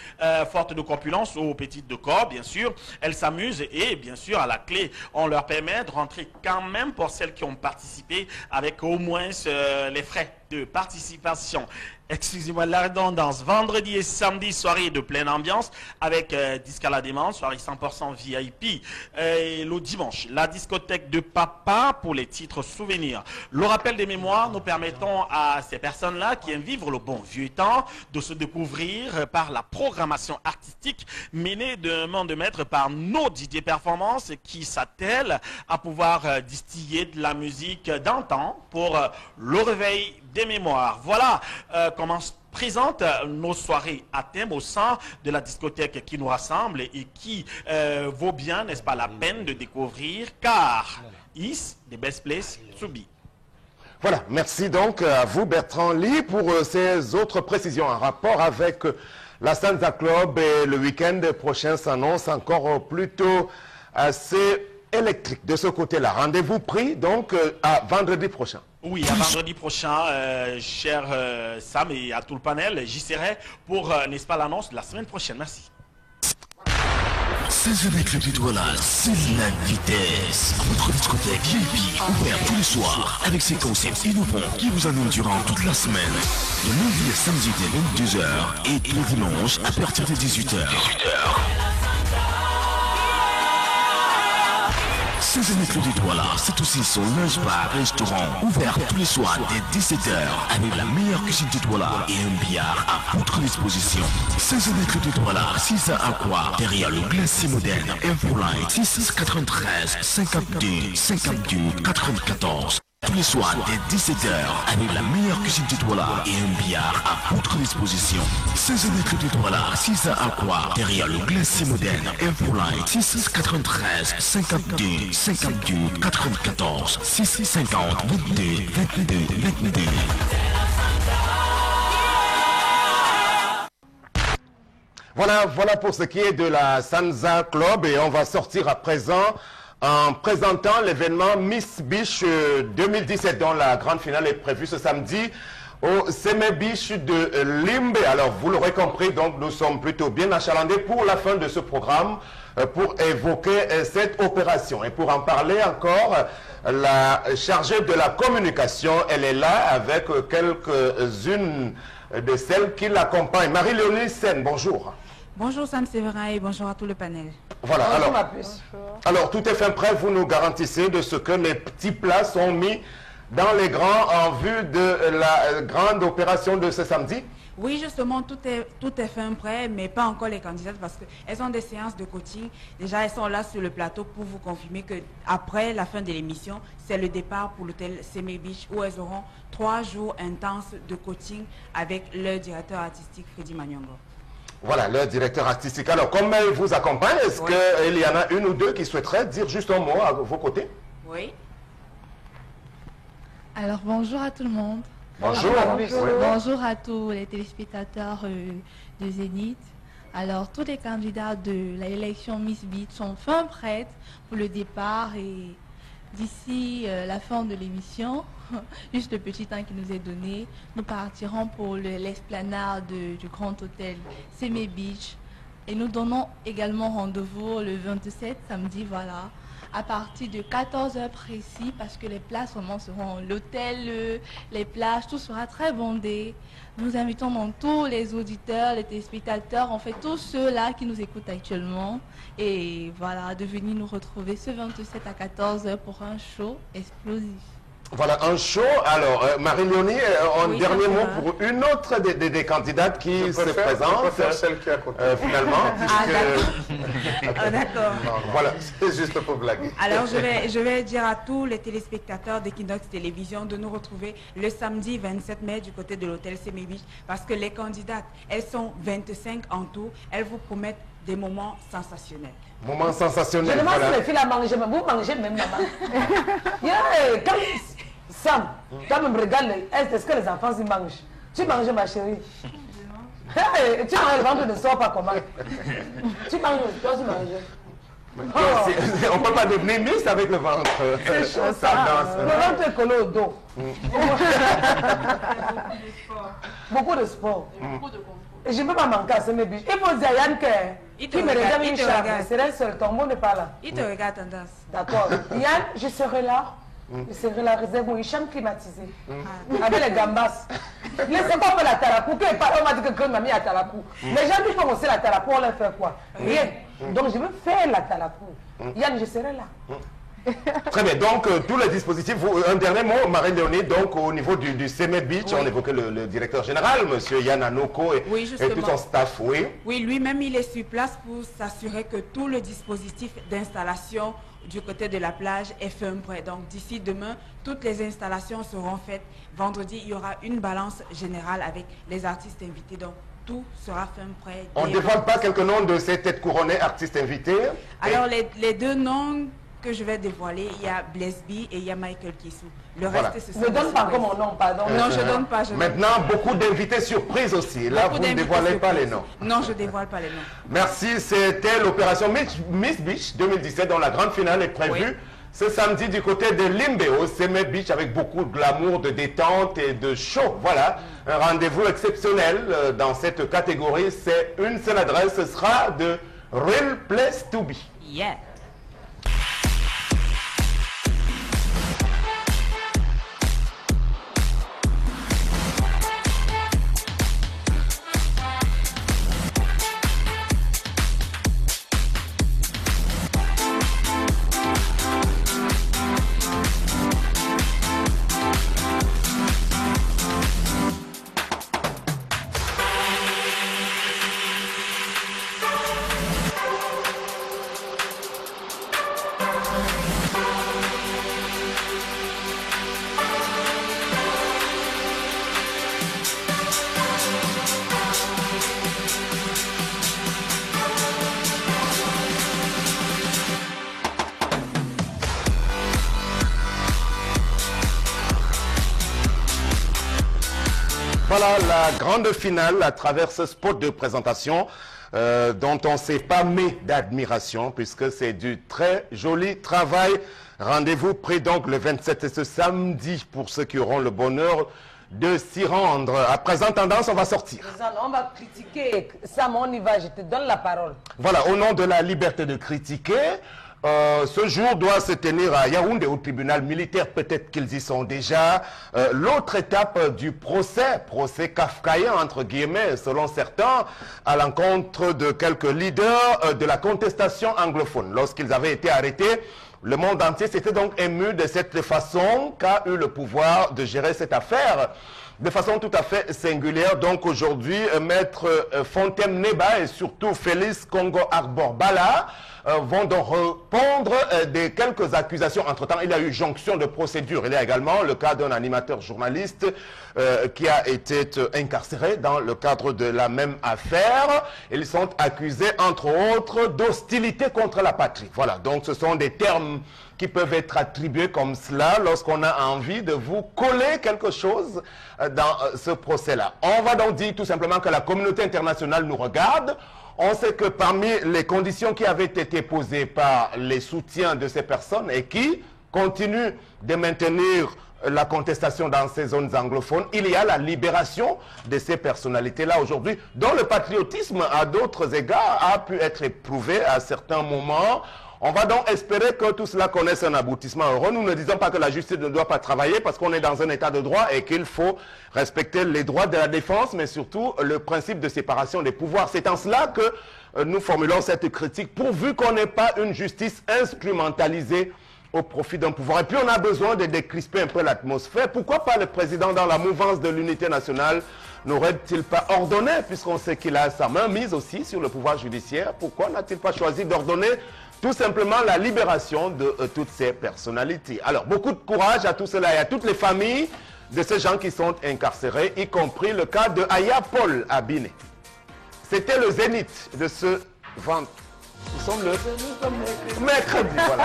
forte de corpulence ou petite de corps, bien sûr. Elles s'amusent et bien sûr à la clé, on leur permet de rentrer quand même pour celles qui ont participé avec au moins les frais de participation. excusez-moi la redondance, vendredi et samedi, soirée de pleine ambiance avec Disque à la demande, soirée 100% VIP. Et le dimanche, la discothèque de papa pour les titres souvenirs. Le rappel des mémoires, nous permettons à ces personnes-là qui aiment vivre le bon vieux temps de se découvrir par la programmation artistique menée de main de maître par nos DJ Performance qui s'attellent à pouvoir distiller de la musique d'antan pour le réveil des mémoires. Voilà comment se présentent nos soirées à thème au sein de la discothèque qui nous rassemble et qui vaut bien, n'est-ce pas, la peine de découvrir car is the best place to be. Voilà, merci donc à vous Bertrand Lee pour ces autres précisions en rapport avec la Sansa Club et le week-end prochain s'annonce encore plutôt assez électrique de ce côté-là. Rendez-vous pris donc à vendredi prochain. Oui, à vendredi prochain, cher Sam et à tout le panel, j'y serai pour, n'est-ce pas, l'annonce de la semaine prochaine. Merci. C'est avec le Douala, c'est la vitesse. Votre discothèque VIP, ouvert tous les soirs, avec ses concepts innovants qui vous animent durant toute la semaine. De lundi à samedi dès 22h et le dimanche à partir de 18h. C'est avec le Douala, c'est aussi son lunch bar restaurant, ouvert tous les soirs dès 17h, avec la meilleure cuisine du Douala et un billard à votre disposition. C'est avec le Douala, 6 à Aqua, derrière le glacier moderne, Infoline, 6 93 52 52 94. Tous les soirs dès 17h, avec la meilleure cuisine du Douala et un billard à votre disposition. 16 avec le Douala, 6 à Aqua, derrière le glacier moderne, Infoline, 6 93 52 52 94 6 50 22 22 22. Voilà pour ce qui est de la Sansa Club et on va sortir à présent en présentant l'événement Miss Beach 2017 dont la grande finale est prévue ce samedi au Seme Beach de Limbe. Alors vous l'aurez compris, donc nous sommes plutôt bien achalandés pour la fin de ce programme pour évoquer cette opération. Et pour en parler encore, la chargée de la communication, elle est là avec quelques-unes de celles qui l'accompagnent. Marie-Léonie Sen, bonjour. Bonjour Sam Séverin et bonjour à tout le panel. Voilà, alors tout est fin prêt, vous nous garantissez de ce que les petits plats sont mis dans les grands en vue de la grande opération de ce samedi? Oui, justement, tout est fin prêt, mais pas encore les candidates parce qu'elles ont des séances de coaching. Déjà, elles sont là sur le plateau pour vous confirmer qu'après la fin de l'émission, c'est le départ pour l'hôtel Seme Beach où elles auront 3 jours intenses de coaching avec leur directeur artistique Freddy Manyongo. Voilà, leur directeur artistique. Alors, comme elle vous accompagne, est-ce qu'il y en a une ou deux qui souhaiteraient dire juste un mot à vos côtés? Oui. Alors, bonjour à tout le monde. Bonjour. Bonjour à tous les téléspectateurs de Zénith. Alors, tous les candidats de l'élection Miss Beach sont fin prêtes pour le départ et d'ici la fin de l'émission, juste le petit temps qui nous est donné, nous partirons pour l'esplanade du grand hôtel Seme Beach et nous donnons également rendez-vous le 27 samedi, voilà, à partir de 14h précis parce que les places vraiment seront l'hôtel, les plages, tout sera très bondé. Nous invitons donc tous les auditeurs, les téléspectateurs, en fait tous ceux-là qui nous écoutent actuellement et voilà, de venir nous retrouver ce 27 à 14h pour un show explosif. Voilà, un show. Alors, Marie-Léonie, un dernier mot pour une autre des candidates qui se présente. Je préfère celle qui est à côté. Finalement. D'accord. Voilà, c'est juste pour blaguer. Alors, je vais dire à tous les téléspectateurs d'Equinox Télévision de nous retrouver le samedi 27 mai du côté de l'hôtel Seme Beach parce que les candidates, elles sont 25 en tout. Elles vous promettent des moments sensationnels. Moments sensationnels. Je demande si les filles la mangent, mais vous mangez même maman. Sam, toi me regarde, est-ce que les enfants y mangent? Tu manges ma chérie? Hey, tu manges le ventre ne sort pas comment? Tu manges, toi tu manges. On ne peut pas devenir Miss avec le ventre. C'est chaud ça. Le ventre est collé au dos. Beaucoup de sport. Et je ne peux pas manquer à ce mébis. Il faut dire à Yann qui me regarde une charge. C'est un seul, ton mot n'est pas là. Il te regarde, Tendance. D'accord. Yann, je serai là C'est la réserve, une chambre climatisée. Avec les gambas. Laissez pas faire la tarapou. On m'a dit que m'a mis à tarapou. Les gens qui font aussi la tarapou, on leur fait quoi? Rien. Donc je veux faire la tarapou. Yann, je serai là. Très bien, donc tous les dispositifs, un dernier mot, Marie-Léonie, donc au niveau du Semed Beach, on évoquait le directeur général, M. Yann Anoko et tout son staff, oui. Oui, lui-même il est sur place pour s'assurer que tout le dispositif d'installation du côté de la plage est fait prêt. Donc d'ici demain, toutes les installations seront faites. Vendredi, il y aura une balance générale avec les artistes invités. Donc tout sera fait prêt. On ne dévoile pas quelques noms de ces têtes couronnées artistes invités? Alors les deux noms que je vais dévoiler, il y a Blesby et il y a Michael Kissou. Le reste, c'est ça. Ne donne pas comme mon nom, pardon. Non, je ne donne pas. Maintenant, beaucoup d'invités surprises aussi. Là, vous ne dévoilez pas les noms. Non, je ne dévoile pas les noms. Merci. C'était l'opération Miss Beach 2017 dont la grande finale est prévue ce samedi du côté de Limbe au Semed Beach avec beaucoup de glamour, de détente et de show. Voilà, un rendez-vous exceptionnel dans cette catégorie. C'est une seule adresse, ce sera de Real Place to Be. Yeah. Voilà la grande finale à travers ce spot de présentation dont on ne s'est pas mis d'admiration puisque c'est du très joli travail. Rendez-vous pris donc le 27 et ce samedi pour ceux qui auront le bonheur de s'y rendre. À présent tendance, on va sortir. On va critiquer. Sam, on y va, je te donne la parole. Voilà, au nom de la liberté de critiquer, ce jour doit se tenir à Yaoundé au tribunal militaire, peut-être qu'ils y sont déjà. L'autre étape du procès kafkaïen entre guillemets, selon certains, à l'encontre de quelques leaders de la contestation anglophone. Lorsqu'ils avaient été arrêtés, le monde entier s'était donc ému de cette façon qu'a eu le pouvoir de gérer cette affaire. De façon tout à fait singulière, donc aujourd'hui, Maître Fontaine Neba et surtout Félix Congo Arbor-Bala vont donc répondre des quelques accusations. Entre-temps, il y a eu jonction de procédure. Il y a également le cas d'un animateur journaliste qui a été incarcéré dans le cadre de la même affaire. Ils sont accusés, entre autres, d'hostilité contre la patrie. Voilà, donc ce sont des termes qui peuvent être attribués comme cela lorsqu'on a envie de vous coller quelque chose dans ce procès-là. On va donc dire tout simplement que la communauté internationale nous regarde. On sait que parmi les conditions qui avaient été posées par les soutiens de ces personnes et qui continuent de maintenir la contestation dans ces zones anglophones, il y a la libération de ces personnalités-là aujourd'hui, dont le patriotisme à d'autres égards a pu être éprouvé à certains moments. On va donc espérer que tout cela connaisse un aboutissement heureux. Nous ne disons pas que la justice ne doit pas travailler parce qu'on est dans un état de droit et qu'il faut respecter les droits de la défense, mais surtout le principe de séparation des pouvoirs. C'est en cela que nous formulons cette critique, pourvu qu'on n'ait pas une justice instrumentalisée au profit d'un pouvoir. Et puis on a besoin de décrisper un peu l'atmosphère. Pourquoi pas le président dans la mouvance de l'unité nationale n'aurait-il pas ordonné, puisqu'on sait qu'il a sa main mise aussi sur le pouvoir judiciaire, pourquoi n'a-t-il pas choisi d'ordonner tout simplement la libération de toutes ces personnalités? Alors, beaucoup de courage à tout cela et à toutes les familles de ces gens qui sont incarcérés, y compris le cas de Aya Paul Abine. C'était le zénith de ce vendredi. Nous sommes le mercredi, voilà.